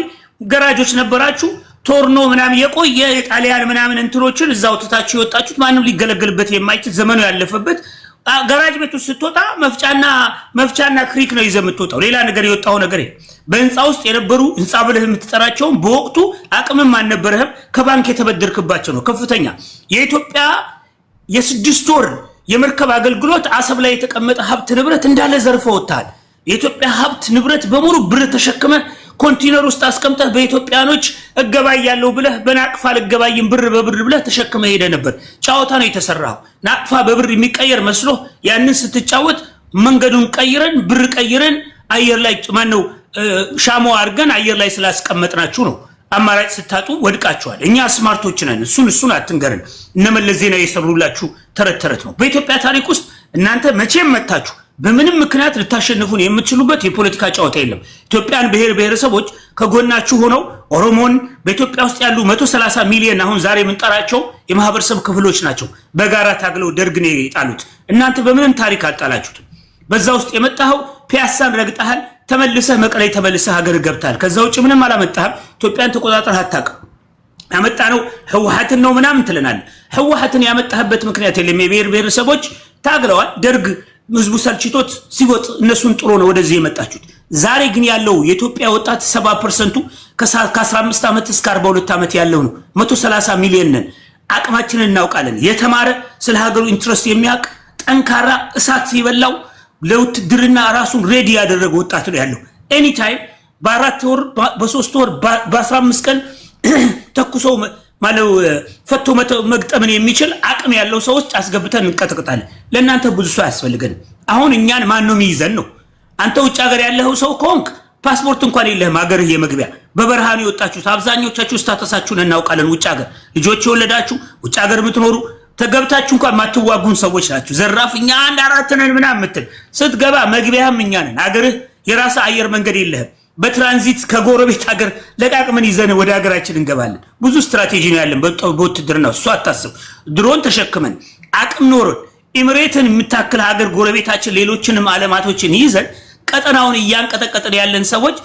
E: ገራጆች ነበራችሁ። ቶርኖ ምናምን የቆየ የጣሊያን ምናምን እንትኖችን እዛው ትታችሁ የወጣችሁት ማንም ሊገለገልበት የማይችል ዘመኑ ያለፈበት ገራጅ ቤት ውስጥ ስትወጣ መፍቻና ክሪክ ነው ይዘህ የምትወጣው። ሌላ ነገር የወጣው ነገር በህንፃ ውስጥ የነበሩ ህንፃ ብለህ የምትጠራቸውን በወቅቱ አቅምም አልነበረህም። ከባንክ የተበደርክባቸው ነው ከፍተኛ። የኢትዮጵያ የ6 ወር የመርከብ አገልግሎት አሰብ ላይ የተቀመጠ ሀብት ንብረት እንዳለ ዘርፈው ወጥተሃል። የኢትዮጵያ ሀብት ንብረት በሙሉ ብር ተሸክመ ኮንቲነር ውስጥ አስቀምጠህ በኢትዮጵያኖች እገባያለሁ ብለህ በናቅፋ ልገባይም ብር በብር ብለህ ተሸክመ ሄደ ነበር። ጫወታ ነው የተሰራው። ናቅፋ በብር የሚቀየር መስሎ ያንን ስትጫወት መንገዱን ቀይረን ብር ቀይረን አየር ላይ ማነው ሻሞ አድርገን አየር ላይ ስላስቀመጥናችሁ ነው። አማራጭ ስታጡ ወድቃችኋል። እኛ ስማርቶች ነን። እሱን አትንገረን። እነመለስ ዜናዊ የሰሩላችሁ ተረት ነው። በኢትዮጵያ ታሪክ ውስጥ እናንተ መቼም መታችሁ በምንም ምክንያት ልታሸንፉን የምትችሉበት የፖለቲካ ጨዋታ የለም። ኢትዮጵያን ብሔረሰቦች ከጎናችሁ ሆነው ኦሮሞን በኢትዮጵያ ውስጥ ያሉ 130 ሚሊዮን አሁን ዛሬ የምንጠራቸው የማህበረሰብ ክፍሎች ናቸው በጋራ ታግለው ደርግን የጣሉት። እናንተ በምንም ታሪክ አልጣላችሁትም። በዛ ውስጥ የመጣኸው ፒያሳን ረግጠሃል፣ ተመልሰህ መቀሌ ተመልሰህ ሀገር ገብተሃል። ከዛ ውጭ ምንም አላመጣህም። ኢትዮጵያን ተቆጣጠር አታውቅም። ያመጣነው ህወሓትን ነው ምናምን ትለናለህ። ህወሓትን ያመጣህበት ምክንያት የለም። ብሔረሰቦች ታግለዋል። ደርግ ህዝቡ ሰልችቶት ሲወጥ እነሱን ጥሮ ነው ወደዚህ የመጣችሁት። ዛሬ ግን ያለው የኢትዮጵያ ወጣት 70% ከ15 ዓመት እስከ 42 ዓመት ያለው ነው። 130 ሚሊዮን ነን። አቅማችንን እናውቃለን። የተማረ ስለ ሀገሩ ኢንትረስት የሚያውቅ ጠንካራ እሳት የበላው ለውትድርና ራሱን ሬዲ ያደረገ ወጣት ነው ያለው። ኤኒ ታይም በ4 ወር በ3 ወር በ15 ቀን ተኩሰው ማለው ፈቶ መግጠምን የሚችል አቅም ያለው ሰዎች አስገብተን እንቀጥቅጣለን። ለእናንተ ብዙ ሰው ያስፈልገን። አሁን እኛን ማን ነው የሚይዘን ነው? አንተ ውጭ ሀገር ያለው ሰው ከሆንክ ፓስፖርት እንኳን የለህም። ሀገርህ የመግቢያ በበረሃ ነው የወጣችሁት። አብዛኞቻችሁ ስታተሳችሁን እናውቃለን። ውጭ ሀገር ልጆች የወለዳችሁ ውጭ ሀገር የምትኖሩ ተገብታችሁ እንኳን ማትዋጉን ሰዎች ናችሁ። ዘራፍ እኛ 1-4 ነን ምናምን የምትል ስትገባ መግቢያህም እኛ ነን። ሀገርህ የራስህ አየር መንገድ የለህም። በትራንዚት ከጎረቤት ሀገር ለቃቅመን ይዘን ወደ ሀገራችን እንገባለን። ብዙ ስትራቴጂ ነው ያለን በውትድርና። እሱ አታስብ። ድሮን ተሸክመን አቅም ኖሮን ኢምሬትን የምታክል ሀገር ጎረቤታችን ሌሎችንም ዓለማቶችን ይዘን ቀጠናውን እያንቀጠቀጠን ያለን ሰዎች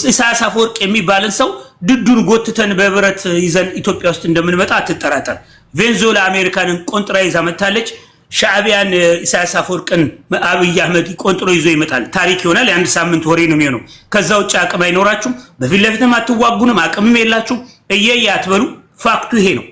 E: ኢሳያስ አፈወርቅ የሚባልን ሰው ድዱን ጎትተን በብረት ይዘን ኢትዮጵያ ውስጥ እንደምንመጣ አትጠራጠር። ቬንዙዌላ አሜሪካንን ቆንጥራ ይዛ መታለች። ሻዕቢያን ኢሳያስ አፈወርቅን አብይ አህመድ ቆንጥሮ ይዞ ይመጣል። ታሪክ ይሆናል። የአንድ ሳምንት ወሬ ነው የሚሆነው። ከዛ ውጭ አቅም አይኖራችሁም። በፊት ለፊትም አትዋጉንም። አቅምም የላችሁም። እየየ አትበሉ። ፋክቱ ይሄ ነው።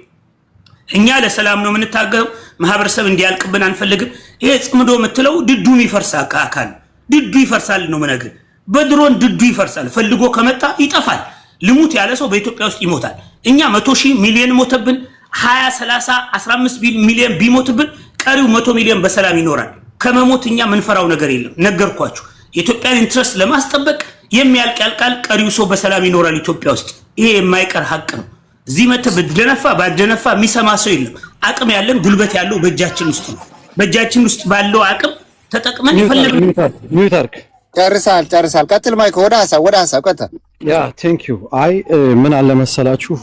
E: እኛ ለሰላም ነው የምንታገለው። ማህበረሰብ እንዲያልቅብን አንፈልግም። ይሄ ጽምዶ የምትለው ድዱም ይፈርሳል። አካል ድዱ ይፈርሳል ነው የምነግርህ። በድሮን ድዱ ይፈርሳል። ፈልጎ ከመጣ ይጠፋል። ልሙት ያለ ሰው በኢትዮጵያ ውስጥ ይሞታል። እኛ 100 ሺህ ሚሊዮን ሞተብን። 20 30 15 ሚሊዮን ቢሞትብን ቀሪው 100 ሚሊዮን በሰላም ይኖራል። ከመሞት እኛ ምንፈራው ነገር የለም። ነገርኳችሁ። የኢትዮጵያን ኢንትረስት ለማስጠበቅ የሚያልቅ ያልቃል። ቀሪው ሰው በሰላም ይኖራል ኢትዮጵያ ውስጥ። ይሄ የማይቀር ሀቅ ነው። እዚህ መተህ ብትደነፋ ባትደነፋ የሚሰማ ሰው የለም። አቅም ያለን ጉልበት ያለው በእጃችን ውስጥ ነው። በእጃችን ውስጥ ባለው አቅም ተጠቅመን ይፈልጋል።
G: ሚውታርክ
L: ጨርሳል። ቀጥል ማይኮ። ወደ ሐሳብ ቀጥል።
G: ያ ቴንክ ዩ። አይ ምን አለ መሰላችሁ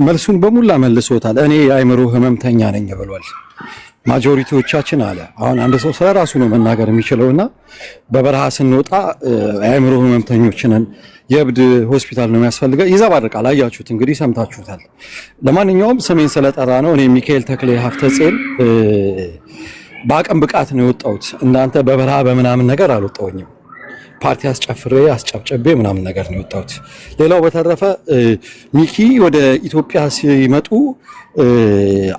G: መልሱን በሙላ መልሶታል። እኔ የአእምሮ ህመምተኛ ነኝ ብሏል። ማጆሪቲዎቻችን አለ። አሁን አንድ ሰው ስለ ራሱ ነው መናገር የሚችለውና በበረሃ ስንወጣ የአእምሮ ህመምተኞች ነን፣ የእብድ ሆስፒታል ነው የሚያስፈልገው። ይዘባርቃል። አያችሁት እንግዲህ ሰምታችሁታል። ለማንኛውም ስሜን ስለጠራ ነው። እኔ ሚካኤል ተክሌ ሀፍተጽዮን በአቅም ብቃት ነው የወጣሁት። እናንተ በበረሃ በምናምን ነገር አልወጣሁኝም። ፓርቲ አስጨፍሬ አስጨብጨቤ ምናምን ነገር ነው የወጣሁት። ሌላው በተረፈ ሚኪ ወደ ኢትዮጵያ ሲመጡ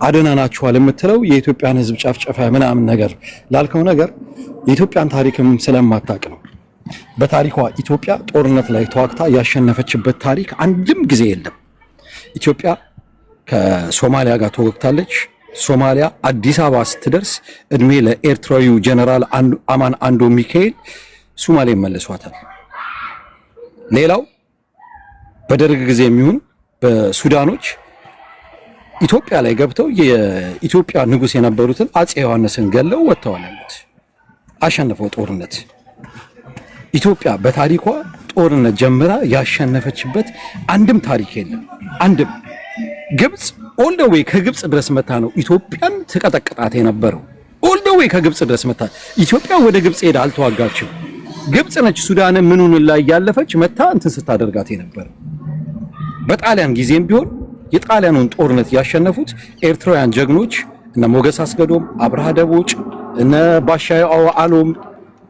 G: አድነናችኋል የምትለው የኢትዮጵያን ሕዝብ ጨፍጨፈ ምናምን ነገር ላልከው ነገር የኢትዮጵያን ታሪክም ስለማታውቅ ነው። በታሪኳ ኢትዮጵያ ጦርነት ላይ ተዋግታ ያሸነፈችበት ታሪክ አንድም ጊዜ የለም። ኢትዮጵያ ከሶማሊያ ጋር ተወግታለች። ሶማሊያ አዲስ አበባ ስትደርስ እድሜ ለኤርትራዊው ጀነራል አማን አንዶ ሚካኤል ሶማሌ መልሷታል። ሌላው በደርግ ጊዜ የሚሆን በሱዳኖች ኢትዮጵያ ላይ ገብተው የኢትዮጵያ ንጉስ የነበሩትን አፄ ዮሐንስን ገለው ወጥተዋል ያሉት አሸነፈው ጦርነት። ኢትዮጵያ በታሪኳ ጦርነት ጀምራ ያሸነፈችበት አንድም ታሪክ የለም። አንድም ግብጽ ኦል ዘ ዌይ ከግብጽ ድረስ መታ ነው ኢትዮጵያን ተቀጠቀጣት የነበረው። ኦል ዘ ዌይ ከግብጽ ድረስ መታ ኢትዮጵያ ወደ ግብጽ ሄዳ አልተዋጋችም። ግብጽ ነች ሱዳንን ምኑን ላይ ያለፈች መታ እንትን ስታደርጋት የነበረው። በጣሊያን ጊዜም ቢሆን የጣሊያኑን ጦርነት ያሸነፉት ኤርትራውያን ጀግኖች እነ ሞገስ አስገዶም፣ አብርሃ ደቦጭ፣ እነ ባሻይ አሎም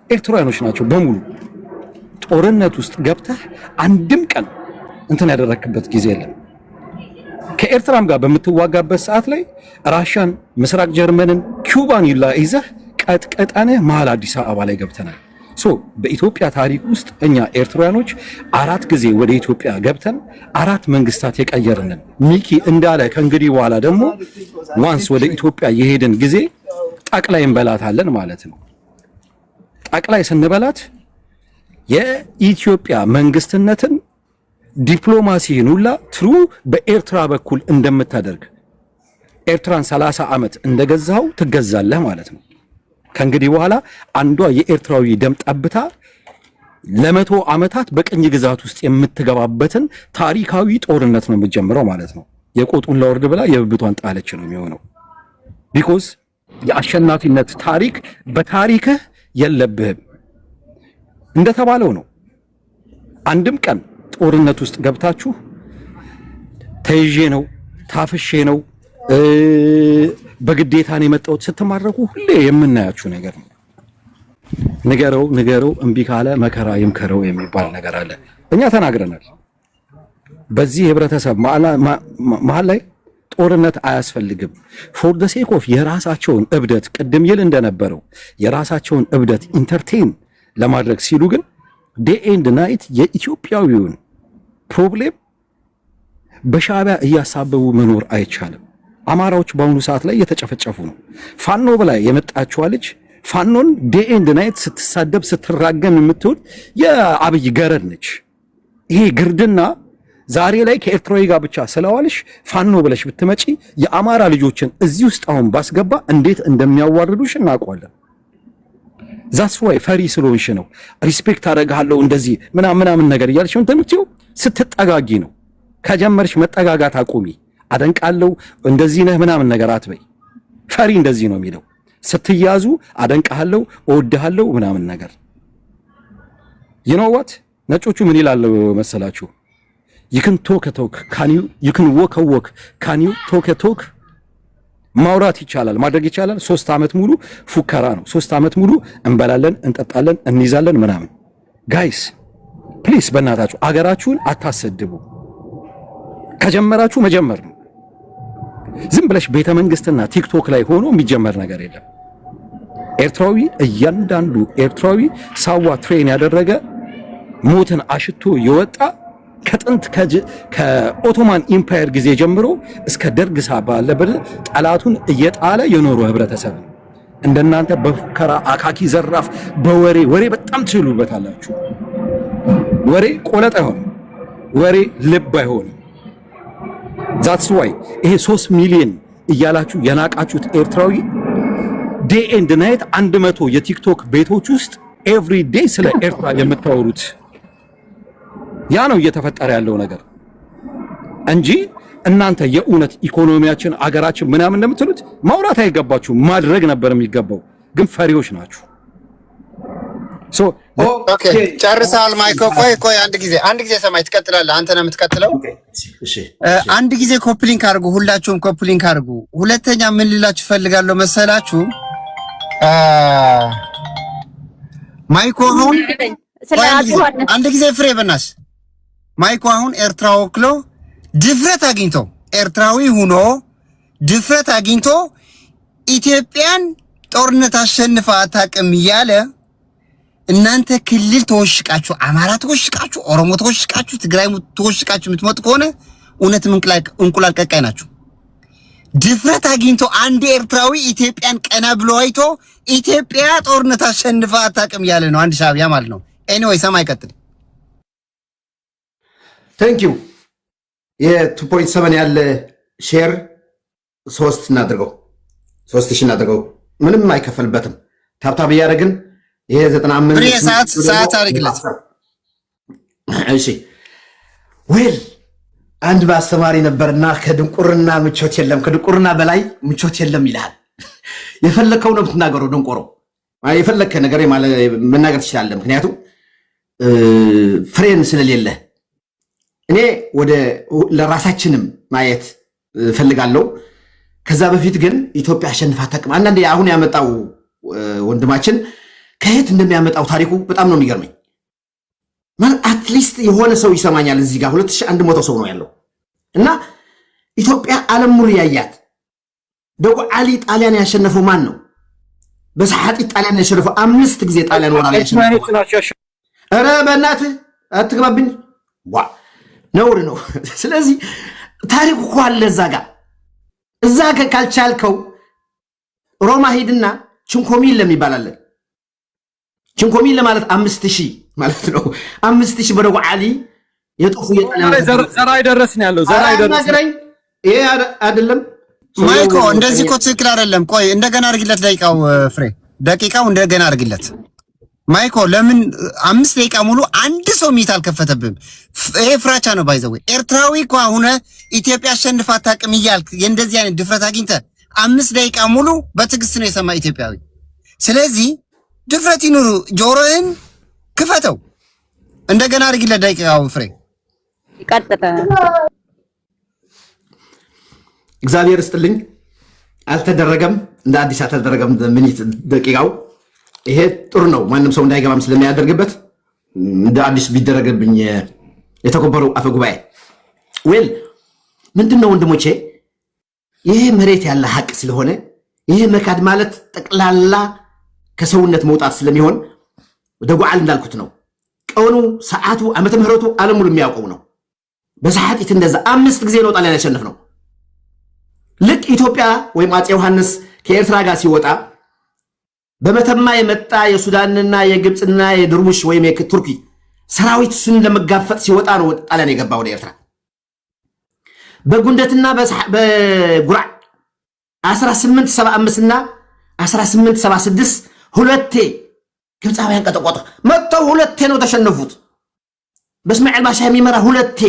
G: ኤርትራውያኖች ናቸው በሙሉ። ጦርነት ውስጥ ገብተህ አንድም ቀን እንትን ያደረክበት ጊዜ የለም። ከኤርትራም ጋር በምትዋጋበት ሰዓት ላይ ራሻን፣ ምስራቅ ጀርመንን፣ ኩባን ይዘህ ቀጥቀጠንህ መሀል አዲስ አበባ ላይ ገብተናል። በኢትዮጵያ ታሪክ ውስጥ እኛ ኤርትራውያኖች 4 ጊዜ ወደ ኢትዮጵያ ገብተን 4 መንግስታት የቀየርንን ሚኪ እንዳለ ከእንግዲህ በኋላ ደግሞ ዋንስ ወደ ኢትዮጵያ የሄድን ጊዜ ጠቅላይ እንበላታለን ማለት ነው። ጠቅላይ ስንበላት የኢትዮጵያ መንግስትነትን ዲፕሎማሲን ሁላ ትሩ በኤርትራ በኩል እንደምታደርግ ኤርትራን 30 ዓመት እንደገዛው ትገዛለህ ማለት ነው። ከእንግዲህ በኋላ አንዷ የኤርትራዊ ደም ጠብታ ለ100 ዓመታት በቅኝ ግዛት ውስጥ የምትገባበትን ታሪካዊ ጦርነት ነው የምትጀምረው ማለት ነው። የቆጡን ለወርድ ብላ የብብቷን ጣለች ነው የሚሆነው። ቢኮዝ የአሸናፊነት ታሪክ በታሪክህ የለብህም። እንደተባለው ነው። አንድም ቀን ጦርነት ውስጥ ገብታችሁ ተይዤ ነው ታፍሼ ነው በግዴታን የመጣሁት ስትማረኩ ሁሌ የምናያችሁ ነገር ነው። ንገረው እምቢ ካለ መከራ ይምከረው የሚባል ነገር አለ። እኛ ተናግረናል። በዚህ ህብረተሰብ መሀል ላይ ጦርነት አያስፈልግም። ፎር ዘ ሴክ ኦፍ የራሳቸውን እብደት ቅድም ይል እንደነበረው የራሳቸውን እብደት ኢንተርቴን ለማድረግ ሲሉ ግን ዴይ ኤንድ ናይት የኢትዮጵያዊውን ፕሮብሌም በሻዕቢያ እያሳበቡ መኖር አይቻልም። አማራዎች በአሁኑ ሰዓት ላይ እየተጨፈጨፉ ነው። ፋኖ በላይ የመጣችዋ ልጅ ፋኖን ዴይ ኤንድ ናይት ስትሳደብ ስትራገም የምትውል የአብይ ገረድ ነች። ይሄ ግርድና ዛሬ ላይ ከኤርትራዊ ጋር ብቻ ስለዋልሽ ፋኖ ብለሽ ብትመጪ የአማራ ልጆችን እዚህ ውስጥ አሁን ባስገባ እንዴት እንደሚያዋርዱሽ እናውቀዋለን። ዛትስ ዋይ ፈሪ ስለሆንሽ ነው። ሪስፔክት አደርግሃለሁ እንደዚህ ምናምን ነገር እያልሽ እንትን ስትጠጋጊ ነው። ከጀመርሽ መጠጋጋት አቁሚ። አደንቃለሁ እንደዚህ ነህ ምናምን ነገር አትበይ። ፈሪ እንደዚህ ነው የሚለው። ስትያዙ አደንቃለሁ እወድሃለሁ ምናምን ነገር you know what ነጮቹ ምን ይላሉ መሰላችሁ? you can talk a talk, you can walk a walk, can you talk a talk? ማውራት ይቻላል፣ ማድረግ ይቻላል። 3 ዓመት ሙሉ ፉከራ ነው። 3 ዓመት ሙሉ እንበላለን፣ እንጠጣለን፣ እንይዛለን ምናምን። ጋይስ ፕሊስ በእናታችሁ አገራችሁን አታሰድቡ። ከጀመራችሁ መጀመር ነው። ዝም ብለሽ ቤተ መንግስትና ቲክቶክ ላይ ሆኖ የሚጀመር ነገር የለም። ኤርትራዊ እያንዳንዱ ኤርትራዊ ሳዋ ትሬን ያደረገ ሞትን አሽቶ የወጣ ከጥንት ከኦቶማን ኢምፓየር ጊዜ ጀምሮ እስከ ደርግ ባለበት ጠላቱን እየጣለ የኖሩ ህብረተሰብ ነው። እንደናንተ በፉከራ አካኪ ዘራፍ በወሬ በጣም ትችሉበታላችሁ። ወሬ ቆለጥ አይሆንም። ወሬ ልብ አይሆንም። ዛትስ ዋይ ይሄ 3 ሚሊዮን እያላችሁ የናቃችሁት ኤርትራዊ ዴይ ኤንድ ናይት 100 የቲክቶክ ቤቶች ውስጥ ኤቭሪ ዴይ ስለ ኤርትራ የምታወሩት ያ ነው እየተፈጠረ ያለው ነገር እንጂ እናንተ የእውነት ኢኮኖሚያችን አገራችን ምናምን እንደምትሉት ማውራት አይገባችሁ፣ ማድረግ ነበር የሚገባው። ግን ፈሪዎች ናችሁ።
L: ኦኬ ጨርሰሃል ማይኮ። ቆይ አንድ ጊዜ ሰማይ ትቀጥላለህ። አንተ ነው የምትቀጥለው። አንድ ጊዜ ኮፕሊንክ አድርጉ፣ ሁላችሁም ኮፕሊንክ አድርጉ። ሁለተኛ ምን ልላችሁ ፈልጋለሁ መሰላችሁ? ማይኮ አሁን አንድ ጊዜ ፍሬ በናስ ማይኮ አሁን ኤርትራ ወክሎ ድፍረት አግኝቶ ኤርትራዊ ሆኖ ድፍረት አግኝቶ ኢትዮጵያን ጦርነት አሸንፋ አታውቅም እያለ እናንተ ክልል ተወሽቃችሁ አማራ ተወሽቃችሁ ኦሮሞ ተወሽቃችሁ ትግራይ ተወሽቃችሁ የምትመጡ ከሆነ እውነትም እንቁላል ቀቃይ ናችሁ። ድፍረት አግኝቶ አንድ ኤርትራዊ ኢትዮጵያን ቀና ብሎ አይቶ ኢትዮጵያ ጦርነት አሸንፋ አታውቅም ያለ ነው አንድ ሻዕቢያ ማለት ነው። ኤኒዌይ ሰማይ ቀጥል።
N: ታንክ ዩ የ2.7 ያለ ሼር 3 እናድርገው 3000 እናድርገው። ምንም አይከፈልበትም። ታብታብ ያደረግን ይሄ 95
L: ሰዓት አድርግለት።
N: እሺ ዌል አንድ በአስተማሪ ነበርና ከድንቁርና ምቾት የለም ከድንቁርና በላይ ምቾት የለም ይላል። የፈለከው ነው የምትናገረው። ድንቁሮ የፈለከ ነገር መናገር ትችላለህ። ምክንያቱም ፍሬን ስለሌለ እኔ ወደ ለራሳችንም ማየት ፈልጋለሁ። ከዛ በፊት ግን ኢትዮጵያ አሸንፋ አታውቅም። አንዳንዴ አሁን ያመጣው ወንድማችን ከየት እንደሚያመጣው ታሪኩ በጣም ነው የሚገርመኝ። ማለት አትሊስት የሆነ ሰው ይሰማኛል። እዚህ ጋር 2100 ሰው ነው ያለው እና ኢትዮጵያ ዓለም ሙሉ ያያት። ደጎ አሊ ጣሊያን ያሸነፈው ማን ነው? በሰዓት ጣሊያን ያሸነፈው 5 ጊዜ ጣሊያን ወራሪ ያሸነፈው። ኧረ በእናትህ አትግባብኝ፣ ዋ ነውር ነው። ስለዚህ ታሪኩ እኮ አለ እዛ ጋር። እዛ ጋር ካልቻልከው ሮማ ሄድና ችንኮሚል ለሚባል ችንኮሚል ለማለት 5000 ማለት ነው። 5000 በደጎ አሊ የጦፉ
M: ዘራይ ደረስን ያለው ዘራይ ደረስን። ይሄ አይደለም
L: ማይኮ፣ እንደዚህ እኮ ትክክል አይደለም። ቆይ እንደገና አድርግለት ደቂቃው ፍሬ ደቂቃው እንደገና አድርግለት ማይኮ። ለምን 5 ደቂቃ ሙሉ አንድ ሰው ሚት አልከፈተብም? ይሄ ፍራቻ ነው። ባይዘው ኤርትራዊ እኮ አሁን ኢትዮጵያ አሸንፋ አታውቅም እያልክ የእንደዚህ አይነት ድፍረት አግኝተህ 5 ደቂቃ ሙሉ በትዕግስት ነው የሰማ ኢትዮጵያዊ። ስለዚህ ድፍረት ይኑሩ፣ ጆሮህን ክፈተው። እንደገና አድርግለት ደቂቃው ፍሬ
F: ይቀጥታ።
N: እግዚአብሔር ይስጥልኝ። አልተደረገም፣ እንደ አዲስ አልተደረገም። ሚኒት ደቂቃው ይሄ ጥሩ ነው። ማንም ሰው እንዳይገባም ስለሚያደርግበት እንደ አዲስ ቢደረግብኝ የተከበሩ አፈ ጉባኤ ዌል ምንድነው ወንድሞቼ፣ ይሄ መሬት ያለ ሀቅ ስለሆነ ይሄ መካድ ማለት ጠቅላላ ከሰውነት መውጣት ስለሚሆን ደጓዓል እንዳልኩት ነው። ቀኑ፣ ሰዓቱ፣ ዓመተ ምህረቱ ዓለም ሙሉ የሚያውቀው ነው። በሰዓት እንደዛ 5 ጊዜ ነው ጣሊያን ያሸነፍ ነው። ልክ ኢትዮጵያ ወይም አፄ ዮሐንስ ከኤርትራ ጋር ሲወጣ በመተማ የመጣ የሱዳንና የግብፅና የድርቡሽ ወይም የቱርኪ ሰራዊት እሱን ለመጋፈጥ ሲወጣ ነው ጣሊያን የገባ ወደ ኤርትራ። በጉንደትና በጉራዕ 1875 እና 1876 ሁለቴ ግብፃውያን ቀጠቆጡ መጥተው ሁለቴ ነው ተሸነፉት። በእስማኤል ባሻ የሚመራ ሁለቴ፣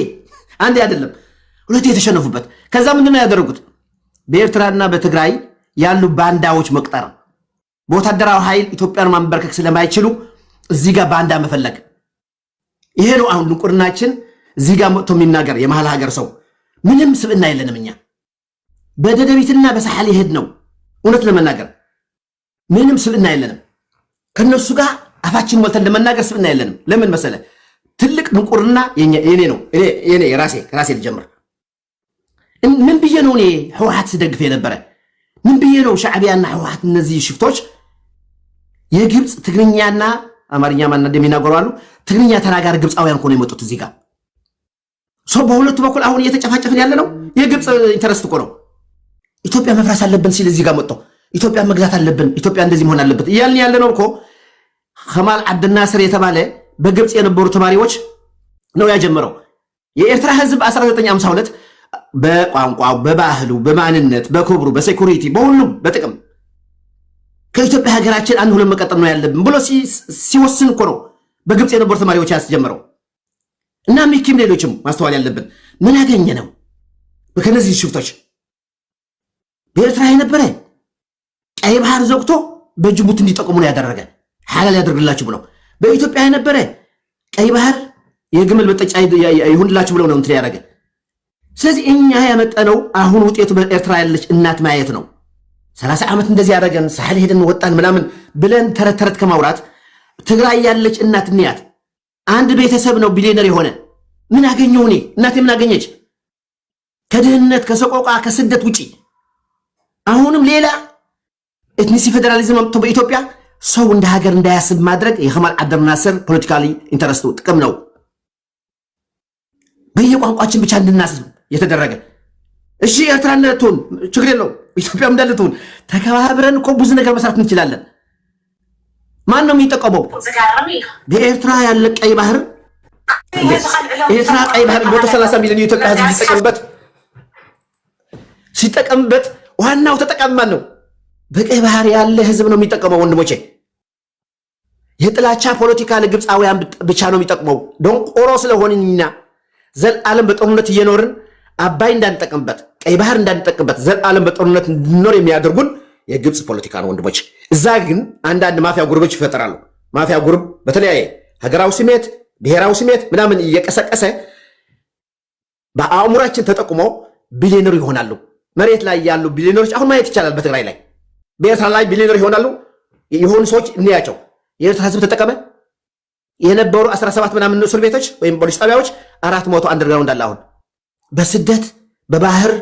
N: አንዴ አይደለም ሁለቴ የተሸነፉበት። ከዛ ምንድነው ያደረጉት? በኤርትራና በትግራይ ያሉ ባንዳዎች መቅጠር፣ በወታደራዊ ኃይል ኢትዮጵያን ማንበርከክ ስለማይችሉ እዚህ ጋር ባንዳ መፈለግ። ይሄ ነው አሁን ድንቁርናችን። እዚህ ጋር መጥቶ የሚናገር የመሃል ሀገር ሰው ምንም ስብዕና የለንም እኛ። በደደቢትና በሳሐል ይሄድ ነው እውነት ለመናገር ምንም ስብዕና የለንም። ከነሱ ጋር አፋችን ሞልተን ለመናገር ስብዕና የለንም። ለምን መሰለ? ትልቅ ድንቁርና የኔ ነው። እኔ ከራሴ ልጀምር። ምን ብዬ ነው እኔ ህወሓት ስደግፍ የነበረ? ምን ብዬ ነው ሻዕቢያና ህወሓት እነዚህ ሽፍቶች የግብፅ ትግርኛና አማርኛ ማን እንደሚናገሩ አሉ። ትግርኛ ተናጋሪ ግብፃውያን እኮ ነው የመጡት እዚህ ጋር። ሰው በሁለቱ በኩል አሁን እየተጨፋጨፍን ያለ ነው የግብፅ ኢንተረስት እኮ ነው። ኢትዮጵያ መፍራስ አለብን ሲል እዚህ ጋር መጥቶ ኢትዮጵያ መግዛት አለብን፣ ኢትዮጵያ እንደዚህ መሆን አለበት እያልን ያለ ነው እኮ። ከማል አብድናስር የተባለ በግብፅ የነበሩ ተማሪዎች ነው ያጀመረው። የኤርትራ ህዝብ 1952 በቋንቋው፣ በባህሉ፣ በማንነት፣ በክብሩ፣ በሴኩሪቲ፣ በሁሉም በጥቅም ከኢትዮጵያ ሀገራችን አንድ ሁለት መቀጠል ነው ያለብን ብሎ ሲወስን እኮ ነው በግብፅ የነበሩ ተማሪዎች ያስጀመረው። እና ሚኪም ሌሎችም ማስተዋል ያለብን ምን ያገኘ ነው ከነዚህ ሽፍቶች? በኤርትራ የነበረ ቀይ ባህር ዘግቶ በጅቡቲ እንዲጠቀሙ ነው ያደረገ፣ ሐላል ያደርግላችሁ ብለው። በኢትዮጵያ የነበረ ቀይ ባህር የግመል መጠጫ ይሁንላችሁ ብለው ነው እንትን ያደረገ። ስለዚህ እኛ ያመጣነው አሁን ውጤቱ በኤርትራ ያለች እናት ማየት ነው። 30 ዓመት እንደዚህ ያደረገን ሳህል ሄደን ወጣን ምናምን ብለን ተረት ከማውራት ትግራይ ያለች እናት እንያት። አንድ ቤተሰብ ነው ቢሊዮነር የሆነ ምን አገኘው? እኔ እናቴ ምን አገኘች? ከድህነት ከሰቆቃ ከስደት ውጪ አሁንም ሌላ ኤትኒሲ ፌደራሊዝም አምጥቶ በኢትዮጵያ ሰው እንደ ሀገር እንዳያስብ ማድረግ የከማል አብደልናስር ፖለቲካሊ ኢንተረስቱ ጥቅም ነው። በየቋንቋችን ብቻ እንድናስብ የተደረገ እሺ ኤርትራነቱን ችግር የለው ኢትዮጵያ እንዳለቱን ተከባብረን እኮ ብዙ ነገር መስራት እንችላለን። ማን ነው የሚጠቀመው? በኤርትራ ያለ ቀይ ባህር ኤርትራ ቀይ ባህር 130 ሚሊዮን የኢትዮጵያ ሕዝብ ሲጠቀምበት ዋናው ተጠቃሚ ማን ነው? በቀይ ባህር ያለ ሕዝብ ነው የሚጠቀመው። ወንድሞቼ የጥላቻ ፖለቲካ ለግብፃውያን ብቻ ነው የሚጠቅመው። ደንቆሮ ስለሆንና ዘላለም በጦርነት እየኖርን አባይ እንዳንጠቀምበት ቀይ ባህር እንዳንጠቀምበት ዘላለም በጦርነት እንድንኖር የሚያደርጉን የግብፅ ፖለቲካ ነው ወንድሞች። እዛ ግን አንዳንድ ማፊያ ጉርቦች ይፈጠራሉ። ማፊያ ጉርብ በተለያየ ሀገራዊ ስሜት ብሔራዊ ስሜት ምናምን እየቀሰቀሰ በአእምሯችን ተጠቁሞ ቢሊዮነር ይሆናሉ። መሬት ላይ ያሉ ቢሊዮነሮች አሁን ማየት ይቻላል። በትግራይ ላይ በኤርትራ ላይ ቢሊዮነር ይሆናሉ። የሆኑ ሰዎች እንያቸው። የኤርትራ ህዝብ ተጠቀመ የነበሩ 17 ምናምን እስር ቤቶች ወይም ፖሊስ ጣቢያዎች 400 አንደርግራውንድ አለ። አሁን በስደት በባህር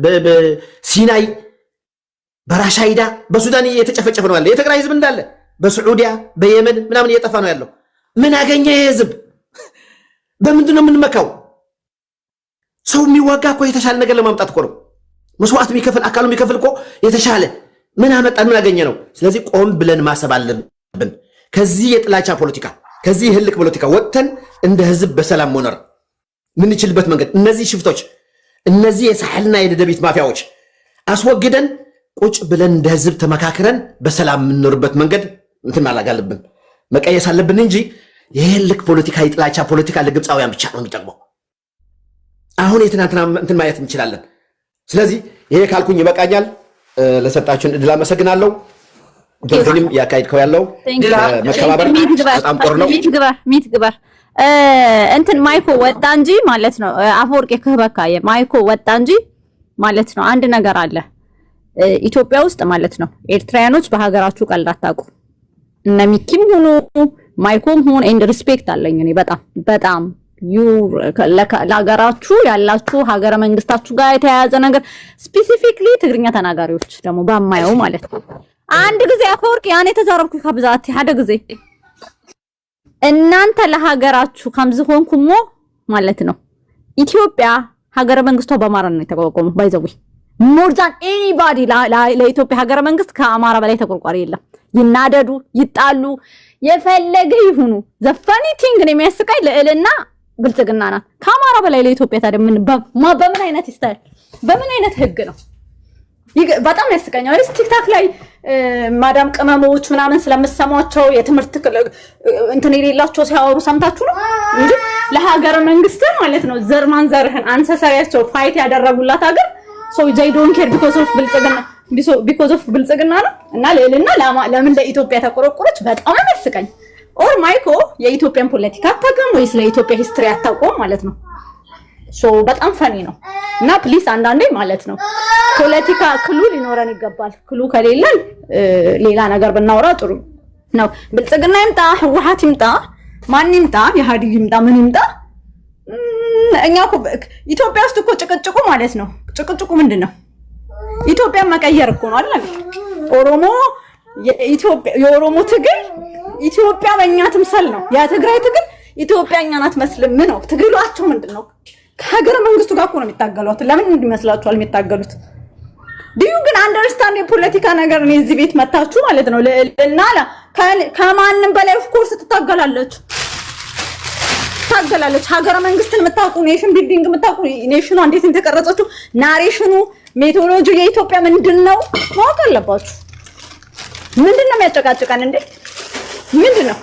N: በሲናይ በራሻይዳ በሱዳን እየተጨፈጨፈ ነው ያለ የትግራይ ህዝብ እንዳለ በስዑዲያ በየመን ምናምን እየጠፋ ነው ያለው። ምን አገኘ ህዝብ? በምንድን ነው የምንመካው? ሰው የሚዋጋ እኮ የተሻለ ነገር ለማምጣት እኮ ነው። መስዋዕት የሚከፍል አካሉ የሚከፍል እኮ የተሻለ ምን አመጣን? ምን አገኘ ነው? ስለዚህ ቆም ብለን ማሰብ አለብን። ከዚህ የጥላቻ ፖለቲካ ከዚህ የህልቅ ፖለቲካ ወጥተን እንደ ህዝብ በሰላም መኖር ምንችልበት መንገድ እነዚህ ሽፍቶች እነዚህ የሳህልና የደደቢት ማፊያዎች አስወግደን ቁጭ ብለን እንደ ህዝብ ተመካክረን በሰላም የምንኖርበት መንገድ እንትን ማላግ አለብን፣ መቀየስ አለብን እንጂ የህልቅ ፖለቲካ የጥላቻ ፖለቲካ ለግብፃውያን ብቻ ነው የሚጠቅመው። አሁን የትናንትና እንትን ማየት እንችላለን። ስለዚህ ይሄ ካልኩኝ ይበቃኛል። ለሰጣችሁን እድል አመሰግናለሁ። ዶልፊንም ያካሄድከው ያለው መከባበር በጣም ጥሩ ነው።
F: ሚት ግበር እንትን ማይኮ ወጣ እንጂ ማለት ነው። አፈወርቅ ክህበካ ማይኮ ወጣ እንጂ ማለት ነው። አንድ ነገር አለ ኢትዮጵያ ውስጥ ማለት ነው። ኤርትራያኖች በሀገራችሁ ቀልድ አታውቁ። እነ ሚኪም ሆኑ ማይኮም ሆኑ ኤንድ ሪስፔክት አለኝ እኔ በጣም ለሀገራችሁ ያላችሁ ሀገረ መንግስታችሁ ጋር የተያያዘ ነገር ስፔሲፊክሊ ትግርኛ ተናጋሪዎች ደግሞ ባማየው ማለት ነው። አንድ ጊዜ አፈወርቅ ያኔ ተዛረብኩ ከብዛት ሓደ ጊዜ እናንተ ለሀገራችሁ ከምዝሆንኩሞ ማለት ነው። ኢትዮጵያ ሀገረ መንግስቷ በአማራ ነው የተቋቋመው። ባይዘው ሞር ዛን ኤኒባዲ ለኢትዮጵያ ሀገረ መንግስት ከአማራ በላይ ተቆርቋሪ የለም። ይናደዱ ይጣሉ የፈለገ ይሁኑ ዘፈኒ ቲንግ ነው የሚያስቃይ ልዕልና ብልጽግና ናት። ከአማራ በላይ ለኢትዮጵያ ታዲያ በምን አይነት ይስታል? በምን አይነት ህግ ነው? በጣም ያስቀኛል። ቲክታክ ላይ ማዳም ቅመሞች ምናምን ስለምሰሟቸው የትምህርት እንትን የሌላቸው ሲያወሩ ሰምታችሁ ነው እንጂ ለሀገረ መንግስት ማለት ነው ዘር ማንዘርህን አንሰሳሪያቸው ፋይት ያደረጉላት ሀገር ሶ ዘይ ዶንት ኬር ቢኮዝ ኦፍ ብልጽግና ነው። እና ለልና ለምን ለኢትዮጵያ ተቆረቆረች? በጣም ያስቀኝ። ኦር ማይኮ የኢትዮጵያን ፖለቲካ አታውቅም ወይስ ለኢትዮጵያ ሂስትሪ አታውቀውም ማለት ነው። ሶ በጣም ፈኒ ነው። እና ፕሊስ አንዳንዴ ማለት ነው ፖለቲካ ክሉ ሊኖረን ይገባል። ክሉ ከሌለን ሌላ ነገር ብናወራ ጥሩ ነው። ብልጽግና ይምጣ ህወሓት ይምጣ ማን ይምጣ ኢህአዴግ ይምጣ ምን ይምጣ እኛ እኮ ኢትዮጵያ ውስጥ እኮ ጭቅጭቁ ማለት ነው። ጭቅጭቁ ምንድነው? ኢትዮጵያን መቀየር እኮ ነው አይደል? ኦሮሞ የኦሮሞ ትግል ኢትዮጵያ በእኛ ትምሰል ነው። የትግራይ ትግል ኢትዮጵያ እኛን አትመስልም ነው። ትግሏቸው ምንድነው? ከሀገረ መንግስቱ ጋር እኮ ነው የሚታገሉት። ለምን እንዲመስላችኋል የሚታገሉት? ዲዩ ግን አንደርስታንድ የፖለቲካ ነገር ነው። እዚህ ቤት መታችሁ ማለት ነው እና ከማንም በላይ ኦፍ ኮርስ ትታገላለች። ሀገረ መንግስትን የምታውቁ ኔሽን ቢልዲንግ የምታውቁ ኔሽኑ እንዴት እንደተቀረጸችው ናሬሽኑ ሜቶዶሎጂ የኢትዮጵያ ምንድነው ማወቅ አለባችሁ። ምንድነው የሚያጨቃጭቀን እንዴ? ምንድነው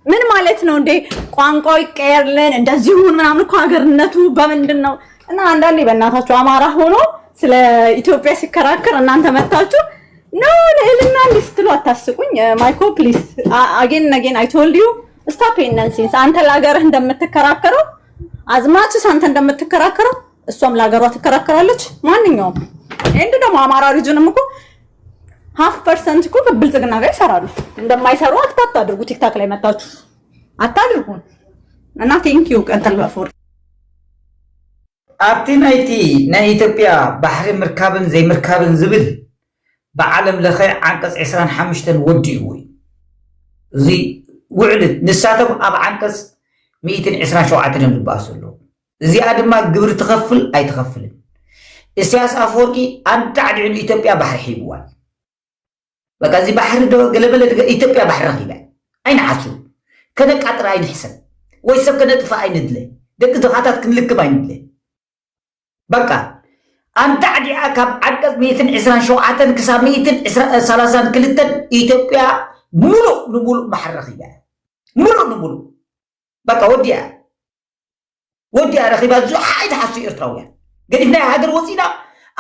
F: ምን ማለት ነው እንዴ? ቋንቋው ይቀየርልን እንደዚሁን ምናምን እኮ ሀገርነቱ በምንድነው? እና አንዳንዴ በእናታችሁ አማራ ሆኖ ስለ ኢትዮጵያ ሲከራከር እናንተ መታችሁ ነው ለእልና እንዲህ ስትሉ አታስቁኝ። ማይኮ ፕሊዝ አጌን አይ ቶልድ ዩ ስታፕ ኢነንሲንስ። አንተ ለሀገርህ እንደምትከራከረው አዝማችስ አንተ እንደምትከራከረው እሷም ለሀገሯ ትከራከራለች። ማንኛውም እንዴ ደግሞ አማራ ሪጅንም እኮ 0.5% እኮ ከብልጽግና ጋር ይሰራሉ። እንደማይሰሩ አታድርጉ። ቲክታክ ላይ መጣችሁ አታድርጉ። እና ቴንኪው ቀንተል ባፎር
H: ኣብቲ ናይቲ ናይ ኢትዮጵያ ባሕሪ ምርካብን ዘይምርካብን ዝብል ብዓለም ለኸ ዓንቀጽ 25 ወዲኡ ወይ እዚ ውዕል ንሳቶም ኣብ ዓንቀጽ 127 እዮም ዝበኣሱ ኣለዉ እዚኣ ድማ ግብሪ ትኸፍል ኣይትኸፍልን ኢሳያስ ኣፈወርቂ ኣንዳዕድዑ ኢትዮጵያ ባሕሪ ሒብዋል በቃ እዚ ባሕሪ ገለበለ ኢትዮጵያ ባሕሪ ረኺባ ኣይንሓሱ ከነቃጥር ኣይንሕሰብ ወይ ሰብ ከነጥፋ ኣይንድለ ደቂ ድኻታት ክንልክብ ኣይንድለ በቃ ኣንዳዕዲዓ ካብ ዓንቀጽ 127 ክሳብ 132 ኢትዮጵያ ሙሉእ ንሙሉእ ባሕሪ ረኺባ ሙሉእ ንሙሉእ በቃ ወዲያ ረኺባ ኣይንሓሱ ኤርትራውያን ገዲፍና ሃገር ወፂና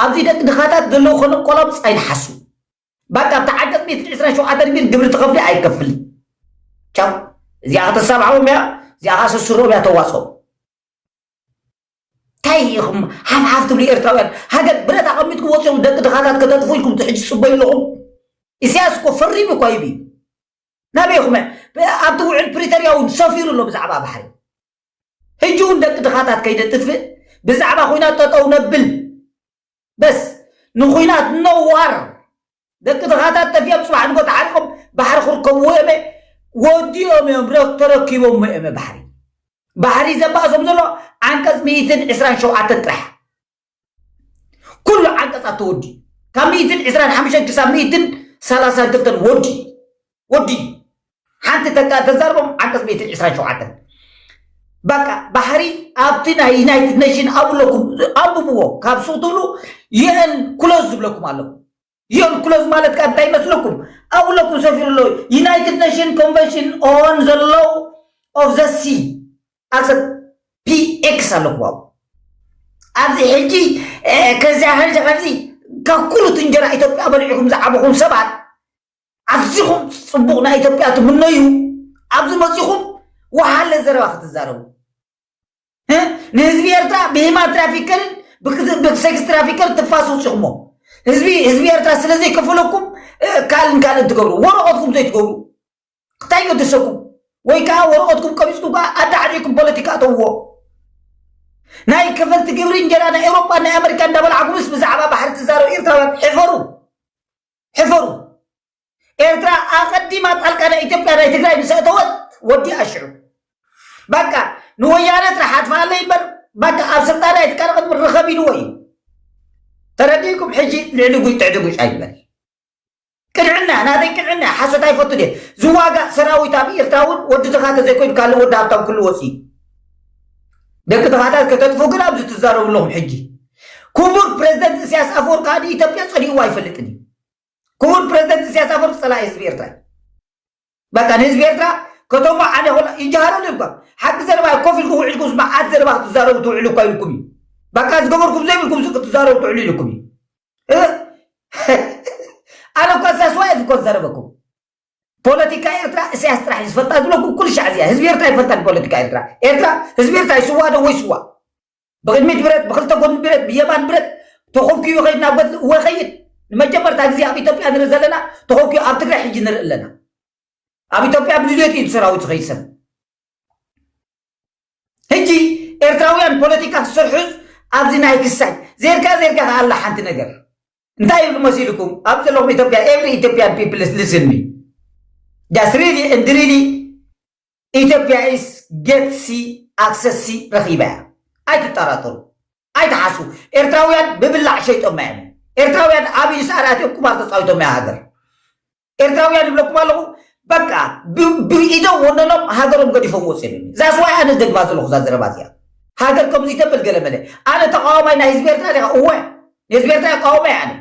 H: ኣብዚ ደቂ ድኻታት ዘለዉ ከነቆላምፅ ኣይንሓሱ በቃ ኣብቲ ዓንቀጽ 127 ግን ግብሪ ትኸፍሊ ኣይከፍልን ቻው እዚኣ ከተሳብዓዎም እያ እዚኣ ካሰስሮም እያ ተዋፅኦም እንታይ ኢኹም ሓፍሓፍ ትብሉ ኤርትራውያን ሃገር ብረት ኣቐሚጥኩም ወፂኦም ደቂ ድኻታት ከተጥፉ ኢልኩም ትሕጂ ፅበዩ ኣለኹም ኢሳያስ እኮ ፈሪሙ እኳ ይብ ናበይኹም ኣብቲ ውዕል ፕሪቶርያ እውን ሰፊሩ ኣሎ ብዛዕባ ባሕሪ ሕጂ እውን ደቂ ድኻታት ከይደጥፍእ ብዛዕባ ኩናት ጠጠው ነብል በስ ንኩናት ነዋር ደቂ ድኻታት ጠፊኦም ፅባሕ ንጎ ተዓሪቆም ባሕሪ ክርከብዎ እመ ወዲኦም እዮም ተረኪቦም እመ ባሕሪ ዘባእሶም ዘሎ ዓንቀጽ 127 ጥራሕ ኩሉ ዓንቀጻት ተወዲ ካብ 125 ክሳብ 132 ወዲ ሓንቲ ተዛርቦም ዓንቀጽ 127 በቃ ባሕሪ ኣብቲ ናይ ዩናይትድ ኔሽን ኣብለኩም ኣንብብዎ ካብ ሱቅ ትብሉ ዩኤን ክሎዝ ዝብለኩም ኣለዉ ዩኤን ክሎዝ ማለት ካ እንታይ ይመስለኩም ኣብለኩም ሰፊሩ ኣሎ ዩናይትድ ኔሽን ኮንቨንሽን ኦን ዘ ሎው ኦፍ ዘ ሲ ኣክሰፕት ፒኤክስ ኣለኩም ኣብኡ ኣብዚ ሕጂ ከዚያ ከምዚ ካብ ኩሉ ትንጀራ ኢትዮጵያ በሊዕኩም ዝዓበኹም ሰባት ኣዝኹም ፅቡቕ ናይ ኢትዮጵያ ትምነዩ ኣብዚ መፂኹም ወሓለ ዘረባ ክትዛረቡ ንህዝቢ ኤርትራ ብሂማን ትራፊከርን ብሴክስ ትራፊከር ትፋስ ውፅኹሞ ህዝቢ ኤርትራ ስለዘይከፈለኩም ካልእን ትገብሩ ወረቐትኩም ዘይትገብሩ እንታይ ገድሰኩም ወይ ከዓ ወረቐትኩም ቀቢፅኩም ከዓ ኣዳዕዲኩም ፖለቲካ ተውዎ ናይ ከፈልቲ ግብሪ እንጀራ ናይ ኤውሮጳ ናይ ኣሜሪካ እንዳበልዓኩምስ ብዛዕባ ባሕሪ ትዛረቡ ኤርትራውያን ሕፈሩ ኤርትራ ኣቐዲማ ጣልቃ ናይ ኢትዮጵያ ናይ ትግራይ ንሰእተወት ወዲኣ ሽዑ በቃ ንወያነ ጥራሕ ኣጥፋለ ይበር በቃ ኣብ ስልጣን ኣይትቀርቅን ምረኸብ ኢልዎ እዩ ተረዲእኩም ሕጂ ልዕሊ ጉጭ ትዕዲ ጉጭ ኣይበል ቅንዕና ናተይ ቅንዕና ሓሶት ኣይፈቱ ደ ዝዋጋእ ሰራዊት ኣብ ኤርትራ እውን ወዲ ተኻተ ዘይኮይኑ ካልእ ወዲ ሃብታም ክሉ ወፂኡ ደቂ ተኻታት ከተጥፉ ግን ኣብዚ ትዛረቡ ኣለኹም ሕጂ ክቡር ፕሬዚደንት ኢሳያስ ኣፈወርቂ ካዲ ኢትዮጵያ ፀኒዕዎ ኣይፈልጥን እዩ ክቡር ፕሬዚደንት ኢሳያስ ኣፈወርቂ ፀላኢ ህዝቢ ኤርትራ በቃ ንህዝቢ ኤርትራ ከተማ ዓነ ይጀሃረሉ እኳ ሓቂ ዘረባ ኮፍ ኢልኩም ውዒልኩም መዓት ዘረባ ክትዛረቡ ትውዕሉ እኳ ኢልኩም እዩ በቃ ዝገበርኩም ዘይብልኩም ክትዛረቡ ትውዕሉ ኢልኩም እዩ ኣነ እኳ ሳስዋይ እኮ ዝዘረበኩም ፖለቲካ ኤርትራ ኢሳያስ ጥራሕ ዝፈልጣ ዝብለኩም ኩሉ ሻዕ እዚኣ ህዝቢ ኤርትራ ይፈልጣን ፖለቲካ ኤርትራ ህዝቢ ኤርትራ ይስዋ ዶ ወይ ስዋ ብቅድሚት ብረት ብክልተ ጎኒ ብረት ብየማን ብረት ተኸብኪዩ ይኸይድ ናብ ገድሊ ወይ ኸይድ ንመጀመርታ ግዜ ኣብ ኢትዮጵያ ንርኢ ዘለና ተኸብኪዩ ኣብ ትግራይ ሕጂ ንርኢ ኣለና ኣብ ኢትዮጵያ ብድልየት እዩ ሰራዊት ዝኸይሰብ ሕጂ ኤርትራውያን ፖለቲካ ክሰርሑዝ ኣብዚ ናይ ክሳይ ዜርካ ከዓ ኣላ ሓንቲ ነገር እንታይ ይብሉ መሲልኩም ኣብ ዘለኹም ኢትዮጵያ ኤቭሪ ኢትዮጵያን ፒፕል ሊስን ሚ ዳስ ሪሊ and really ኢትዮጵያ is get see access see ረኺባ ኣይትጠራጠሩ ኣይትሓሱ ኤርትራውያን ብብላዕ ሸይጦም እዮም ኤርትራውያን ዓብዪ ሰዓራት ቁማር ተፃዊቶም እያ ሃገር ኤርትራውያን ይብለኩም ኣለኹ በቃ ብኢዶም ወነኖም ሃገሮም ገዲፎም ወፅኦም እዩ ዛስ ዋይ ኣነ ደግማ ዘለኹ እዛ ዘረባ እዚኣ ሃገር ከምዚ ተብል ገለመለ ኣነ ተቃዋማይ ናይ ህዝቢ ኤርትራ ዲኻ እወ ንህዝቢ ኤርትራ ቃዋማይ ኣነ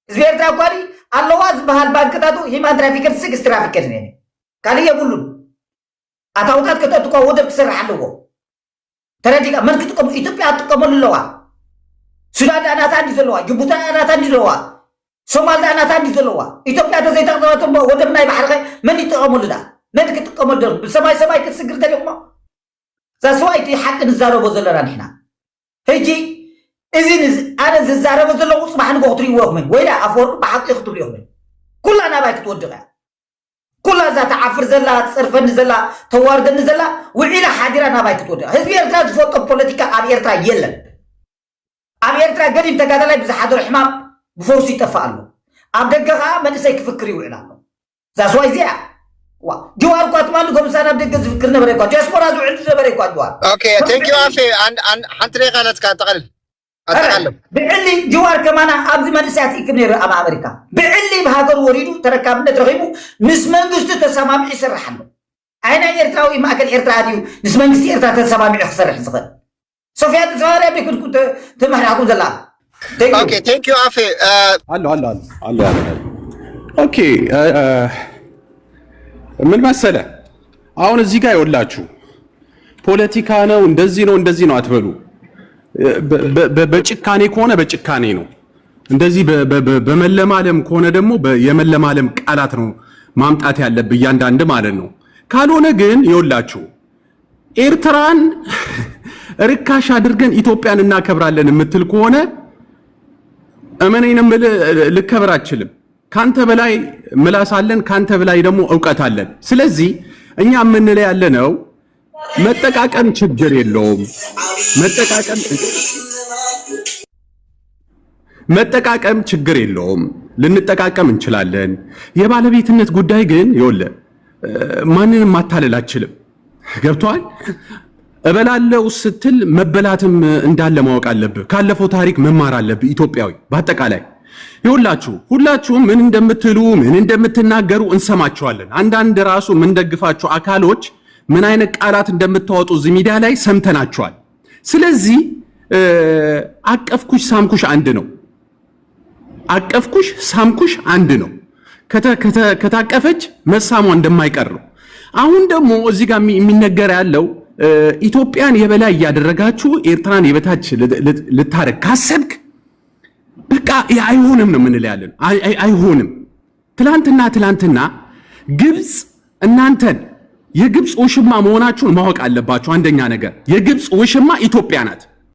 H: ህዝቢ ኤርትራ እኳኒ ኣለዋ ዝበሃል ባንክታቱ ሂማን ትራፊከር ስግስ ትራፊከር ነ ካልእ የብሉን ኣታውታት ከተጥቋ ወደብ ክስራሕ ኣለዎ ተረዲጋ መን ክጥቀሙ ኢትዮጵያ ትጥቀመሉ ኣለዋ ሱዳን ዳናታ እንዲ ዘለዋ ጅቡቲ ዳናታ እንዲ ዘለዋ ሶማል ዳናታ እንዲ ዘለዋ ኢትዮጵያ ተዘይተቕጠመቶም ወደብ ናይ ባሕሪ መን ይጥቀመሉ ዳ መን ክጥቀመሉ ደ ብሰማይ ሰማይ ክትስግር ተሪቑሞ ዛስዋ እቲ ሓቂ ንዛረቦ ዘለና ንሕና ሕጂ إذن أنا زارب زلوا صباح نقطري وهم ولا أفور بعد يخطب يوم كل أنا بايك تودع كل ذات عفر زلا تصرف نزلا توارد نزلا وعلى حاضر أنا بايك تودع هذي إرتاج فوق البوليتيكا أبي إرتاج يلا أبي إرتاج قديم تقادل بز حد الحمام بفوسي تفعله أبدقها من سيك فكري وعلاه ذا سوي زيا جوار قات ما لكم سنة بدك فكرنا بريكوا جاسمورا زو عندنا بريكوا جوار
L: اوكي ثانك يو عفي عن حنتري قالت كان تقلل اتكلم
H: بعلي جوار كمان ابزي ما نسيت كبني ام امريكا بعلي بهاجر وريدو تركبنا ترغيبو نس منغست تسمامي يسرح له انا ايرتراوي ما كان ايرتراديو نس منغست ايرترا تسمامي يخسر حزق سوفيا تزوار ابي كنت تمهراكم زلا
L: اوكي ثانك يو عفي
B: الله اوكي ምን መሰለ አሁን እዚህ ጋር ይወላችሁ ፖለቲካ ነው እንደዚህ ነው አትበሉ በጭካኔ ከሆነ በጭካኔ ነው እንደዚህ በመለማለም ከሆነ ደግሞ የመለማለም ቃላት ነው ማምጣት ያለብህ እያንዳንድ ማለት ነው ካልሆነ ግን ይወላችሁ ኤርትራን ርካሽ አድርገን ኢትዮጵያን እናከብራለን የምትል ከሆነ እመኔንም ልከብር አችልም ካንተ በላይ ምላስ አለን ካንተ በላይ ደግሞ ዕውቀት አለን ስለዚህ እኛ የምንለው ያለነው መጠቃቀም ችግር የለውም መጠቃቀም ችግር የለውም ልንጠቃቀም እንችላለን የባለቤትነት ጉዳይ ግን ይወለ ማንንም ማታለል አችልም ገብቷል እበላለው ስትል መበላትም እንዳለ ማወቅ አለብህ ካለፈው ታሪክ መማር አለብህ ኢትዮጵያዊ በአጠቃላይ ይውላችሁ ሁላችሁም ምን እንደምትሉ ምን እንደምትናገሩ እንሰማችኋለን አንዳንድ ራሱ ምን ደግፋችሁ አካሎች ምን አይነት ቃላት እንደምታወጡ እዚህ ሚዲያ ላይ ሰምተናችኋል ስለዚህ አቀፍኩሽ ሳምኩሽ አንድ ነው አቀፍኩሽ ሳምኩሽ አንድ ነው ከታቀፈች መሳሟ እንደማይቀር ነው አሁን ደግሞ እዚህ ጋር የሚነገር ያለው ኢትዮጵያን የበላይ ያደረጋችሁ ኤርትራን የበታች ልታረግ ካሰብክ በቃ አይሆንም ነው ምን ያለን አይሆንም ትላንትና ግብጽ እናንተን የግብጽ ውሽማ መሆናችሁን ማወቅ አለባችሁ አንደኛ ነገር የግብጽ ውሽማ ኢትዮጵያ ናት